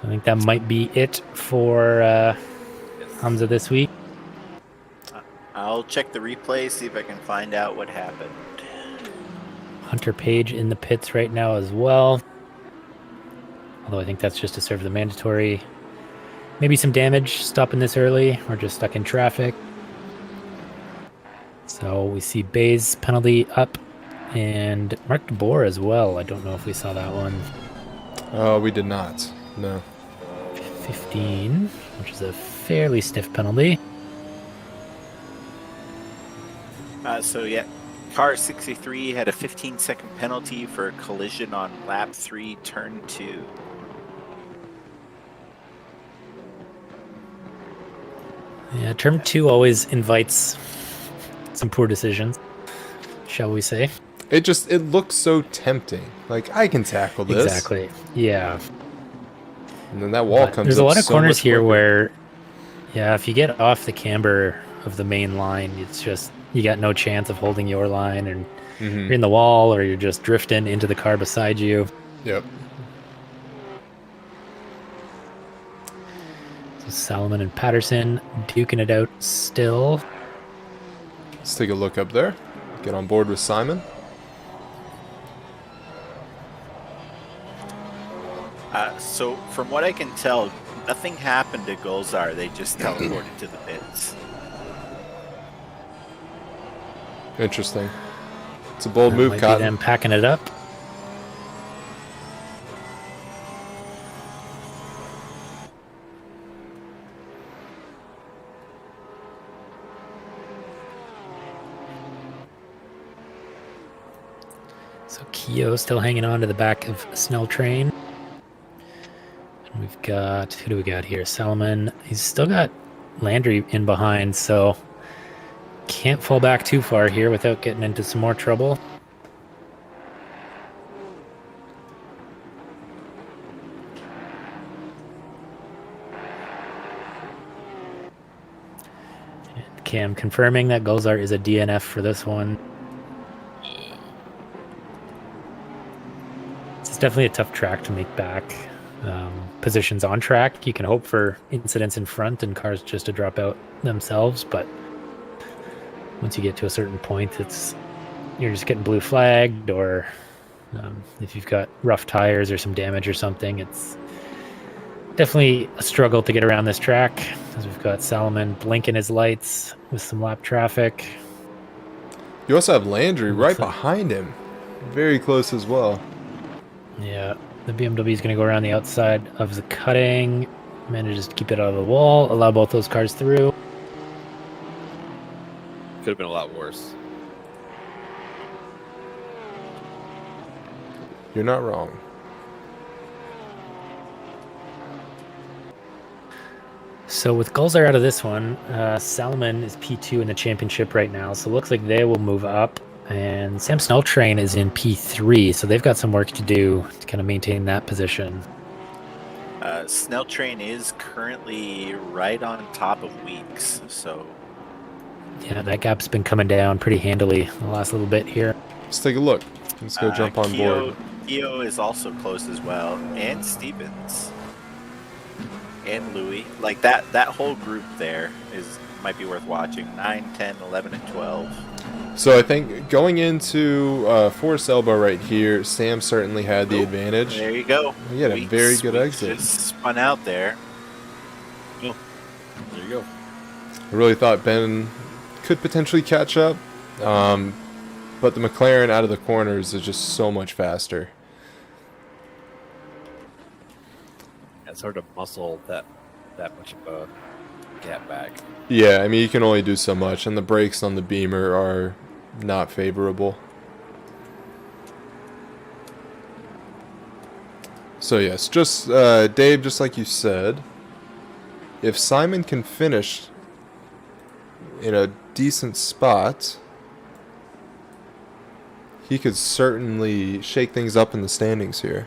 I think that might be it for Hamza this week. I'll check the replay, see if I can find out what happened. Hunter Page in the pits right now as well. Although I think that's just to serve the mandatory. Maybe some damage stopping this early or just stuck in traffic. So we see Bay's penalty up and Mark DeBoer as well. I don't know if we saw that one. Oh, we did not. No. 15, which is a fairly stiff penalty. So yeah, car 63 had a 15-second penalty for a collision on lap 3, turn 2. Yeah, turn 2 always invites some poor decisions, shall we say. It looks so tempting. Like, I can tackle this. Exactly. Yeah. And then that wall But comes there's up a lot of so corners much here quicker. where, yeah, if you get off the camber of the main line, it's just, you got no chance of holding your line, and you're in the wall or you're just drifting into the car beside you. Yep. So Salomon and Patterson duking it out still. Let's take a look up there. Get on board with Simon. So from what I can tell, nothing happened to Gulzar. They just teleported to the pits. Interesting. It's a bold That move, might be Cotton. them packing it up. So Keogh still hanging on to the back of Snell Train. And we've got, who do we got here? Salomon. He's still got Landry in behind, so can't fall back too far here without getting into some more trouble. And Cam confirming that Gulzar is a DNF for this one. It's definitely a tough track to make back. Positions on track, you can hope for incidents in front and cars just to drop out themselves, but once you get to a certain point, you're just getting blue flagged, or if you've got rough tires or some damage or something, it's definitely a struggle to get around this track, as we've got Salomon blinking his lights with some lap traffic. You also have Landry right behind him. Very close as well. Yeah, the BMW is going to go around the outside of the cutting, manages to keep it out of the wall, allow both those cars through. Could have been a lot worse. You're not wrong. So with Gulzar out of this one, Salomon is P2 in the championship right now, so it looks like they will move up. And Sam Snelltrain is in P3, so they've got some work to do to kind of maintain that position. Snell Train is currently right on top of Weeks, so Yeah, that gap's been coming down pretty handily the last little bit here. Let's take a look. Let's go jump on board. Keo is also close as well, and Stevens, and Louis. Like that whole group there might be worth watching. 9, 10, 11, and 12. So I think going into Forest Elbow right here, Sam certainly had the advantage. There you go. He had a very good exit. Just spun out there. Oh, there you go. I really thought Ben could potentially catch up, but the McLaren out of the corners is just so much faster. It's hard to muscle that much of a gap back. Yeah, I mean, you can only do so much, and the brakes on the Beamer are not favorable. So yes, just Dave, just like you said, if Simon can finish in a decent spot, he could certainly shake things up in the standings here.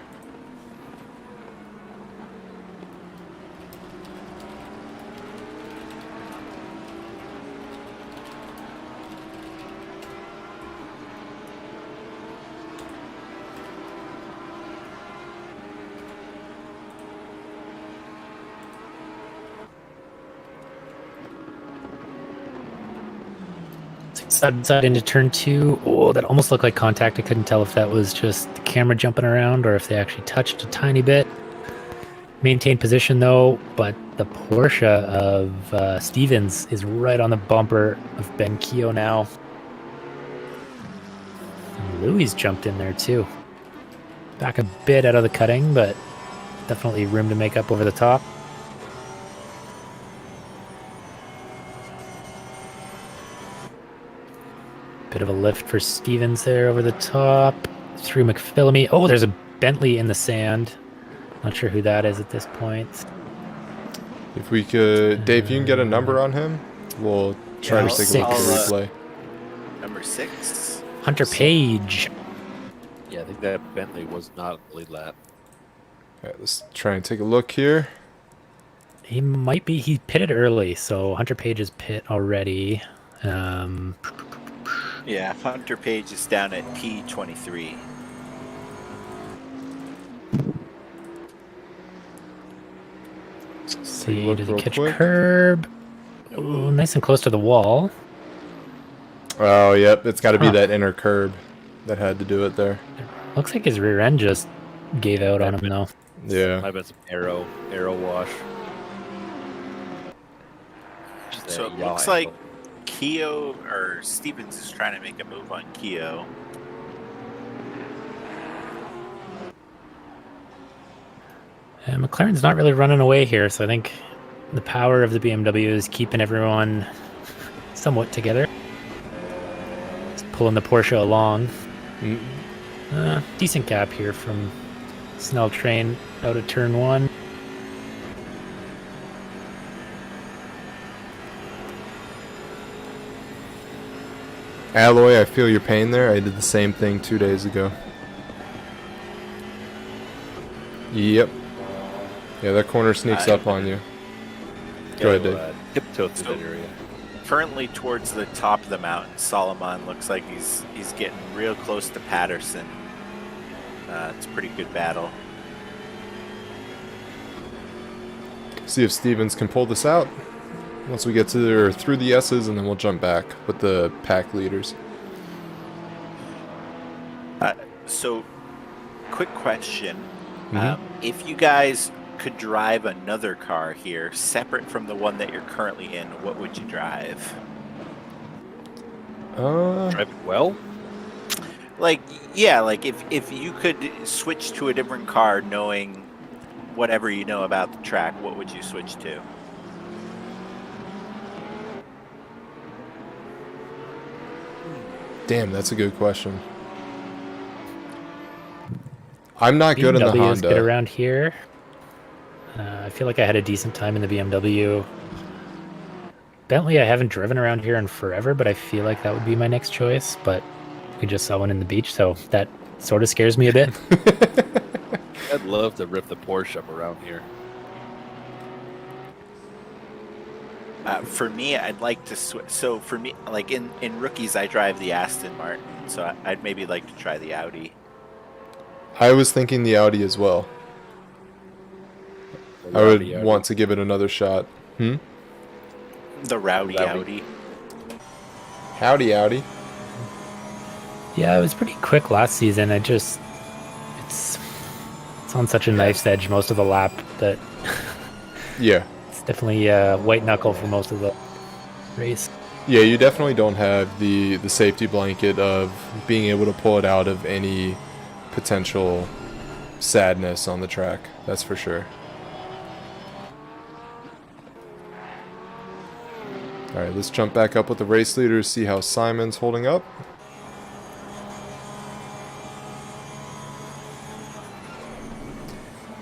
Side into turn 2. Oh, that almost looked like contact. I couldn't tell if that was just the camera jumping around or if they actually touched a tiny bit. Maintained position though, but the Porsche of Stevens is right on the bumper of Ben Keogh now. And Louis jumped in there too. Back a bit out of the cutting, but definitely room to make up over the top. Bit of a lift for Stevens there over the top. Through McPhillamy. Oh, there's a Bentley in the sand. Not sure who that is at this point. If we could, Dave, you can get a number on him. We'll try to take a look at the replay. Number 6. Hunter Page. Yeah, I think that Bentley was not the lead lap. All right, let's try and take a look here. He might be. He pitted early, so Hunter Page is pit already. Yeah, Hunter Page is down at P23. See, look did he real catch quick. curb? Ooh, nice and close to the wall. Oh, yep, it's got to be that inner curb that had to do it there. Looks like his rear end just gave out on him though. Yeah. Might have been some arrow wash. Just So a it looks yaw like angle. Keogh or Stevens is trying to make a move on Keogh. And McLaren's not really running away here, so I think the power of the BMW is keeping everyone somewhat together. Just pulling the Porsche along. Decent gap here from Snell Train out of turn 1. Alloy, I feel your pain there. I did the same thing 2 days ago. Yep. Yeah, that corner sneaks up on you. Go ahead, Dave. Tiptoe through that area. Currently towards the top of the mountain, Solomon looks like he's getting real close to Patterson. It's a pretty good battle. See if Stevens can pull this out. Once we get to or through the S's, and then we'll jump back with the pack leaders. So, quick question. If you guys could drive another car here, separate from the one that you're currently in, what would you drive? Drive it well? Like, yeah, like if you could switch to a different car knowing whatever you know about the track, what would you switch to? Damn, that's a good question. I'm not good in the BMWs get Honda. around here. I feel like I had a decent time in the BMW. Bentley, I haven't driven around here in forever, but I feel like that would be my next choice. But we just saw one in the beach, so that sort of scares me a bit. I'd love to rip the Porsche up around here. For me, I'd like to so for me, like in rookies, I drive the Aston Martin, so I'd maybe like to try the Audi. I was thinking the Audi as well. I would want to give it another shot. The rowdy Audi. Howdy, Audi. Yeah, it was pretty quick last season. It's on such a knife's edge most of the lap that Yeah. it's definitely white knuckle for most of the race. Yeah, you definitely don't have the safety blanket of being able to pull it out of any potential sadness on the track. That's for sure. All right, let's jump back up with the race leaders, see how Simon's holding up.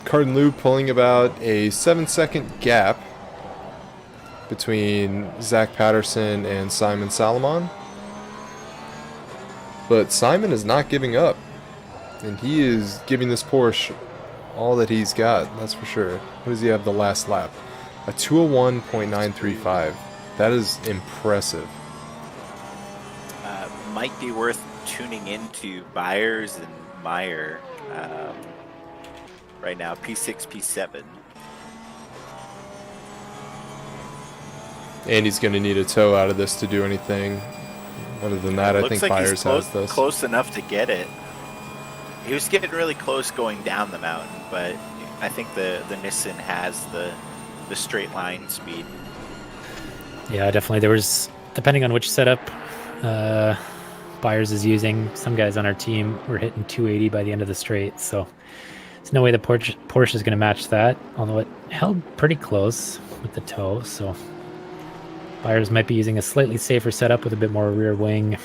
Cardin Lou pulling about a 7-second gap between Zach Patterson and Simon Salomon. But Simon is not giving up. And he is giving this Porsche all that he's got, that's for sure. What does he have the last lap? A 201.935. That is impressive. Might be worth tuning into Byers and Meyer right now, P6, P7. And he's going to need a tow out of this to do anything. Other than that, I think Byers has this. Close enough to get it. He was getting really close going down the mountain, but I think the Nissan has the straight line speed. Yeah, definitely. There was, depending on which setup Byers is using, some guys on our team were hitting 280 by the end of the straight, so there's no way the Porsche is going to match that, although it held pretty close with the toe, so Byers might be using a slightly safer setup with a bit more rear wing.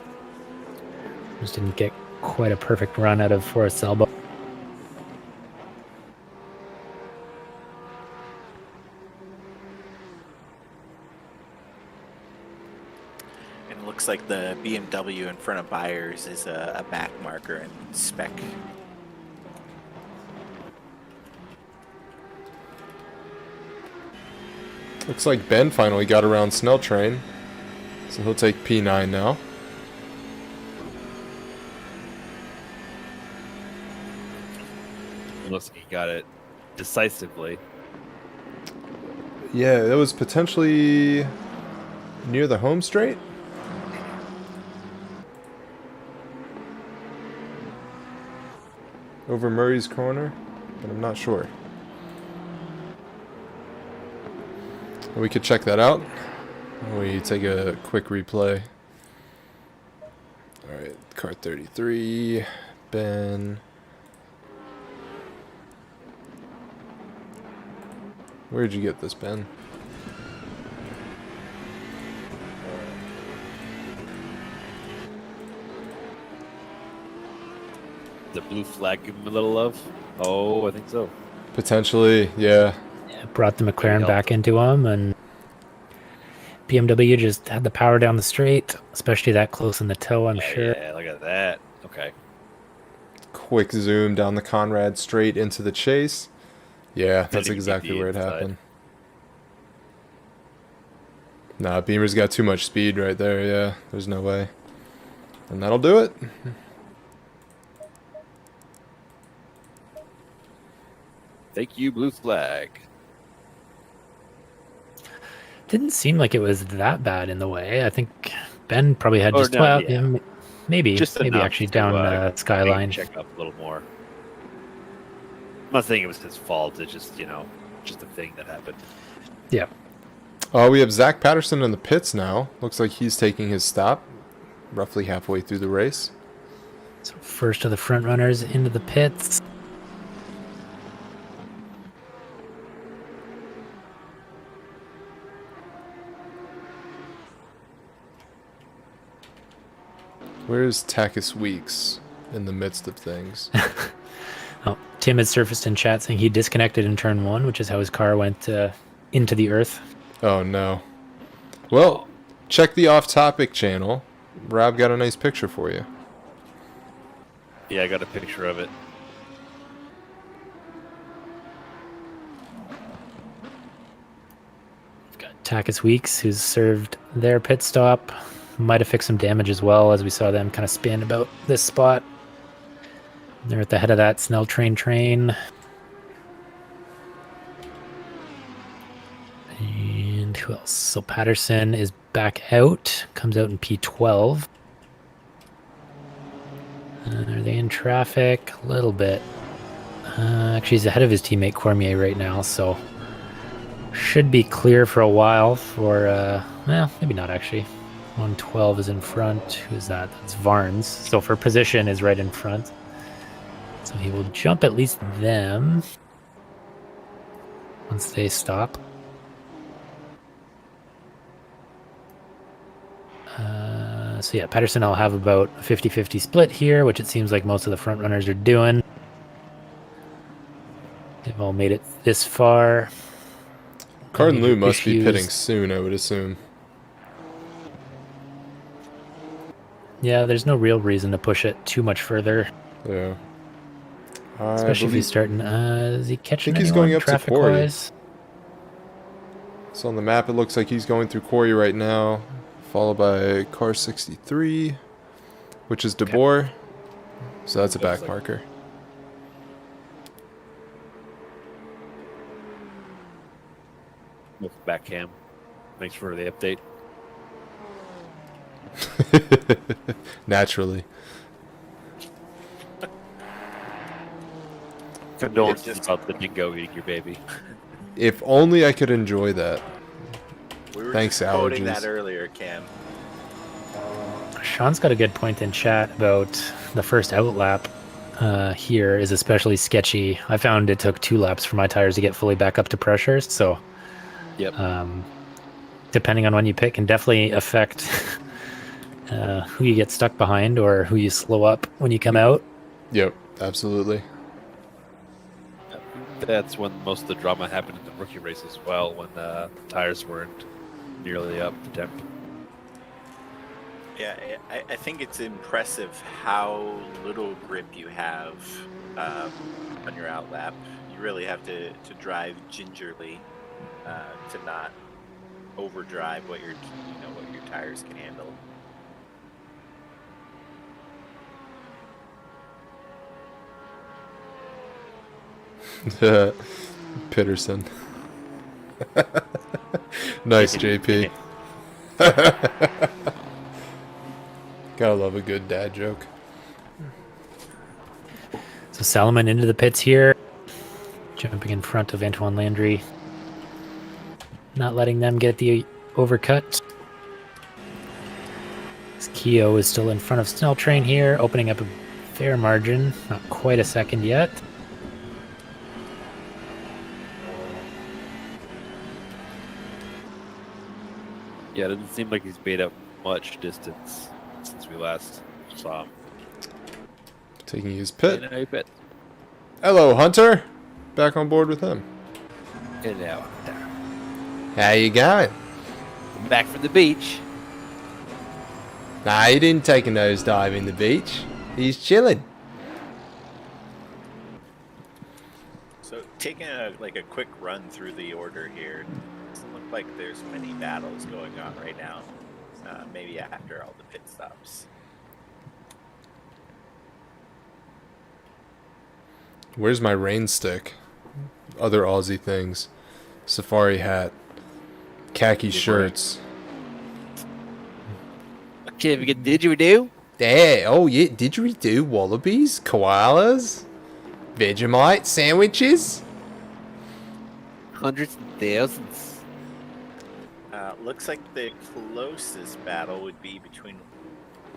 Just didn't get quite a perfect run out of Forrest Selba. And it looks like the BMW in front of Byers is a back marker and spec. Looks like Ben finally got around Snell Train. So he'll take P9 now. It looks like he got it decisively. Yeah, that was potentially near the home straight. Over Murray's corner, but I'm not sure. We could check that out. We take a quick replay. Alright, car 33, Ben. Where'd you get this, Ben? The blue flag give him a little love? Oh, I think so. Potentially, yeah. Brought the McLaren back into him, and BMW just had the power down the straight, especially that close in the toe, I'm sure. Yeah, look at that. Okay. Quick zoom down the Conrad straight into the chase. Yeah, that's think exactly he'd be where it inside. happened. Nah, Beamer's got too much speed right there, yeah. There's no way. And that'll do it. Thank you, blue flag. Didn't seem like it was that bad in the way. I think Ben probably had Oh, just no, well, yeah. yeah, maybe Just maybe enough actually to, down Skyline. Check up a little more. I'm not saying it was his fault. It's just, just a thing that happened. Yeah. We have Zach Patterson in the pits now. Looks like he's taking his stop roughly halfway through the race. So first of the front runners into the pits. Where's Takis Weeks in the midst of things? Oh, Tim had surfaced in chat saying he disconnected in turn 1, which is how his car went into the earth. Oh no. Well, check the off-topic channel. Rob got a nice picture for you. Yeah, I got a picture of it. We've got Takis Weeks, who's served their pit stop. Might have fixed some damage as well, as we saw them kind of spin about this spot. They're at the head of that Snell train. And who else? So Patterson is back out. Comes out in P12. Are they in traffic? A little bit. Actually, he's ahead of his teammate Cormier right now, so should be clear for a while for, well, maybe not actually. 112 is in front. Who's that? That's Varnes. So for position is right in front. So he will jump at least them once they stop. So yeah, Patterson will have about a 50-50 split here, which it seems like most of the front runners are doing. They've all made it this far. Cardin Lou must be issues. pitting soon, I would assume. Yeah, there's no real reason to push it too much further, Yeah. especially if he's starting. Is he catching he's anyone going up to traffic-wise? So on the map, it looks like he's going through Quarry right now, followed by car 63, which is DeBoer. So that's a back marker. Back cam. Thanks for the update. Naturally. Condolences about the dingo eating your baby. If only I could enjoy that. We were Thanks, just quoting allergies. that earlier, Cam. Sean's got a good point in chat about the first out lap here is especially sketchy. I found it took 2 laps for my tires to get fully back up to pressure, so Yep. depending on when you pick can definitely affect who you get stuck behind or who you slow up when you come out. Yep, absolutely. That's when most of the drama happened in the rookie race as well, when the tires weren't nearly up to temp. Yeah, I think it's impressive how little grip you have on your outlap. You really have to drive gingerly to not overdrive what your tires can handle. Pitterson. Nice, JP. Gotta love a good dad joke. So Salomon into the pits here, jumping in front of Antoine Landry, not letting them get the overcut. Keogh is still in front of Snell Train here, opening up a fair margin, not quite a second yet. Yeah, it doesn't seem like he's made up much distance since we last saw him. Taking his pit. In a pit. Hello, Hunter. Back on board with him. Hello. How you going? Back from the beach. Nah, he didn't take a nosedive in the beach. He's chilling. So taking a quick run through the order here, doesn't look like there's many battles going on right now. Maybe after all the pit stops. Where's my rain stick? Other Aussie things. Safari hat. Khaki shirts. Okay, we get didgeridoo. Yeah, oh yeah, didgeridoo, wallabies, koalas, Vegemite sandwiches. Hundreds and thousands. Looks like the closest battle would be between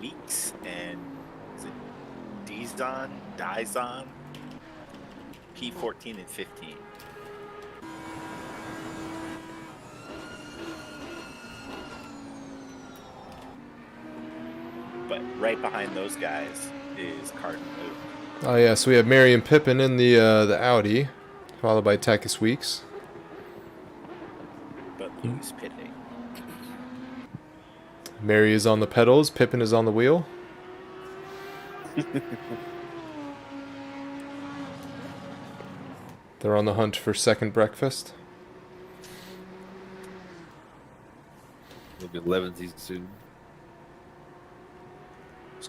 Weeks and is it Dizon, P14 and 15. But right behind those guys is Cardin Luke. Oh yeah, so we have Mary and Pippin in the Audi, followed by Takis Weeks. But Lou's pitting. Mary is on the pedals, Pippin is on the wheel. They're on the hunt for second breakfast. It'll be 11 season soon.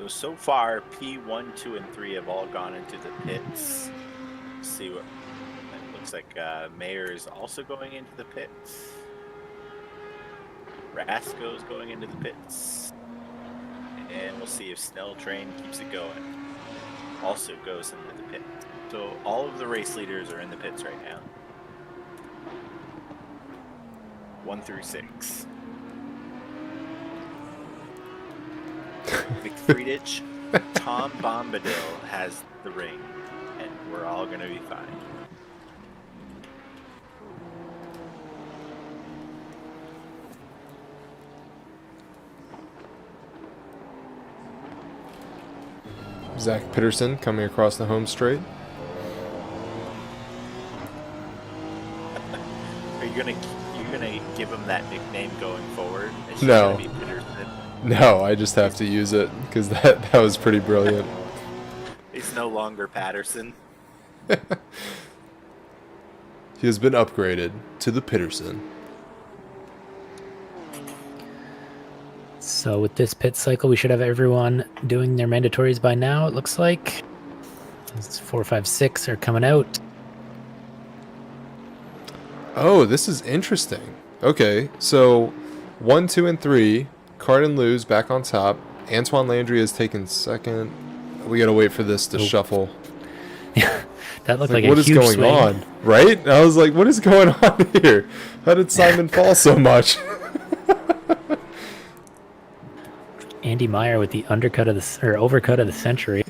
So far, P1, 2, and 3 have all gone into the pits. Let's see what it looks like. Mayor is also going into the pits. Rasco's going into the pits. And we'll see if Snell Train keeps it going. Also goes into the pit. So all of the race leaders are in the pits right now. 1 through 6. McFreedich, Tom Bombadil has the ring, and we're all going to be fine. Zach Peterson coming across the home straight. Are you gonna give him that nickname going forward? It's just No. gonna be Peterson. No, I just have to use it because that was pretty brilliant. He's no longer Patterson. He has been upgraded to the Peterson. So with this pit cycle, we should have everyone doing their mandatories by now, it looks like. 4, 5, 6 are coming out. Oh, this is interesting. Okay, so 1, 2, and 3, Card and Lose back on top. Antoine Landry has taken second. We gotta wait for this to shuffle. That looked like a What is huge going swing. on? Right? I was like, what is going on here? How did Simon fall so much? Andy Meyer with the overcut of the century.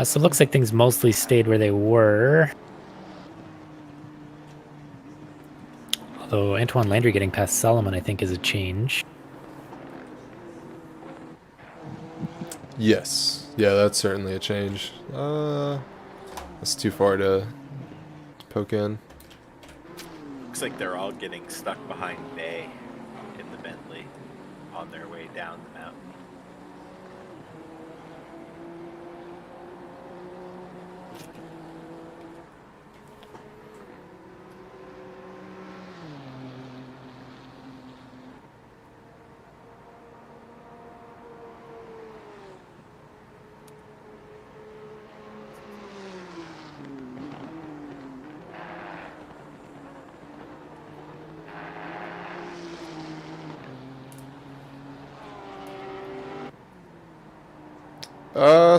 So it looks like things mostly stayed where they were. Although Antoine Landry getting past Solomon, I think, is a change. Yes. Yeah, that's certainly a change. That's too far to poke in. Looks like they're all getting stuck behind Bay in the Bentley on their way down the mountain.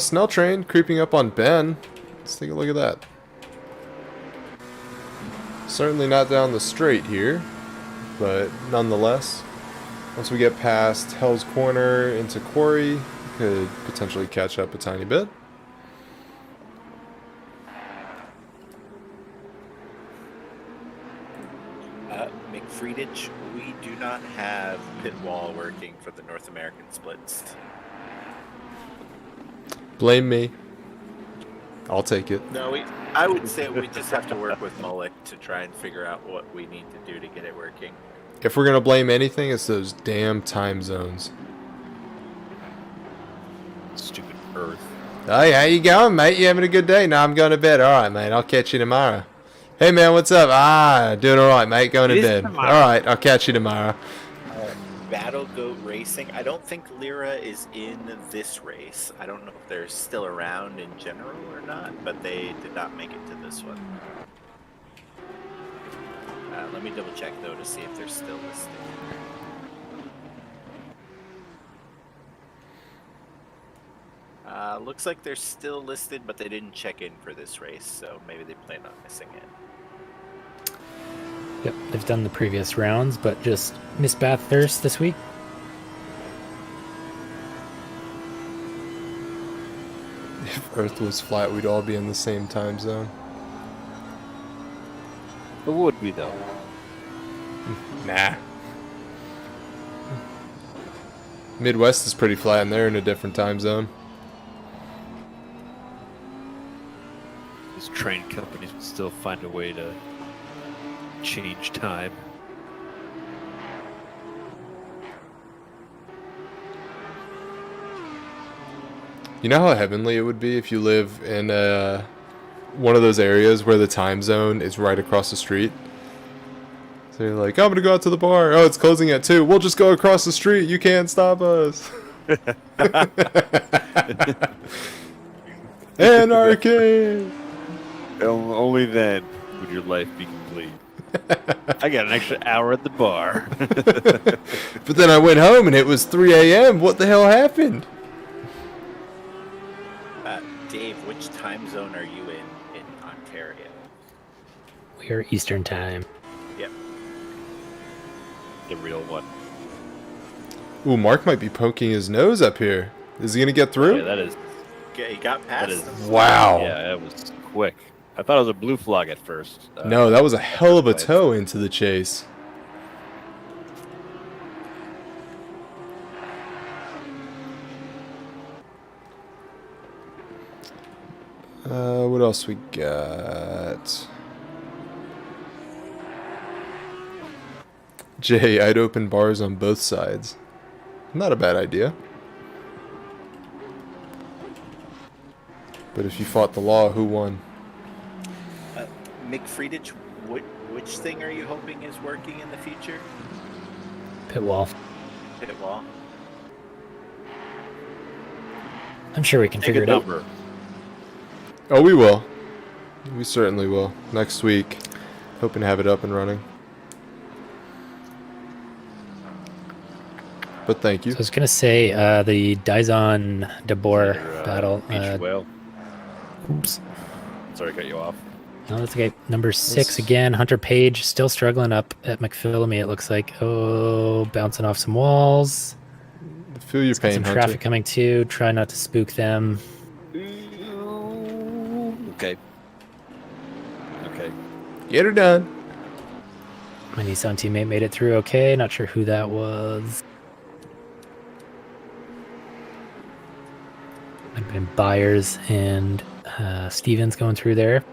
Snell Train creeping up on Ben. Let's take a look at that. Certainly not down the straight here, but nonetheless, once we get past Hell's Corner into Quarry, could potentially catch up a tiny bit. McFreedich, we do not have pit wall working for the North American splits. Blame me. I'll take it. No, I would say we just have to work with Mullick to try and figure out what we need to do to get it working. If we're going to blame anything, it's those damn time zones. Stupid Earth. Hey, how you going, mate? You having a good day? No, I'm going to bed. All right, mate. I'll catch you tomorrow. Hey, man, what's up? Doing all right, mate. Going to bed. All right, I'll catch you tomorrow. Battle Goat Racing. I don't think Lyra is in this race. I don't know if they're still around in general or not, but they did not make it to this one. Let me double check though to see if they're still listed. Looks like they're still listed, but they didn't check in for this race, so maybe they plan on missing it. Yep, they've done the previous rounds, but just missed Bathurst this week. If Earth was flat, we'd all be in the same time zone. But would we though? Nah. Midwest is pretty flat, and they're in a different time zone. Those train companies would still find a way to change time. You know how heavenly it would be if you live in one of those areas where the time zone is right across the street? So you're like, I'm going to go out to the bar. Oh, it's closing at 2. We'll just go across the street. You can't stop us. Anarchy! Only then would your life be complete. I got an extra hour at the bar. But then I went home and it was 3 a.m. What the hell happened? Dave, which time zone are you in Ontario? We are Eastern time. Yep. The real one. Ooh, Mark might be poking his nose up here. Is he going to get through? Yeah, that is. Okay, you got past That is. them. Wow. Yeah, that was quick. I thought it was a blue flag at first. No, that was a hell of a toe into the chase. What else we got? Jay, I'd open bars on both sides. Not a bad idea. But if you fought the law, who won? Mick Friedrich, which thing are you hoping is working in the future? Pit wall. Pit wall. I'm sure we can Take figure a it out. number. Oh, we will. We certainly will. Next week. Hoping to have it up and running. But thank you. So I was gonna say the Daison DeBoer battle. Beach whale. Oops. Sorry, I cut you off. No, that's okay. Number 6 again. Hunter Page still struggling up at McPhillamy. It looks like. Oh, bouncing off some walls. Feel your Got pain, some Hunter. traffic coming too. Try not to spook them. Okay. Okay. Get her done. My Nissan teammate made it through okay. Not sure who that was. Might have been Byers and Stevens going through there.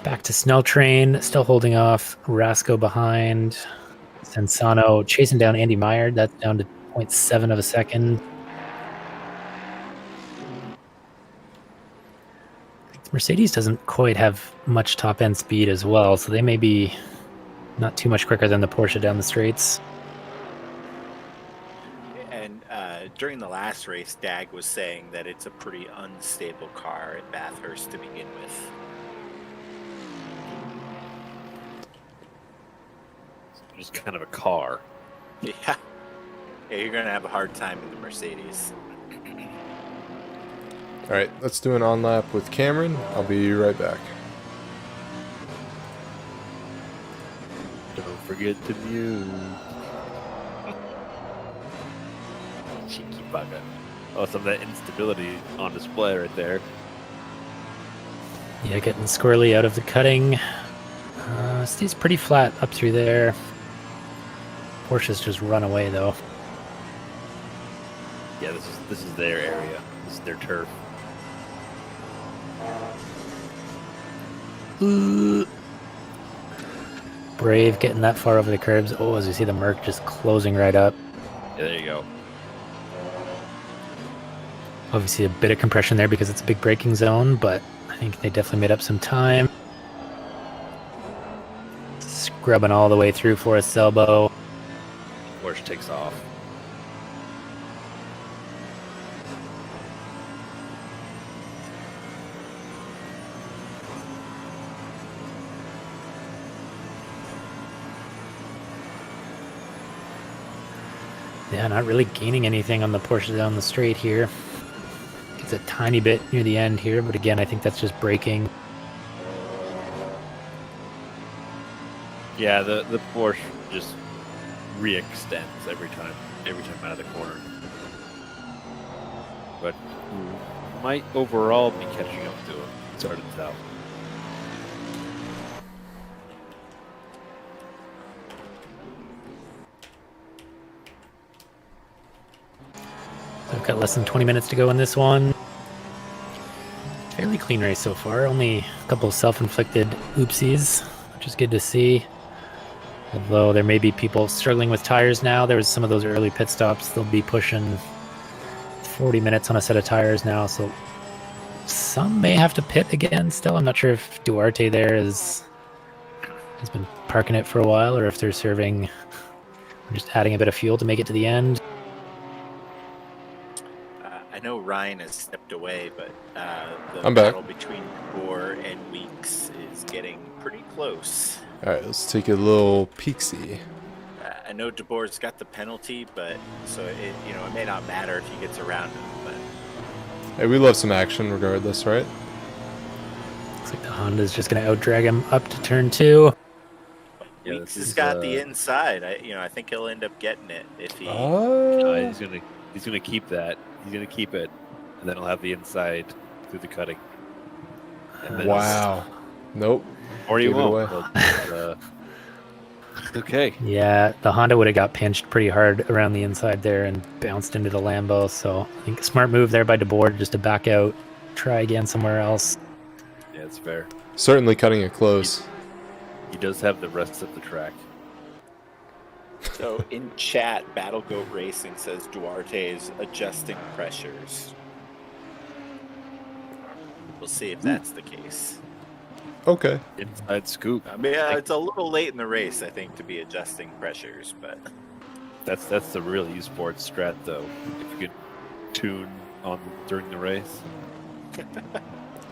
Back to Snell Train, still holding off. Rasco behind. Sensano chasing down Andy Meyer. That's down to 0.7 of a second. Mercedes doesn't quite have much top end speed as well, so they may be not too much quicker than the Porsche down the straights. And during the last race, Dag was saying that it's a pretty unstable car at Bathurst to begin with. Just kind of a car. Yeah. Yeah, you're going to have a hard time in the Mercedes. Alright, let's do an on lap with Cameron. I'll be right back. Don't forget to mute. Cheeky bugger. Oh, some of that instability on display right there. Yeah, getting squirrely out of the cutting. Stays pretty flat up through there. Porsche's just run away though. Yeah, this is their area. This is their turf. Brave getting that far over the curbs. Oh, as you see the Merc just closing right up. Yeah, there you go. Obviously a bit of compression there because it's a big braking zone, but I think they definitely made up some time. Scrubbing all the way through Forest Elbow. Porsche takes off. Yeah, not really gaining anything on the Porsche down the straight here. Gets a tiny bit near the end here, but again, I think that's just braking. Yeah, the Porsche just re-extends every time out of the corner. But might overall be catching up to him. It's hard to tell. So we've got less than 20 minutes to go in this one. Fairly clean race so far. Only a couple of self-inflicted oopsies, which is good to see. Although there may be people struggling with tires now. There was some of those early pit stops. They'll be pushing 40 minutes on a set of tires now, so some may have to pit again still. I'm not sure if Duarte there has been parking it for a while, or if they're serving, just adding a bit of fuel to make it to the end. I know Ryan has stepped away, but the I'm back. battle between Gore and Weeks is getting pretty close. All right, let's take a little peek-see. I know DeBoer's got the penalty, but so it may not matter if he gets around him. But Hey, we love some action regardless, right? Looks like the Honda's just going to outdrag him up to turn 2. Yeah, Weeks this has is, got the inside. I think he'll end up getting it if he. he's gonna keep that. He's gonna keep it, and then he'll have the inside through the cutting. And then Wow. Nope. Or you Gave it won't. away. Okay. Yeah, the Honda would have got pinched pretty hard around the inside there and bounced into the Lambo. So I think a smart move there by DeBoer just to back out, try again somewhere else. Yeah, it's fair. Certainly cutting it close. He does have the rest of the track. So in chat, Battle Goat Racing says Duarte is adjusting pressures. We'll see if that's the case. Okay. Inside scoop. I mean, it's a little late in the race, I think, to be adjusting pressures, but That's the real esports strat, though. If you can tune on during the race.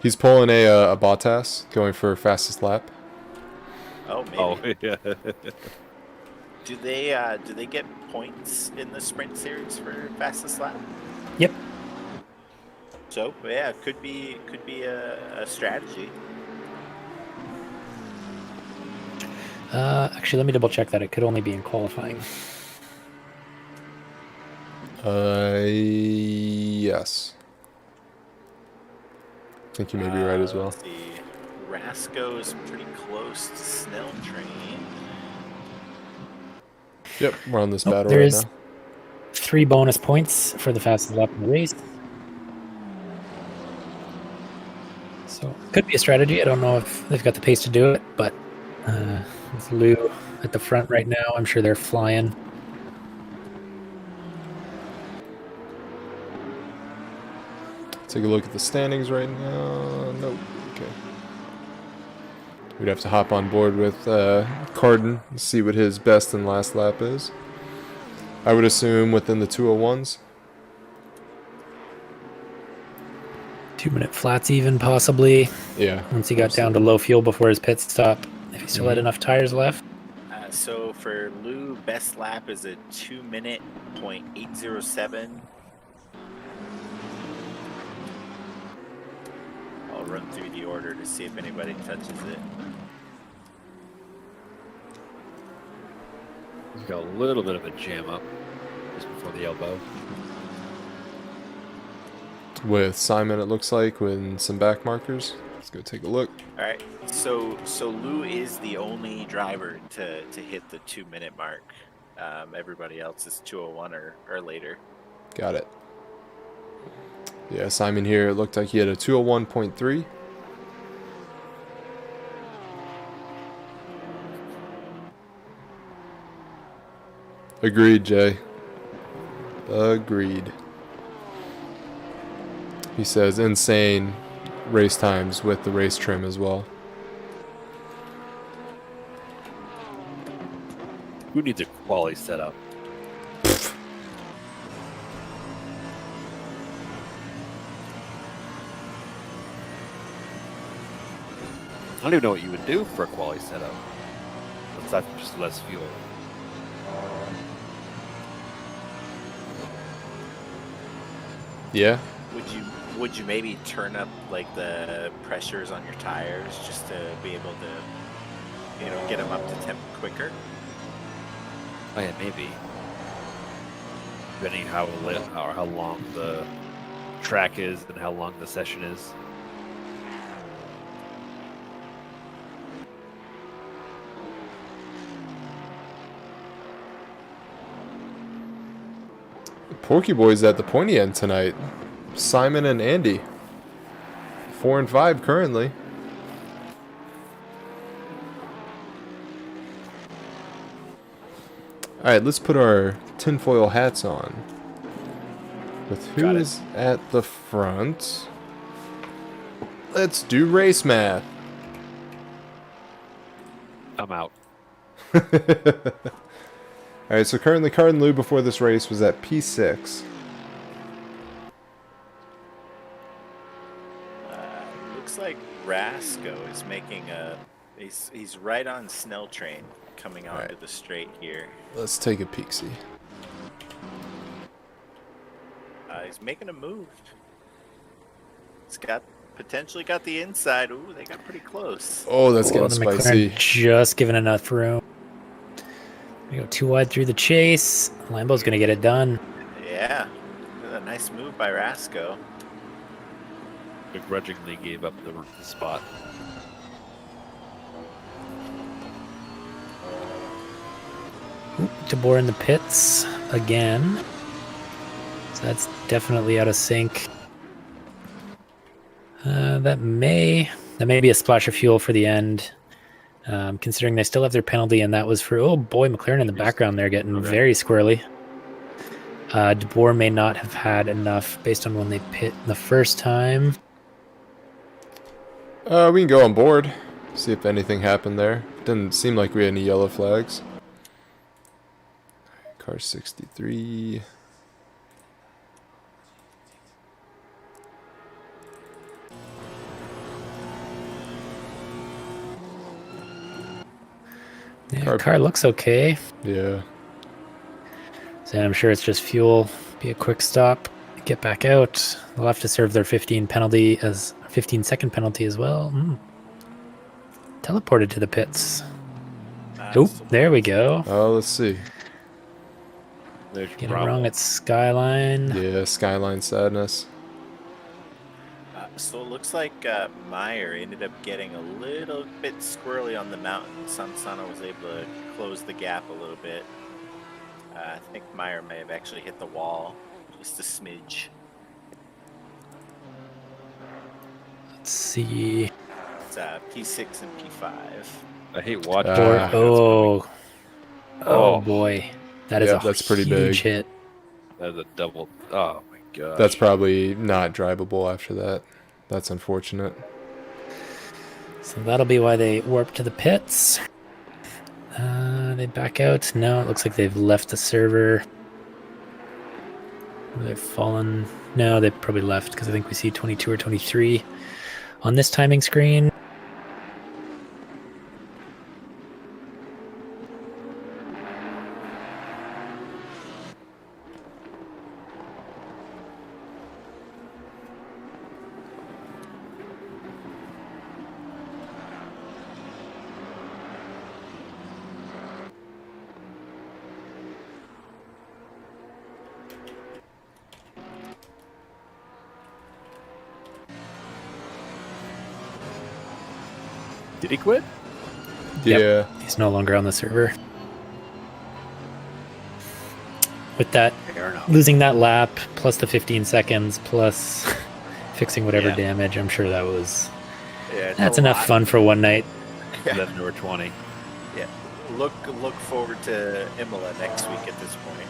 He's pulling a Bottas, going for fastest lap. oh, maybe. Oh yeah. Do they get points in the sprint series for fastest lap? Yep. So yeah, it could be a strategy. Actually, let me double check that. It could only be in qualifying. Yes. I think you may be right as well. Let's see. Rasco's pretty close to Snell Train. Yep, we're on this Nope, battle there right is now. 3 bonus points for the fastest lap in the race. So could be a strategy. I don't know if they've got the pace to do it, but with Lou at the front right now, I'm sure they're flying. Take a look at the standings right now. Nope. Okay. We'd have to hop on board with Carden and see what his best and last lap is. I would assume within the 201s. 2-minute flats even, possibly. Yeah. Once he got down to low fuel before his pit stop. If he still had enough tires left. So for Lou, best lap is a 2-minute .807. I'll run through the order to see if anybody touches it. He's got a little bit of a jam up just before the elbow. With Simon, it looks like, with some back markers. Let's go take a look. All right, so Lou is the only driver to hit the 2-minute mark. Everybody else is 2:01 or later. Got it. Yeah, Simon here, it looked like he had a 201.3. Agreed, Jay. Agreed. He says insane race times with the race trim as well. Who needs a quality setup? I don't even know what you would do for a quality setup. Aside from just less fuel. Yeah. Would you maybe turn up like the pressures on your tires just to be able to, get them up to temp quicker? Oh yeah, maybe. Depending how long the track is and how long the session is. Porky Boy's at the pointy end tonight. Simon and Andy. 4 and 5 currently. Alright, let's put our tinfoil hats on. With who Got it. is at the front? Let's do race math. I'm out. Alright, so currently Card and Lou before this race was at P6. Looks like Rasco is making a. He's right on Snell Train coming onto Alright. the straight here. Let's take a peek-see. He's making a move. He's potentially got the inside. Ooh, they got pretty close. Oh, that's Well, getting the spicy. McLaren just giving enough room. We go too wide through the chase. Lambo's gonna get it done. Yeah, a nice move by Rasco. Begrudgingly gave up the spot. DeBoer in the pits again. So that's definitely out of sync. That may be a splash of fuel for the end. Considering they still have their penalty, and that was for, oh boy, McLaren in the background there getting very squirrely. DeBoer may not have had enough based on when they pit the first time. We can go on board. See if anything happened there. Didn't seem like we had any yellow flags. Car 63. Yeah, car looks okay. Yeah. So I'm sure it's just fuel. Be a quick stop. Get back out. They'll have to serve their 15 second penalty as well. Teleported to the pits. Oop, there we go. Oh, let's see. There's Get it Bravo. wrong at Skyline. Yeah, Skyline sadness. So it looks like Meyer ended up getting a little bit squirrely on the mountain. Sansana was able to close the gap a little bit. I think Meyer may have actually hit the wall just a smidge. Let's see. It's P6 and P5. I hate watching. Ah. Oh Oh. boy. That is Yeah, a that's pretty huge big. hit. That's a double. Oh my god. That's probably not drivable after that. That's unfortunate. So that'll be why they warp to the pits. They back out. No, it looks like they've left the server. They've fallen. No, they probably left because I think we see 22 or 23 on this timing screen. Did he quit? Yeah. Yep. He's no longer on the server. With that, Fair enough. losing that lap, plus the 15 seconds, plus fixing whatever Yeah. damage, I'm sure that was... Yeah, it's That's a enough lot. fun for one night. 11 or 20. Yeah. Look forward to Imola next week at this point.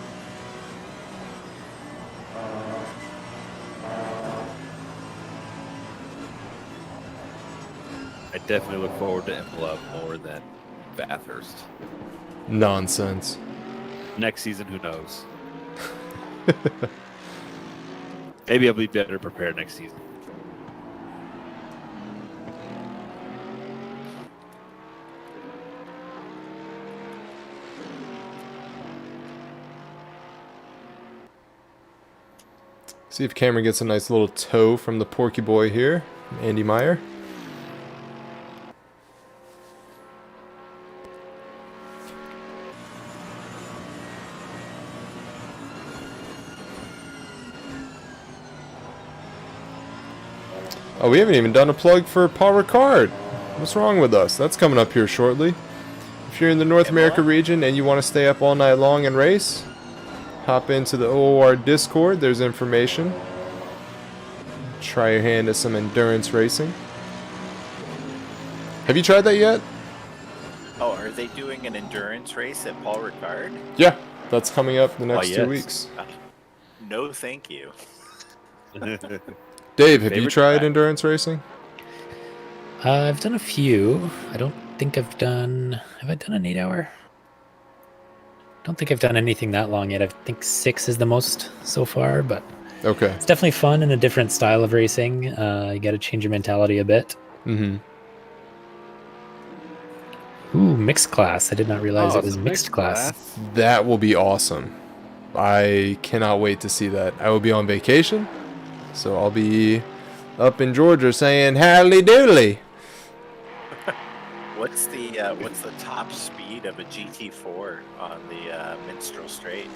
I definitely look forward to Imola more than Bathurst. Nonsense. Next season, who knows? Maybe I'll be better prepared next season. See if Cameron gets a nice little toe from the Porky Boy here. Andy Meyer. Oh, we haven't even done a plug for Paul Ricard. What's wrong with us? That's coming up here shortly. If you're in the North America region and you want to stay up all night long and race, hop into the OOR Discord. There's information. Try your hand at some endurance racing. Have you tried that yet? Oh, are they doing an endurance race at Paul Ricard? Yeah, that's coming up the next 2 yes. weeks. No, thank you. Dave, have you Favorite tried track? endurance racing? I've done a few. I don't think I've done. Have I done an 8-hour? I don't think I've done anything that long yet. I think 6 is the most so far, but Okay. it's definitely fun and a different style of racing. You got to change your mentality a bit. Mm-hmm. Ooh, mixed class. I did not realize Oh, it was it's a mixed class. That will be awesome. I cannot wait to see that. I will be on vacation, so I'll be up in Georgia saying howdy doodly. What's the top speed of a GT4 on the Minstrel Straight?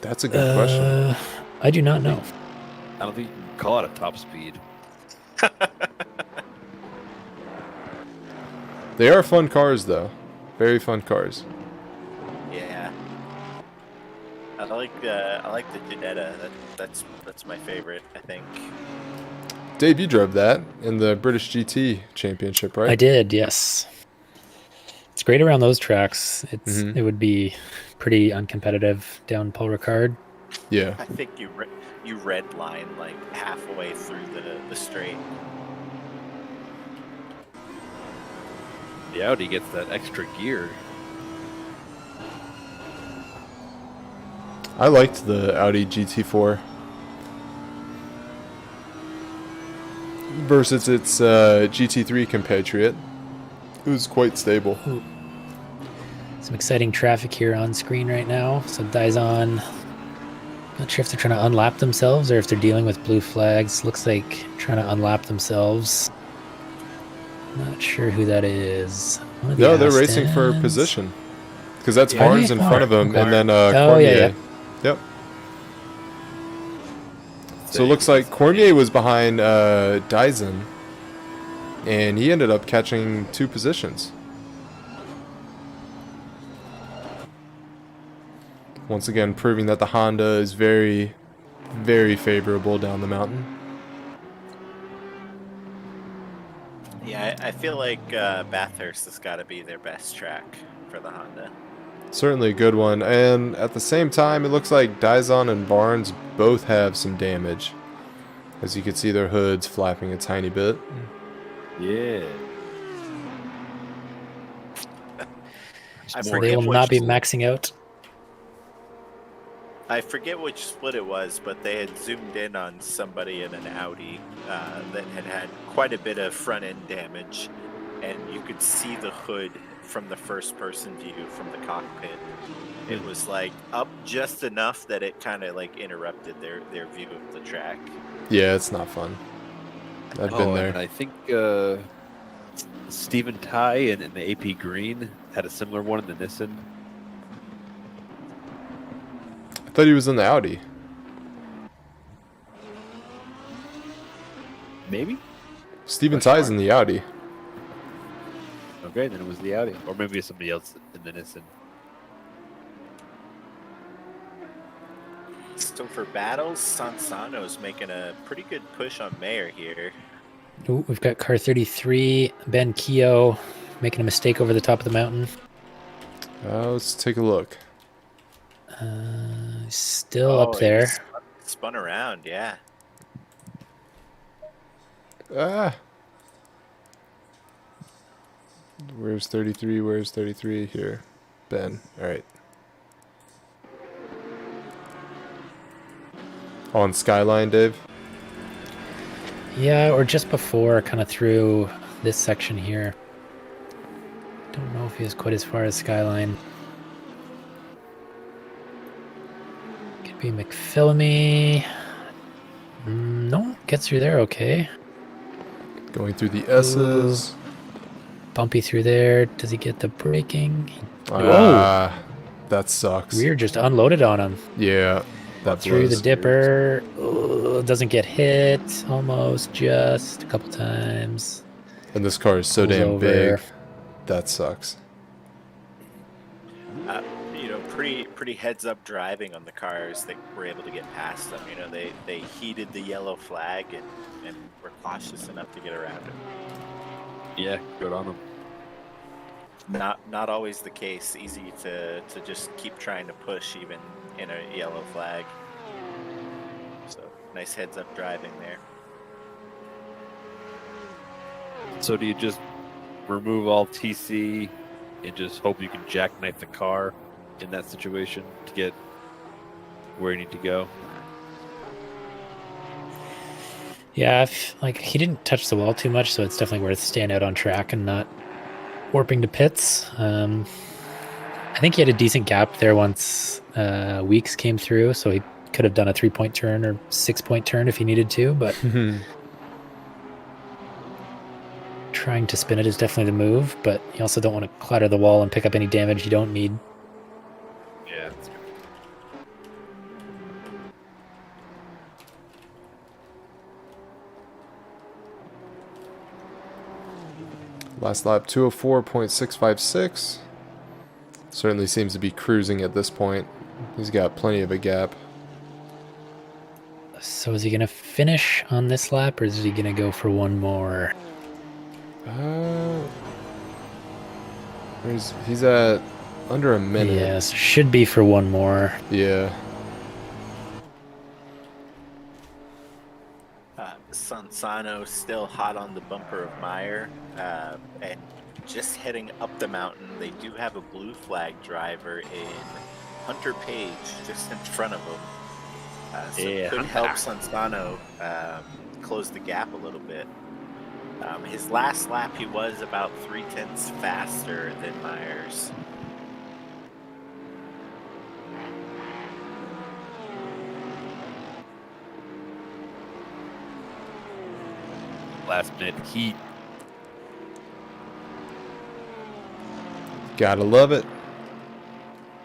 That's a good question. I do not know. I don't think you can call it a top speed. They are fun cars, though. Very fun cars. Yeah. I like the Jetta. That's my favorite, I think. Dave, you drove that in the British GT Championship, right? I did, yes. It's great around those tracks. Mhm. It would be pretty uncompetitive down Paul Ricard. Yeah. I think you red line like halfway through the straight. The Audi gets that extra gear. I liked the Audi GT4 versus its GT3 compatriot. It was quite stable. Some exciting traffic here on screen right now. So Daizon, not sure if they're trying to unlap themselves or if they're dealing with blue flags. Looks like trying to unlap themselves. Not sure who that is. One of the No, they're racing for Astons? position. Because that's Yeah. Barnes in Oh, front of him, and then Oh, Cormier. yeah, yeah. Yep. So it looks like Cormier was behind Dyson, and he ended up catching 2 positions. Once again, proving that the Honda is very, very favorable down the mountain. Yeah, I feel like Bathurst has got to be their best track for the Honda. Certainly a good one. And at the same time, it looks like Dyson and Barnes both have some damage. As you can see, their hoods flapping a tiny bit. Yeah. I They forget will not be which- maxing out. I forget which split it was, but they had zoomed in on somebody in an Audi that had quite a bit of front end damage, and you could see the hood from the first person view from the cockpit. It was like up just enough that it kind of like interrupted their view of the track. Yeah, it's not fun. I've been And there. I think Stephen Ty and the AP Green had a similar one in the Nissan. I thought he was in the Audi. Maybe? Steven Question Ty's in the Audi. Okay, then it was the Audi. Or maybe it's somebody else in the Nissan. So for battles, Sansano's making a pretty good push on Mayer here. Ooh, we've got car 33, Ben Keogh making a mistake over the top of the mountain. Let's take a look. Still Oh, up there. he spun around, yeah. Ah. Where's 33? Where's 33? Here. Ben. Alright. On Skyline, Dave? Yeah, or just before, kind of through this section here. Don't know if he was quite as far as Skyline. Could be McPhillamy. No, gets through there okay. Going through the S's. Bumpy through there. Does he get the braking? Ah, that sucks. Rear just unloaded on him. Yeah, that Through the blows. dipper. Doesn't get hit. Almost, just a couple times. And this car is so Pulls damn over. big. That sucks. pretty heads up driving on the cars that were able to get past them. You know, they heeded the yellow flag and were cautious enough to get around it. Yeah, good on them. Not always the case. Easy to just keep trying to push even in a yellow flag. So nice heads up driving there. So do you just remove all TC and just hope you can jackknife the car in that situation to get where you need to go? Yeah, like he didn't touch the wall too much, so it's definitely worth staying out on track and not warping to pits. I think he had a decent gap there once Weeks came through, so he could have done a 3-point turn or 6-point turn if he needed to, but trying to spin it is definitely the move, but you also don't want to clatter the wall and pick up any damage you don't need. Yeah, that's good. Last lap 204.656. Certainly seems to be cruising at this point. He's got plenty of a gap. So is he going to finish on this lap, or is he going to go for one more? He's at under a minute. Yes, should be for one more. Yeah. Sansano still hot on the bumper of Meyer, and just heading up the mountain. They do have a blue flag driver in Hunter Page just in front of him. So Yeah, could help Sansano close the gap a little bit. His last lap, he was about 0.3 faster than Myers. Last minute heat. Gotta love it.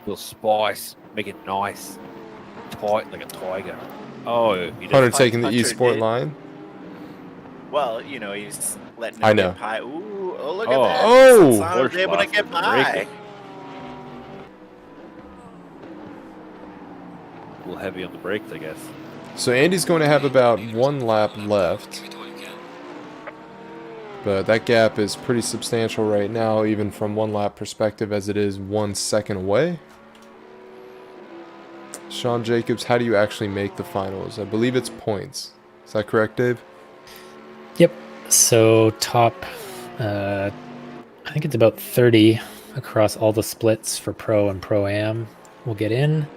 Little spice. Make it nice. Tight like a tiger. Oh, you Hunter just taking the Hunter esport did. line. Well, you know, he's letting I him know. get by. Ooh, oh, look at Oh. that. Oh! Sansano was able to Horse get blast by. breaking. a little heavy on the brakes, I guess. So Andy's going to have about one lap left. But that gap is pretty substantial right now, even from one lap perspective, as it is 1 second away. Sean Jacobs, how do you actually make the finals? I believe it's points. Is that correct, Dave? Yep. So top, I think it's about 30 across all the splits for Pro and Pro-Am will get in.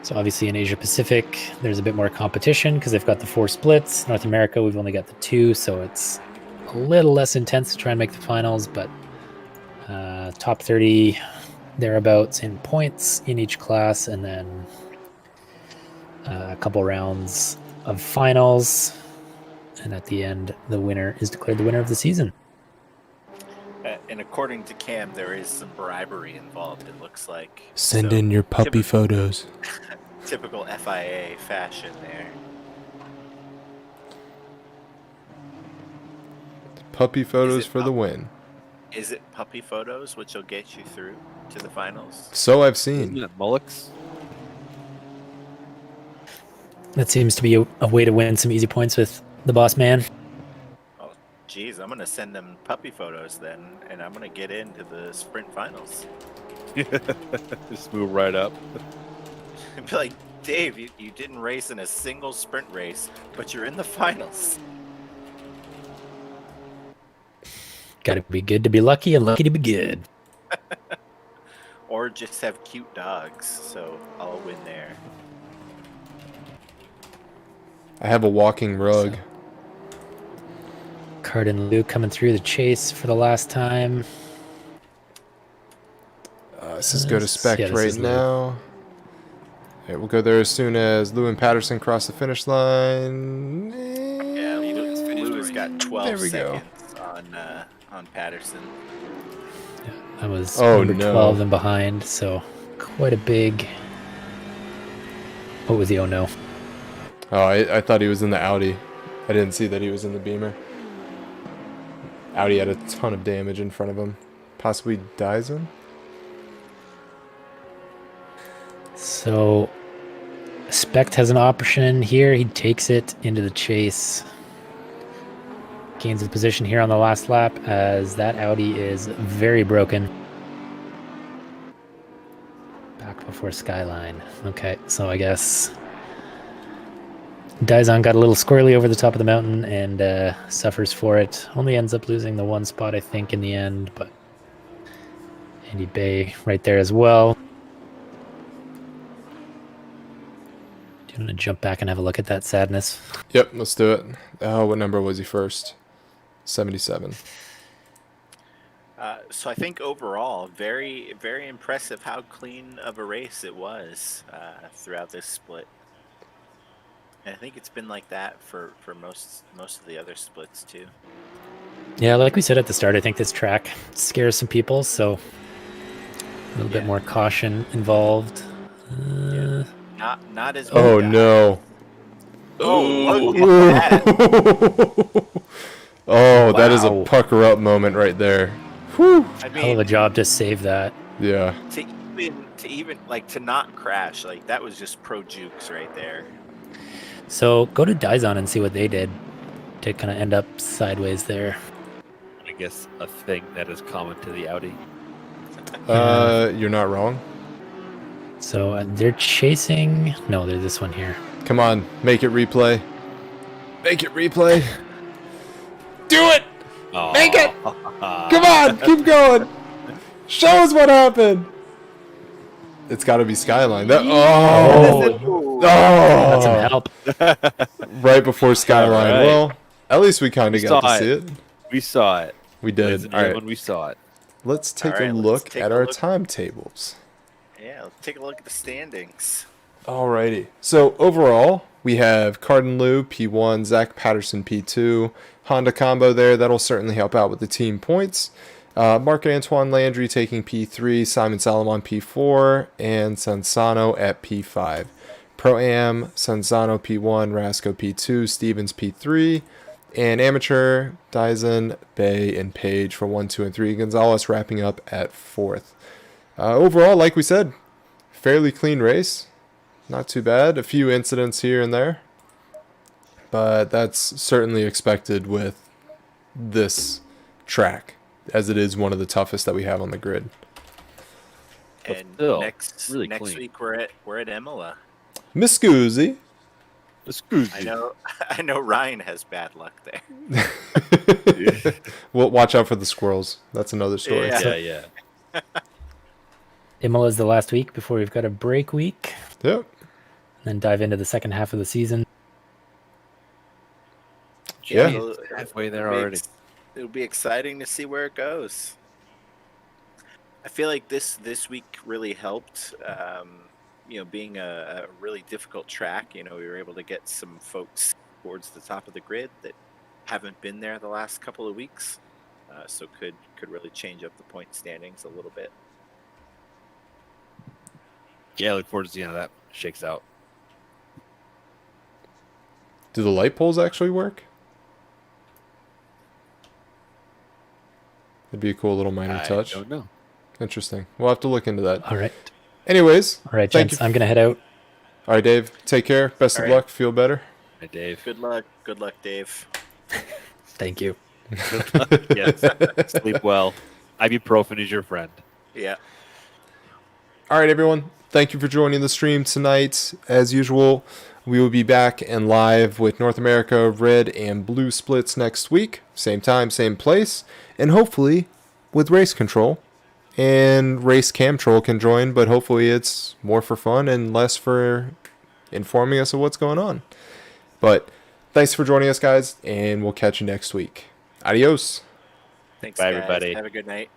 So obviously in Asia Pacific, there's a bit more competition because they've got the 4 splits. North America, we've only got the 2, so it's a little less intense to try and make the finals, but top 30 thereabouts in points in each class, and then a couple rounds of finals, and at the end the winner is declared the winner of the season. And according to Cam, there is some bribery involved, it looks like. Send So, in your puppy photos. Typical FIA fashion there. Puppy photos for the win. Is it puppy photos which will get you through to the finals? So I've Isn't seen. it Mullocks? That seems to be a way to win some easy points with the boss man. Oh, geez, I'm gonna send them puppy photos then, and I'm gonna get into the sprint finals. Just move right up. Be like, Dave, you didn't race in a single sprint race, but you're in the finals. Gotta be good to be lucky and lucky to be good. Or just have cute dogs, so I'll win there. I have a walking rug. Card and Lou coming through the chase for the last time. This is go to spec Yeah, this right is Lou. now. Okay, we'll go there as soon as Lou and Patterson cross the finish line. Yeah, Lou's got 12 There we go. seconds on Patterson. I was Oh, number no. 12 and behind, so quite a big... What was the oh no? Oh, I thought he was in the Audi. I didn't see that he was in the Beamer. Audi had a ton of damage in front of him. Possibly dies him? So Specht has an option here. He takes it into the chase. Gains a position here on the last lap as that Audi is very broken. Back before Skyline. Okay, so I guess Daizon got a little squirrely over the top of the mountain and suffers for it. Only ends up losing the one spot, I think, in the end, but Andy Bay right there as well. Do you want to jump back and have a look at that sadness? Yep, let's do it. Oh, what number was he first? 77. So I think overall, very, very impressive how clean of a race it was throughout this split. And I think it's been like that for most of the other splits too. Yeah, like we said at the start, I think this track scares some people, so a little bit more caution involved. Not as. Oh no. Oh, look at that. Oh, that is a pucker up moment right there. Whew. I Hell of a mean, job to save that. Yeah. to even like to not crash, like that was just pro jukes right there. So go to Daizon and see what they did to kind of end up sideways there. I guess a thing that is common to the Audi. You're not wrong. So they're chasing. No, they're this one here. Come on, make it replay. Make it replay. Do it! Oh. Make it! Come on, keep going. Show us what happened. It's got to be Skyline. That's some help. Right before Skyline. All right. Well, at least we kind of got to see it. We saw it. We Ladies did. and All right, gentlemen, we saw it. let's take All right, a let's look take at a our look. timetables. Yeah, let's take a look at the standings. Alrighty. So overall, we have Cardin Liu P1, Zach Patterson P2, Honda combo there. That'll certainly help out with the team points. Mark Antoine Landry taking P3, Simon Salomon P4, and Sansano at P5. Pro-Am, Sansano P1, Rasco P2, Stevens P3, and Amateur, Dyson, Bay, and Page for 1, 2, and 3. Gonzalez wrapping up at 4th. Overall, like we said, fairly clean race. Not too bad. A few incidents here and there. But that's certainly expected with this track, as it is one of the toughest that we have on the grid. But And still, next really clean. week we're at Imola. Miss Scoozy. Excuse I me. know Ryan has bad luck there. Well, watch out for the squirrels. That's another story. Yeah. Yeah. Imola is the last week before we've got a break week. Yep. Then dive into the second half of the season. Yeah. it'll- Halfway there it'll be already. It'll be exciting to see where it goes. I feel like this week really helped. Being a really difficult track, we were able to get some folks towards the top of the grid that haven't been there the last couple of weeks, so could really change up the point standings a little bit. Yeah, look forward to seeing how that shakes out. Do the light poles actually work? It'd be a cool little minor touch. I don't know. Interesting. We'll have to look into that. All right. Anyways, All right, thank gents. you. I'm going to head out. All right, Dave. Take care. Best All of right. luck. Feel better. Hey, Dave. Good luck, Dave. Thank you. Yes. Sleep well. Ibuprofen is your friend. Yeah. All right, everyone. Thank you for joining the stream tonight. As usual, we will be back and live with North America red and blue splits next week. Same time, same place. And hopefully with race control. And race cam troll can join, but hopefully it's more for fun and less for informing us of what's going on. But thanks for joining us, guys, and we'll catch you next week. Adios. Thanks, Bye, guys. everybody. Have a good night.